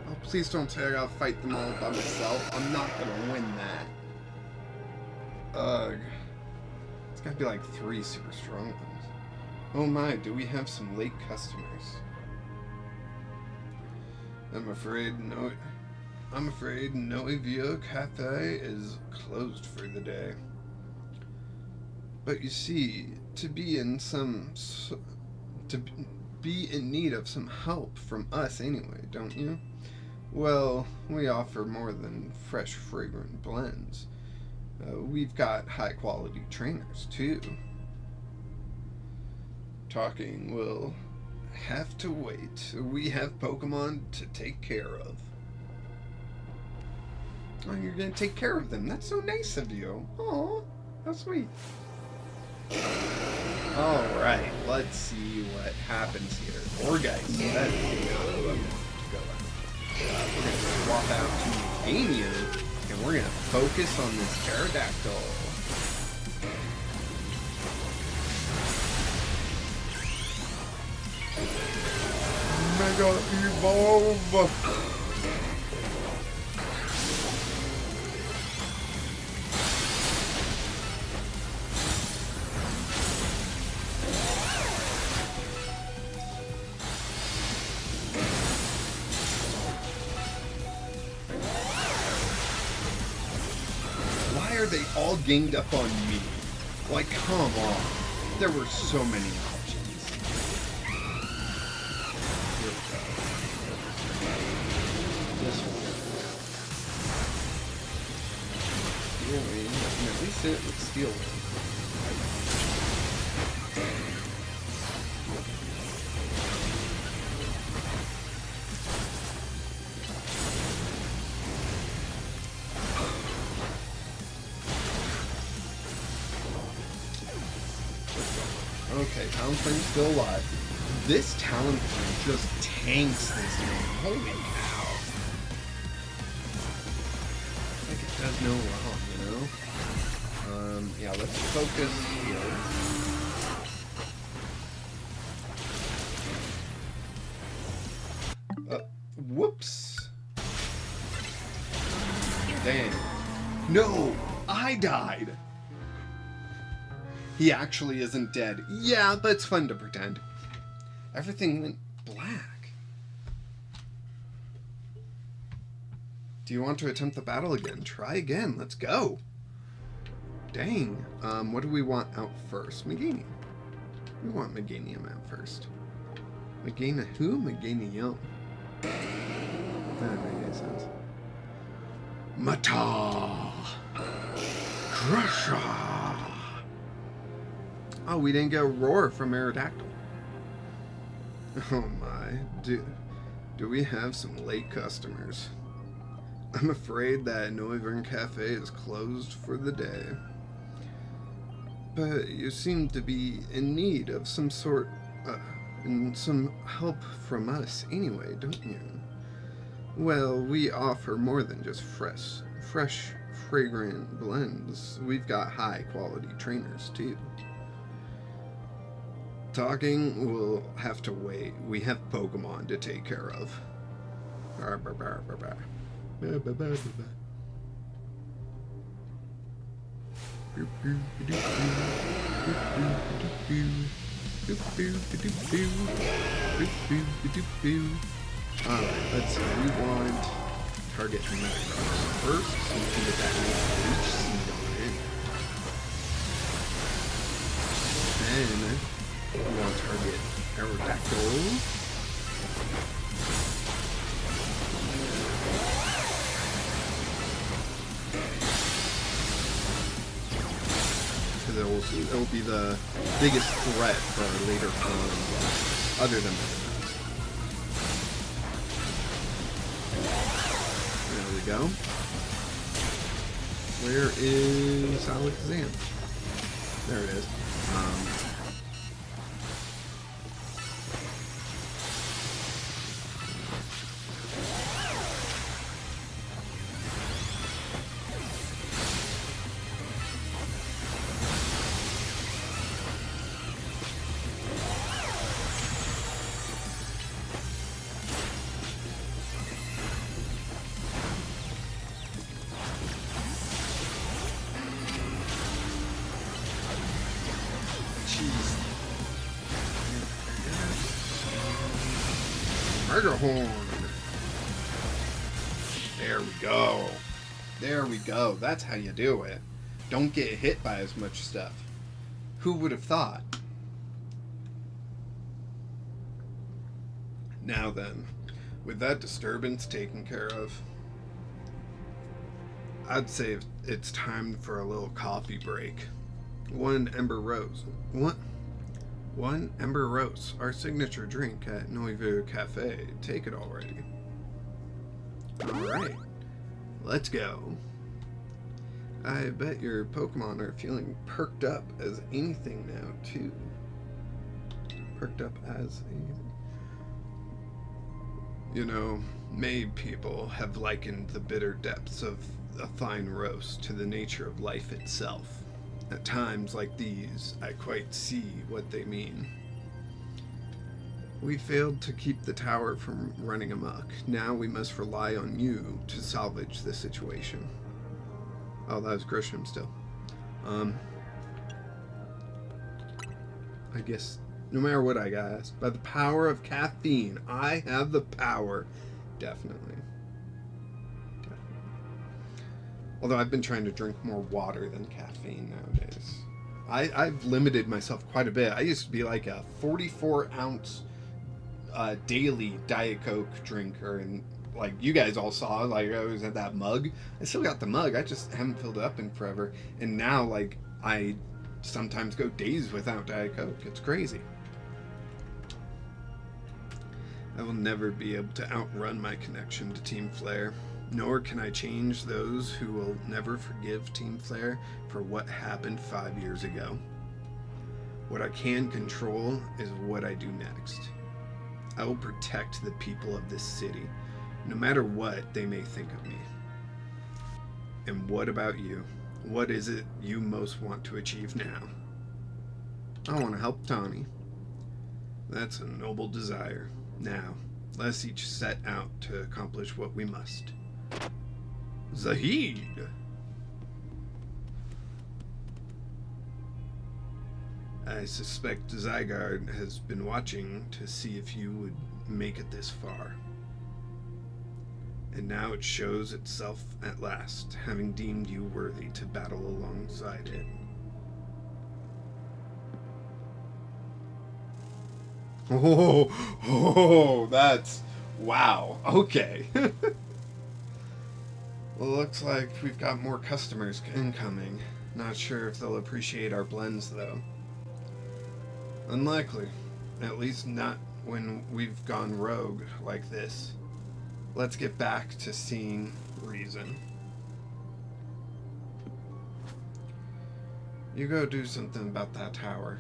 Oh, please don't say I gotta fight them all by myself. I'm not gonna win that. Ugh. It's gotta be like 3 super strong ones. Oh my, do we have some late customers? I'm afraid Noivia Cafe is closed for the day. But you see, to be in need of some help from us anyway, don't you? Well, we offer more than fresh, fragrant blends. We've got high-quality trainers, too. Talking will have to wait. We have Pokemon to take care of. Oh, you're gonna take care of them. That's so nice of you. Aw, how sweet. Alright, let's see what happens here. Orgeist, that is not who I want to go out. We're going to swap out to Mania, and we're going to focus on this Pterodactyl. Mega Evolve! Why are they all ganged up on me? Like, come on. There were so many options. Here we go. This one. Steel Wing. I can at least hit it with Steel Wing. Okay, Talonflame's still alive. This Talonflame just tanks this game. Holy cow. Like it does no wrong, you know? Yeah, let's focus here. Whoops. Dang. No! I died! He actually isn't dead. Yeah, but it's fun to pretend. Everything went black. Do you want to attempt the battle again? Try again. Let's go. Dang. What do we want out first? Meganium. We want Meganium out first. Megana who? Meganium. That doesn't make any sense. Mata! Crusher! Oh, we didn't get a roar from Aerodactyl. Oh my. Do we have some late customers? I'm afraid that Noivern Cafe is closed for the day. But you seem to be in need of some sort, and some help from us anyway, don't you? Well, we offer more than just fresh, fragrant blends. We've got high-quality trainers, too. Talking will have to wait. We have Pokemon to take care of. Alright, let's see. We want target Metagross first, so we can get that Leech Seed on it. Then we want to target Aerodactyl. Because it'll be the biggest threat for our later forms, other than Metagross. There we go. Where is Alakazam? There it is. Horn. There we go. There we go. That's how you do it. Don't get hit by as much stuff. Who would have thought? Now then, with that disturbance taken care of, I'd say it's time for a little coffee break. One Ember Rose. What? One Ember Rose, our signature drink at Noiveux Cafe. Take it already. Alright, let's go. I bet your Pokemon are feeling perked up as anything now, too. Perked up as anything. You know, made people have likened the bitter depths of a fine roast to the nature of life itself. At times like these, I quite see what they mean. We failed to keep the tower from running amok. Now we must rely on you to salvage the situation. Oh, that was Grisham still. I guess no matter what I ask, by the power of caffeine, I have the power. Definitely. Although I've been trying to drink more water than caffeine nowadays. I've limited myself quite a bit. I used to be like a 44-ounce daily Diet Coke drinker, and like you guys all saw, like I was at that mug. I still got the mug. I just haven't filled it up in forever. And now, like, I sometimes go days without Diet Coke. It's crazy. I will never be able to outrun my connection to Team Flare. Nor can I change those who will never forgive Team Flare for what happened 5 years ago. What I can control is what I do next. I will protect the people of this city, no matter what they may think of me. And what about you? What is it you most want to achieve now? I want to help Tawny. That's a noble desire. Now, let's each set out to accomplish what we must. Zahid! I suspect Zygarde has been watching to see if you would make it this far. And now it shows itself at last, having deemed you worthy to battle alongside it. Oh, that's... wow. Okay. Well, looks like we've got more customers incoming. Not sure if they'll appreciate our blends, though. Unlikely. At least not when we've gone rogue like this. Let's get back to seeing reason. You go do something about that tower.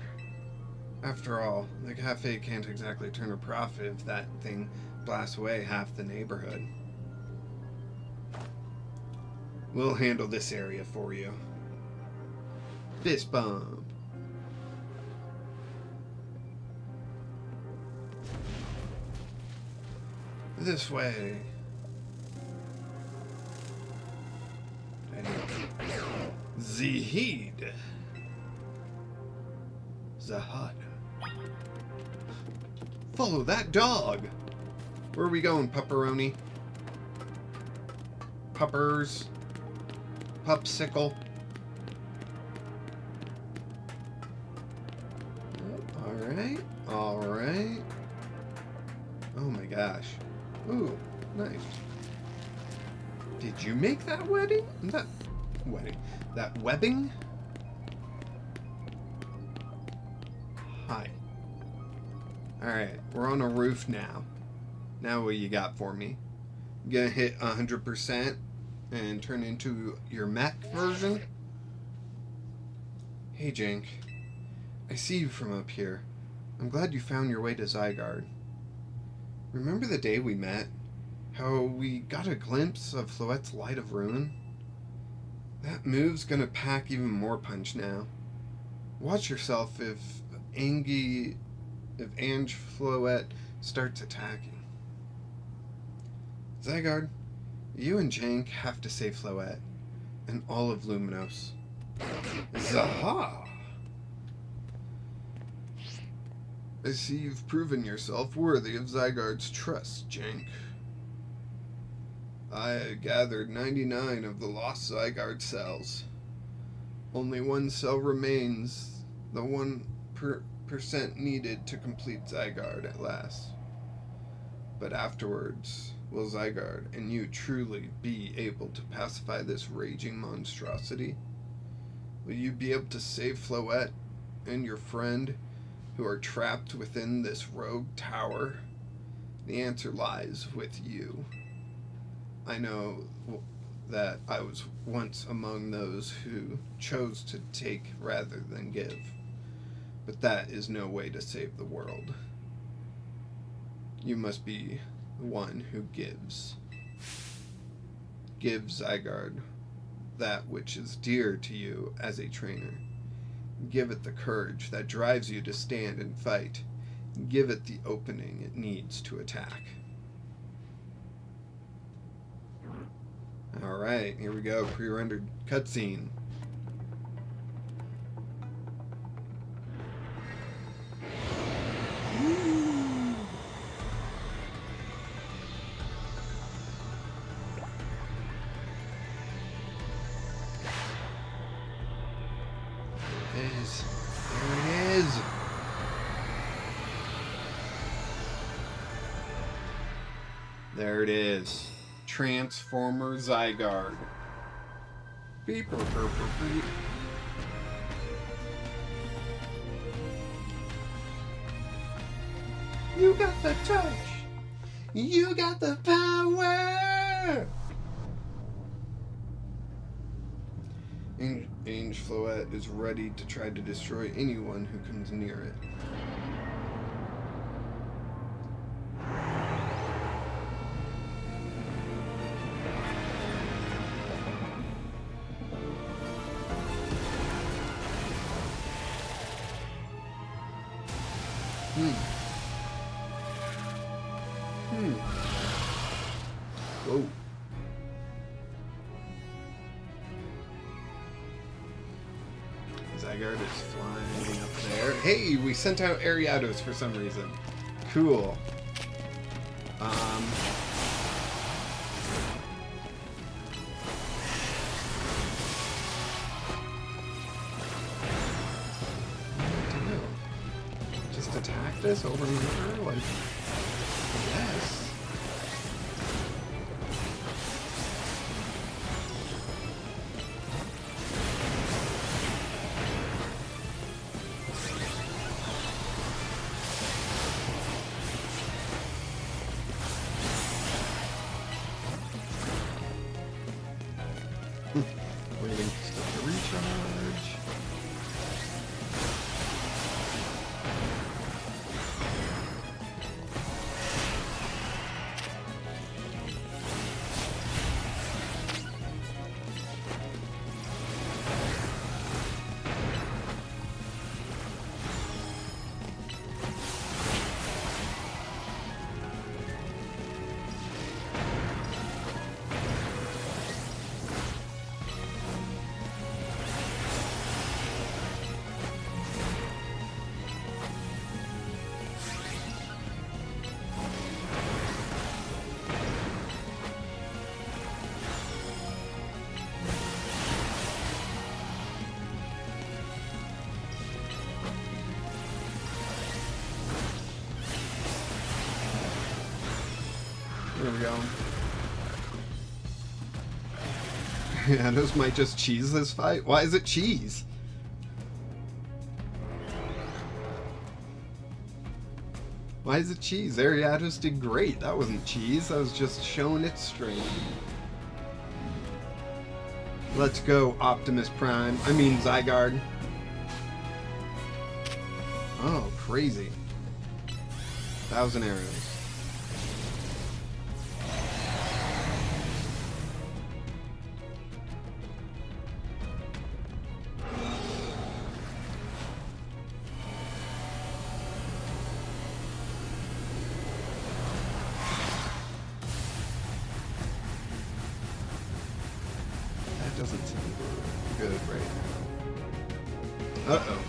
After all, the cafe can't exactly turn a profit if that thing blasts away half the neighborhood. We'll handle this area for you. Fist bump. This way. Zahid. Zahad. Follow that dog. Where are we going, Pupperoni? Puppers. Pupsicle. Alright. Alright. Oh my gosh. Ooh, nice. Did you make that wedding? That wedding. That webbing? Hi. Alright, we're on a roof now. Now what you got for me? You gonna hit 100% and turn into your mech version? Hey Jank. I see you from up here. I'm glad you found your way to Zygarde. Remember the day we met? How we got a glimpse of Floette's Light of Ruin? That move's gonna pack even more punch now. Watch yourself if Ange Floette starts attacking. Zygarde, you and Jank have to save Floette and all of Luminos. Zaha! I see you've proven yourself worthy of Zygarde's trust, Jank. I gathered 99 of the lost Zygarde cells. Only one cell remains, the 1% needed to complete Zygarde at last. But afterwards, will Zygarde and you truly be able to pacify this raging monstrosity? Will you be able to save Floette and your friend who are trapped within this rogue tower? The answer lies with you. I know that I was once among those who chose to take rather than give, but that is no way to save the world. You must be the one who gives. Give Zygarde that which is dear to you as a trainer. Give it the courage that drives you to stand and fight. Give it the opening it needs to attack. Alright, here we go. Pre-rendered cutscene. There it is. There it is. Transformer Zygarde. Beep, beep, beep, beep. You got the touch. You got the power. Ange Floette is ready to try to destroy anyone who comes near it. Whoa. Zygarde is flying up there. Hey, we sent out Ariados for some reason. Cool. What to do? Just attack this over and over? Like, yes. Waiting for stuff to recharge. There we go. Yeah, those might just cheese this fight. Why is it cheese? Why is it cheese? Ariados did great. That wasn't cheese. That was just showing its strength. Let's go, Optimus Prime. I mean, Zygarde. Oh, crazy. 1,000 arrows. Doesn't seem good right now. Uh-oh.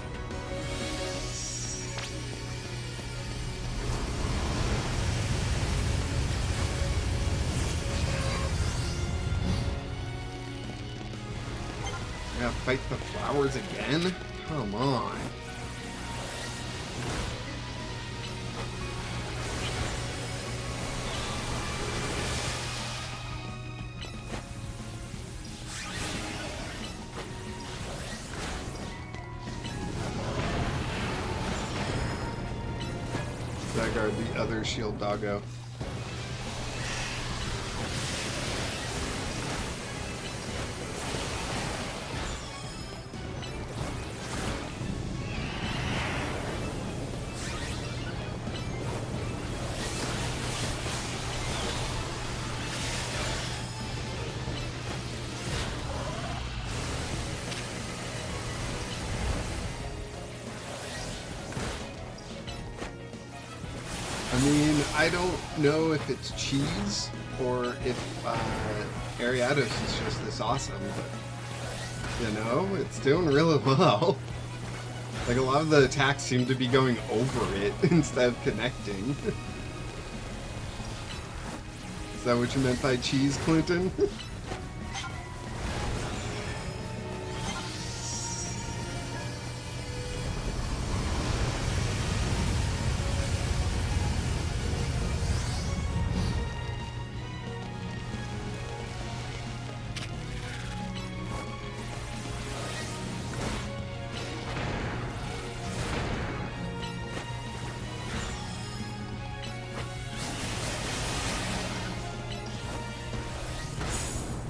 I gotta fight the flowers again? Come on. I guard the other shield doggo. I mean, I don't know if it's cheese or if Ariados is just this awesome, but, you know, it's doing really well. Like, a lot of the attacks seem to be going over it instead of connecting. Is that what you meant by cheese, Clinton?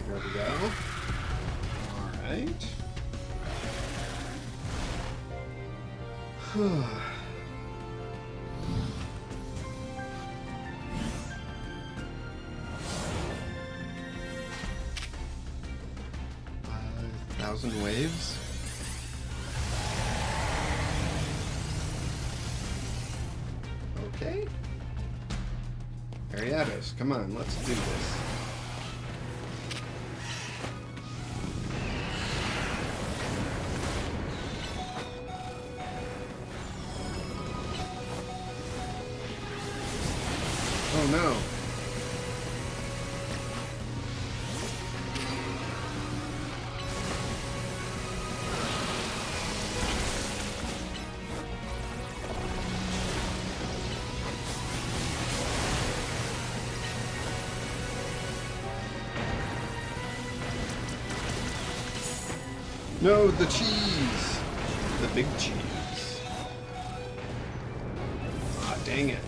There we go. Alright. Thousand waves. Okay. Ariados, come on, let's do this. Oh no. No, the cheese! The big cheese. Ah, dang it.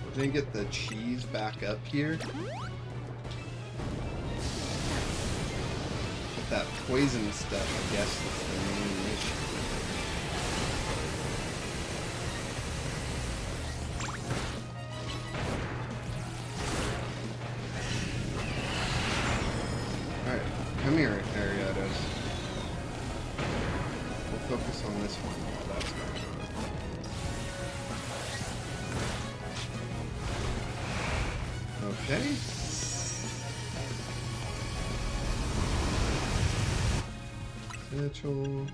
We're gonna get the cheese back up here. But that poison stuff, I guess, is the main issue. Come here, Ariados. We'll focus on this one while that's going on. Okay. Satchel.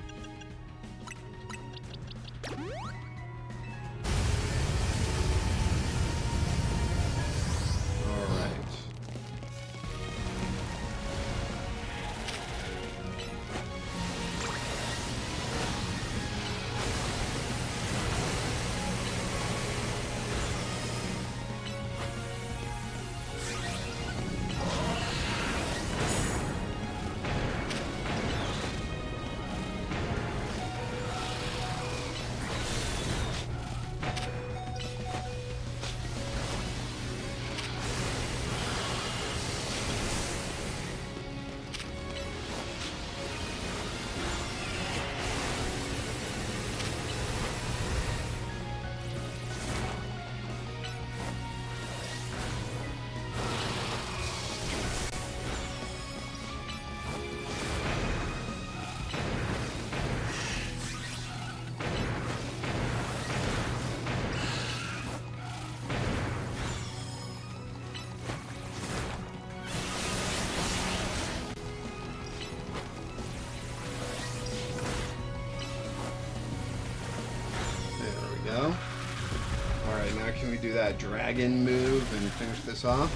Alright, now can we do that dragon move and finish this off?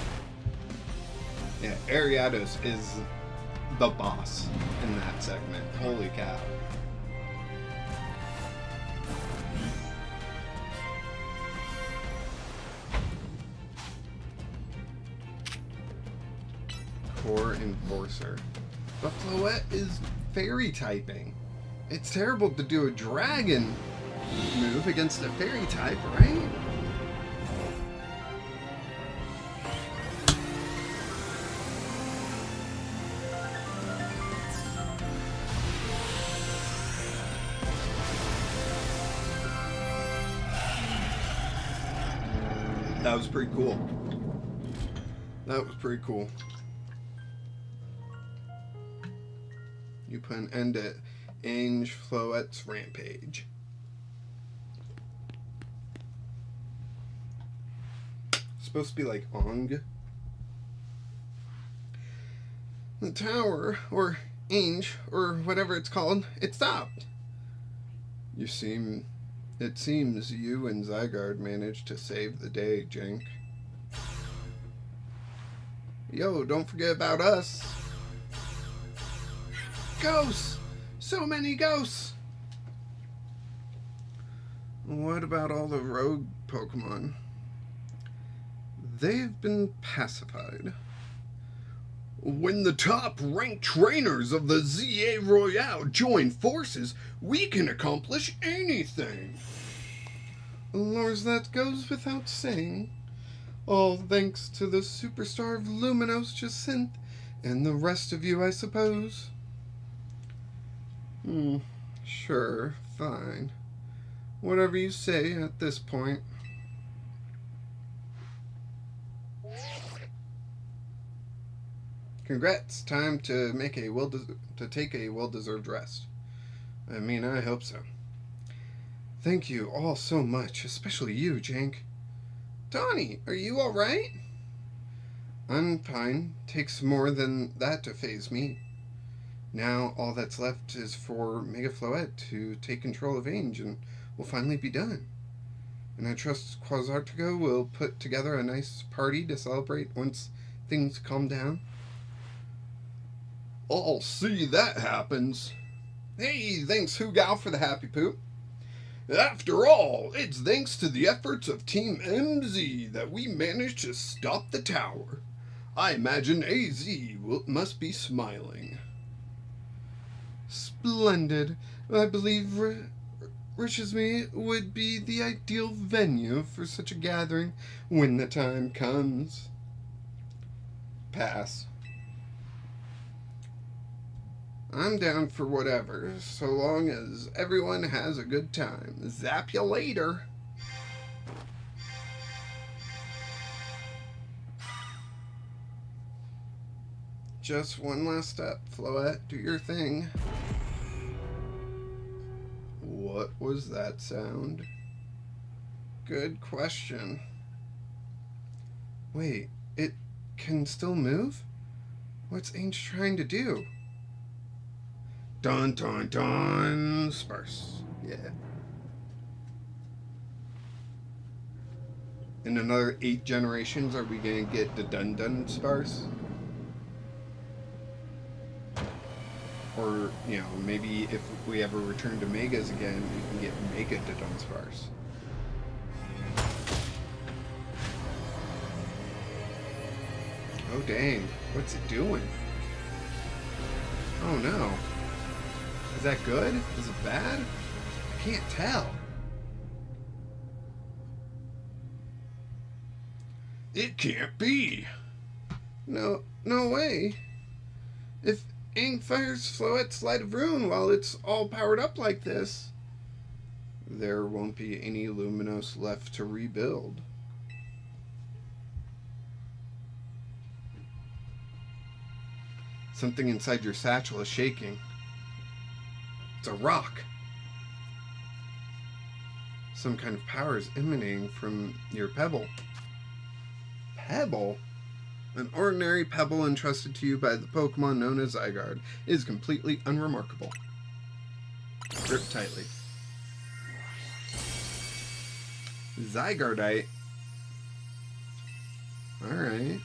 Yeah, Ariados is the boss in that segment. Holy cow. Core Enforcer. But Floette is fairy typing. It's terrible to do a dragon move against a fairy type, right? That was pretty cool. That was pretty cool. You put an end to Ange Floette's rampage. Supposed to be like Ong. The tower, or Ange, or whatever it's called, it stopped. It seems you and Zygarde managed to save the day, Jank. Yo, don't forget about us. Ghosts! So many ghosts! What about all the rogue Pokemon? They've been pacified. When the top-ranked trainers of the ZA Royale join forces, we can accomplish anything. Lors, that goes without saying. All thanks to the superstar of Luminos Jacinth and the rest of you, I suppose. Sure, fine. Whatever you say at this point. Congrats, time to take a well-deserved rest. I mean, I hope so. Thank you all so much, especially you, Jank. Donnie, are you alright? I'm fine. Takes more than that to phase me. Now all that's left is for Mega Floette to take control of Ange and we'll finally be done. And I trust Quasartigo will put together a nice party to celebrate once things calm down. I'll see that happens. Hey, thanks Hoogal for the happy poop. After all, it's thanks to the efforts of Team MZ that we managed to stop the tower. I imagine AZ must be smiling. Splendid. I believe Richesme would be the ideal venue for such a gathering when the time comes. Pass. I'm down for whatever, so long as everyone has a good time. Zap you later. Just one last step, Floette. Do your thing. What was that sound? Good question. Wait, it can still move? What's Ange trying to do? Dun dun dun. Sparse. Yeah. In another 8 generations, are we gonna get the dun dun sparse? Or, you know, maybe if we ever return to Megas again, we can get Mega Dun Sparse. Oh dang, what's it doing? Oh no. Is that good? Is it bad? I can't tell. It can't be. No way. If Aang fires Floette's Light of Ruin while it's all powered up like this, there won't be any Luminos left to rebuild. Something inside your satchel is shaking. It's a rock. Some kind of power is emanating from your pebble. Pebble? An ordinary pebble entrusted to you by the Pokemon known as Zygarde is completely unremarkable. Grip tightly. Zygardite. Alright.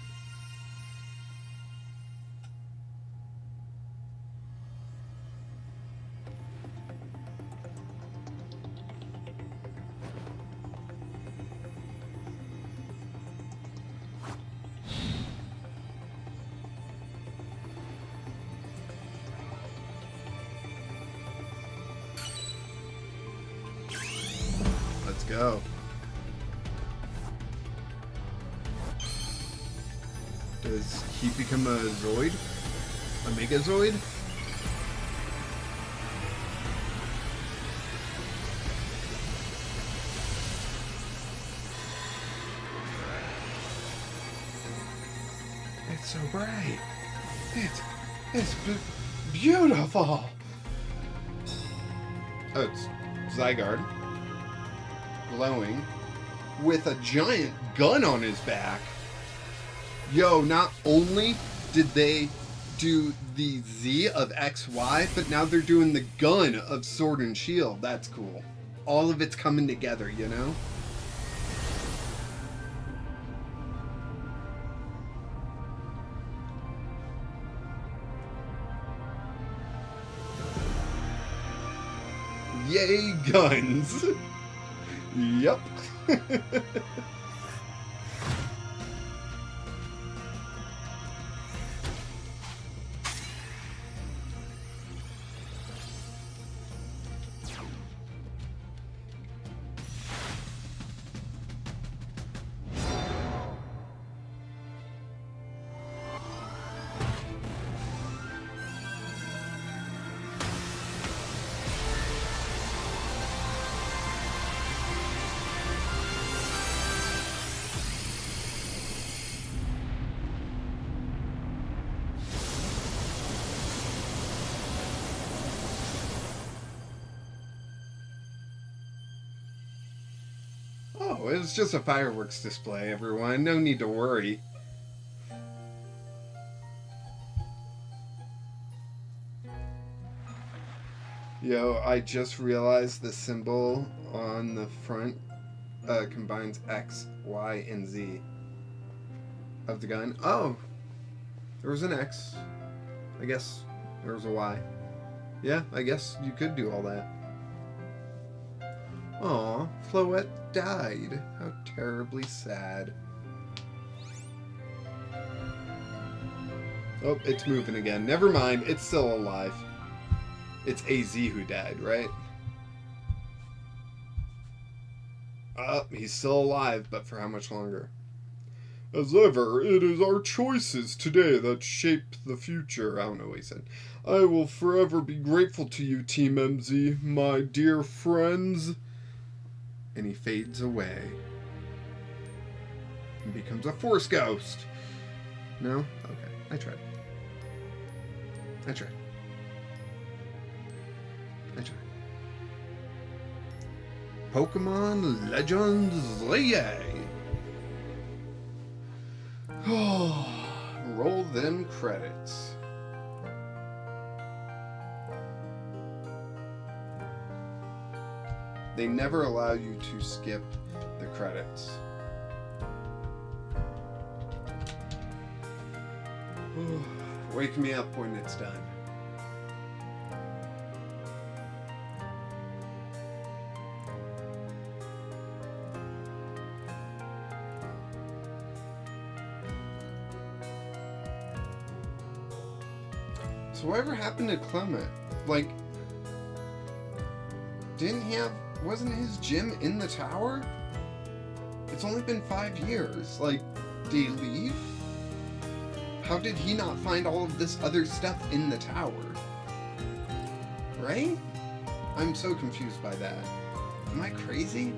go. Does he become a Zoid? A Megazoid? It's so bright. It's beautiful. Oh, it's Zygarde. Glowing. With a giant gun on his back. Yo, not only did they do the Z of XY, but now they're doing the gun of Sword and Shield. That's cool. All of it's coming together, you know? Yay, guns! Yup. Oh, it was just a fireworks display, everyone. No need to worry. Yo, I just realized the symbol on the front combines X, Y, and Z of the gun. Oh, there was an X. I guess there was a Y. Yeah, I guess you could do all that. Aw, Floette died. How terribly sad. Oh, it's moving again. Never mind, it's still alive. It's AZ who died, right? He's still alive, but for how much longer? As ever, it is our choices today that shape the future. I don't know what he said. I will forever be grateful to you, Team MZ, my dear friends. And he fades away. And becomes a Force Ghost. No? Okay, I tried. I tried. Pokemon Legends Yay! Roll them credits. They never allow you to skip the credits. Wake me up when it's done. So whatever happened to Clement? Like, wasn't his gym in the tower? It's only been 5 years. Like, did he leave? How did he not find all of this other stuff in the tower? Right? I'm so confused by that. Am I crazy?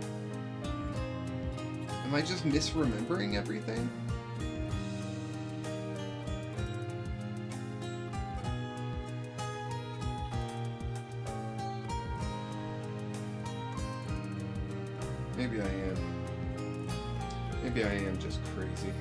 Am I just misremembering everything? Maybe I am. Maybe I am just crazy.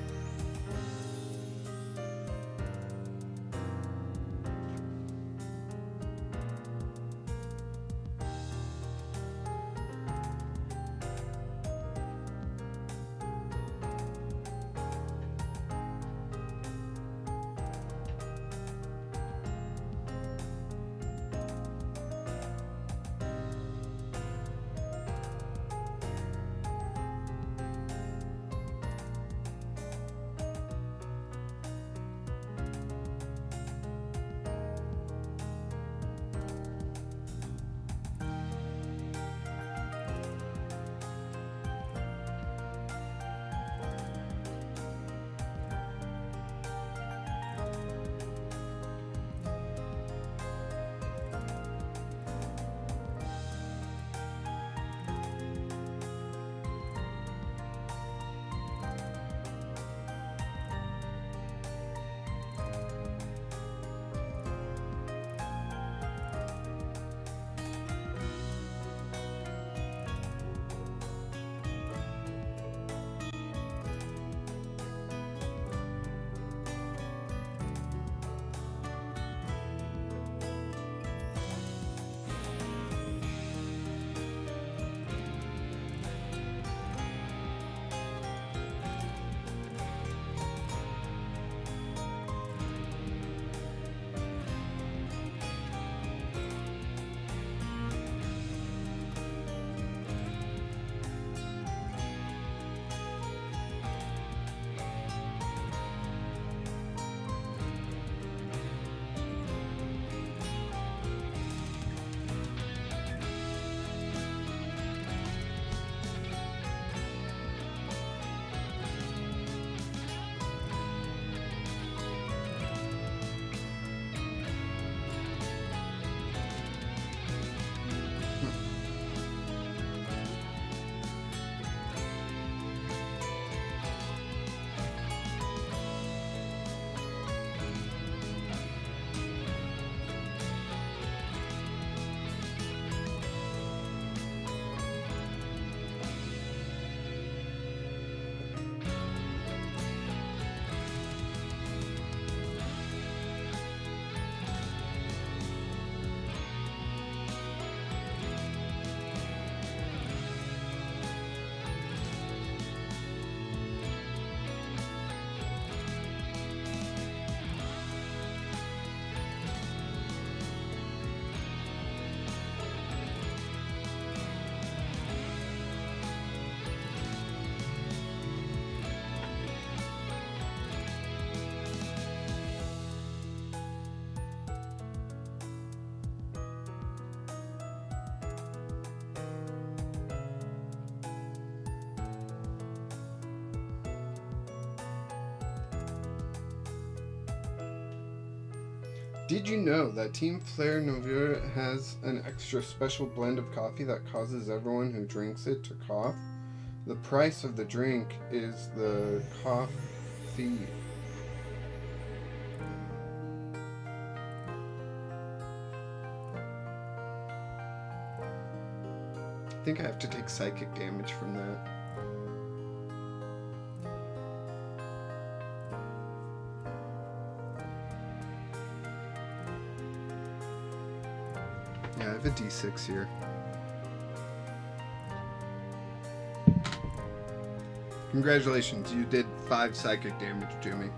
Did you know that Team Flair Novura has an extra special blend of coffee that causes everyone who drinks it to cough? The price of the drink is the cough fee. I think I have to take psychic damage from that. Yeah, I have a D6 here. Congratulations, you did 5 psychic damage, Jimmy.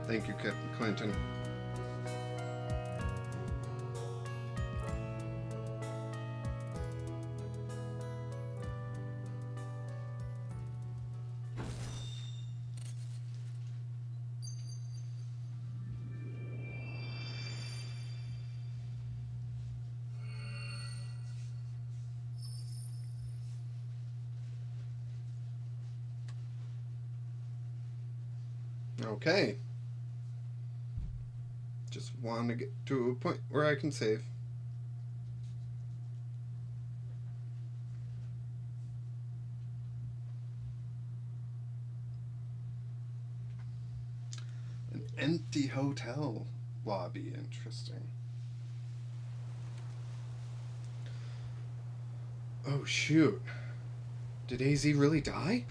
Thank you, Clinton. Okay. Just want to get to a point where I can save. An empty hotel lobby. Interesting. Oh, shoot. Did AZ really die?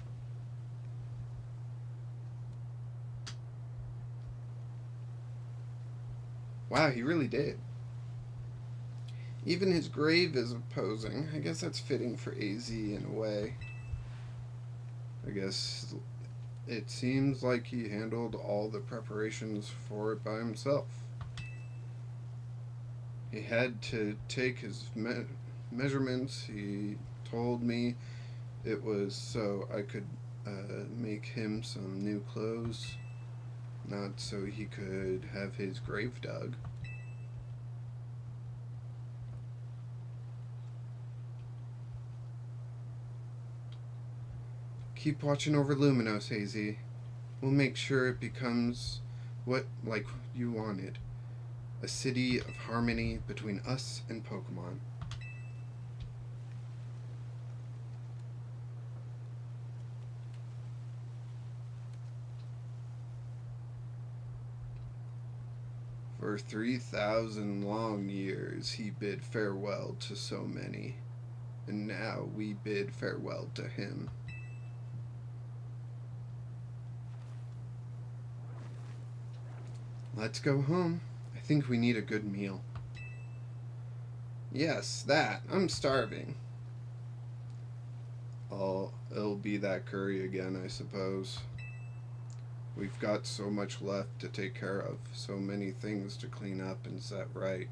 Wow, he really did. Even his grave is opposing. I guess that's fitting for AZ in a way. I guess it seems like he handled all the preparations for it by himself. He had to take his measurements. He told me it was so I could make him some new clothes. Not so he could have his grave dug. Keep watching over Luminos, AZ. We'll make sure it becomes like you wanted. A city of harmony between us and Pokemon. For 3,000 long years he bid farewell to so many, and now we bid farewell to him. Let's go home. I think we need a good meal. Yes, that. I'm starving. It'll be that curry again, I suppose. We've got so much left to take care of, so many things to clean up and set right.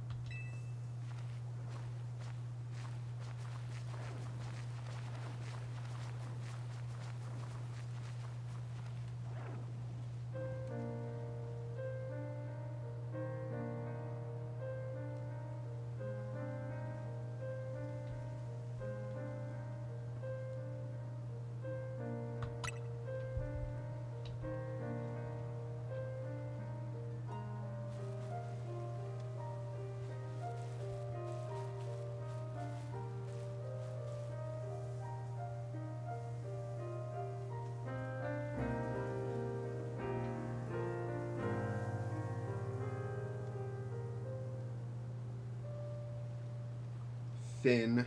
Finn.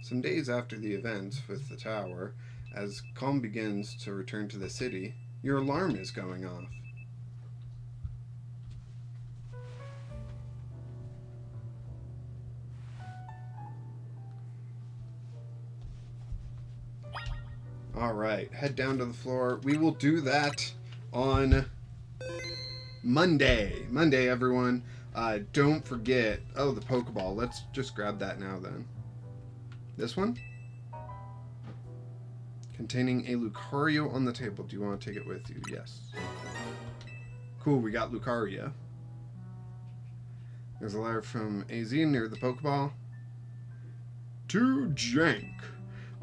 Some days after the events with the tower, as calm begins to return to the city, your alarm is going off. Alright, head down to the floor. We will do that on Monday. Monday, everyone. Don't forget. Oh, the Pokeball. Let's just grab that now then. This one? Containing a Lucario on the table. Do you want to take it with you? Yes. Cool, we got Lucario. There's a letter from AZ near the Pokeball. To Jank.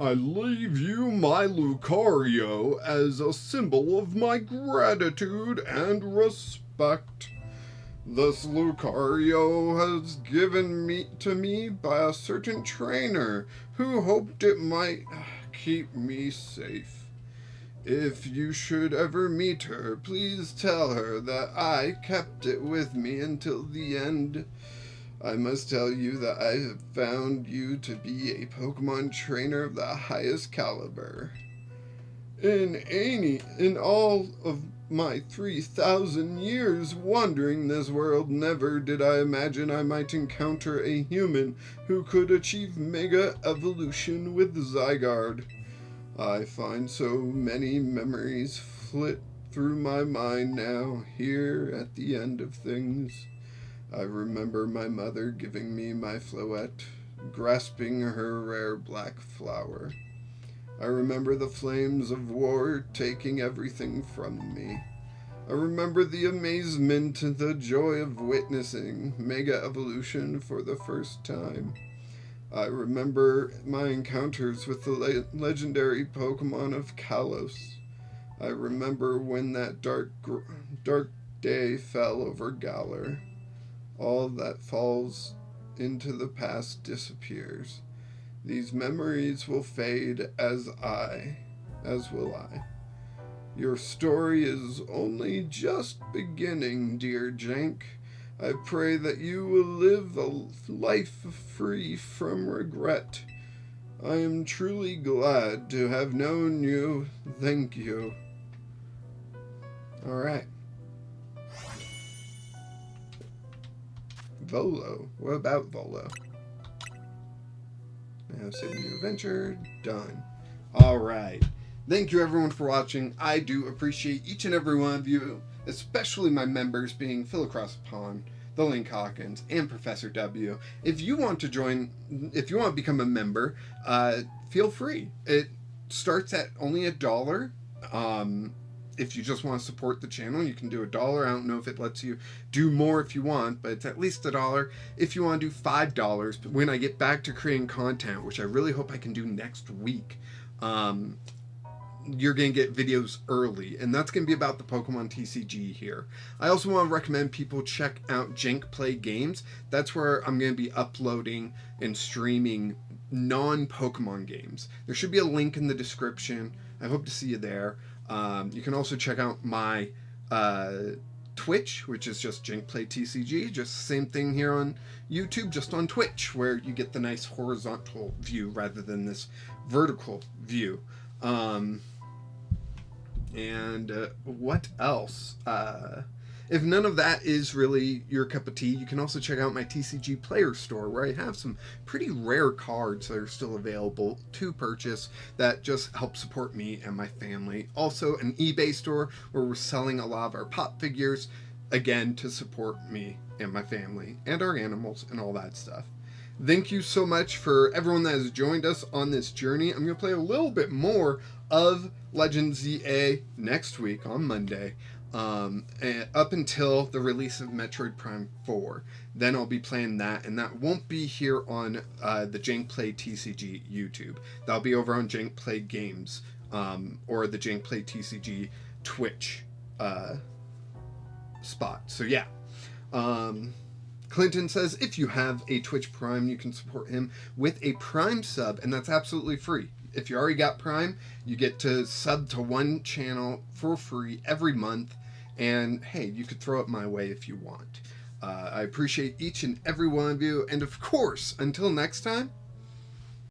I leave you my Lucario as a symbol of my gratitude and respect. This Lucario has given to me by a certain trainer who hoped it might keep me safe. If you should ever meet her, please tell her that I kept it with me until the end. I must tell you that I have found you to be a Pokemon trainer of the highest caliber. In all of my 3,000 years wandering this world, never did I imagine I might encounter a human who could achieve Mega Evolution with Zygarde. I find so many memories flit through my mind now, here at the end of things. I remember my mother giving me my Floette, grasping her rare black flower. I remember the flames of war taking everything from me. I remember the amazement and the joy of witnessing Mega Evolution for the first time. I remember my encounters with the legendary Pokemon of Kalos. I remember when that dark day fell over Galar. All that falls into the past disappears. These memories will fade as will I. Your story is only just beginning, dear Jank. I pray that you will live a life free from regret. I am truly glad to have known you. Thank you. Alright. Volo. What about Volo? Now save new adventure. Done. Alright. Thank you everyone for watching. I do appreciate each and every one of you, especially my members being Phil Across the Pond, the Link Hawkins, and Professor W. If you want to become a member, feel free. It starts at only $1. If you just want to support the channel, you can do $1. I don't know if it lets you do more if you want, but it's at least $1. If you want to do $5, when I get back to creating content, which I really hope I can do next week, you're going to get videos early, and that's going to be about the Pokemon TCG here. I also want to recommend people check out Jank Play Games. That's where I'm going to be uploading and streaming non-Pokemon games. There should be a link in the description. I hope to see you there. You can also check out my Twitch, which is just Jank Play TCG. Just the same thing here on YouTube, just on Twitch, where you get the nice horizontal view rather than this vertical view. What else? If none of that is really your cup of tea, you can also check out my TCG Player Store, where I have some pretty rare cards that are still available to purchase that just help support me and my family. Also, an eBay store where we're selling a lot of our pop figures, again, to support me and my family and our animals and all that stuff. Thank you so much for everyone that has joined us on this journey. I'm going to play a little bit more of Legend ZA next week on Monday, and up until the release of Metroid Prime 4. Then I'll be playing that, and that won't be here on the Jank Play TCG YouTube. That'll be over on Jank Play Games, or the Jank Play TCG Twitch spot. So yeah. Clinton says, if you have a Twitch Prime, you can support him with a Prime sub, and that's absolutely free. If you already got Prime, you get to sub to one channel for free every month, and hey, you could throw it my way if you want. I appreciate each and every one of you, and of course, until next time,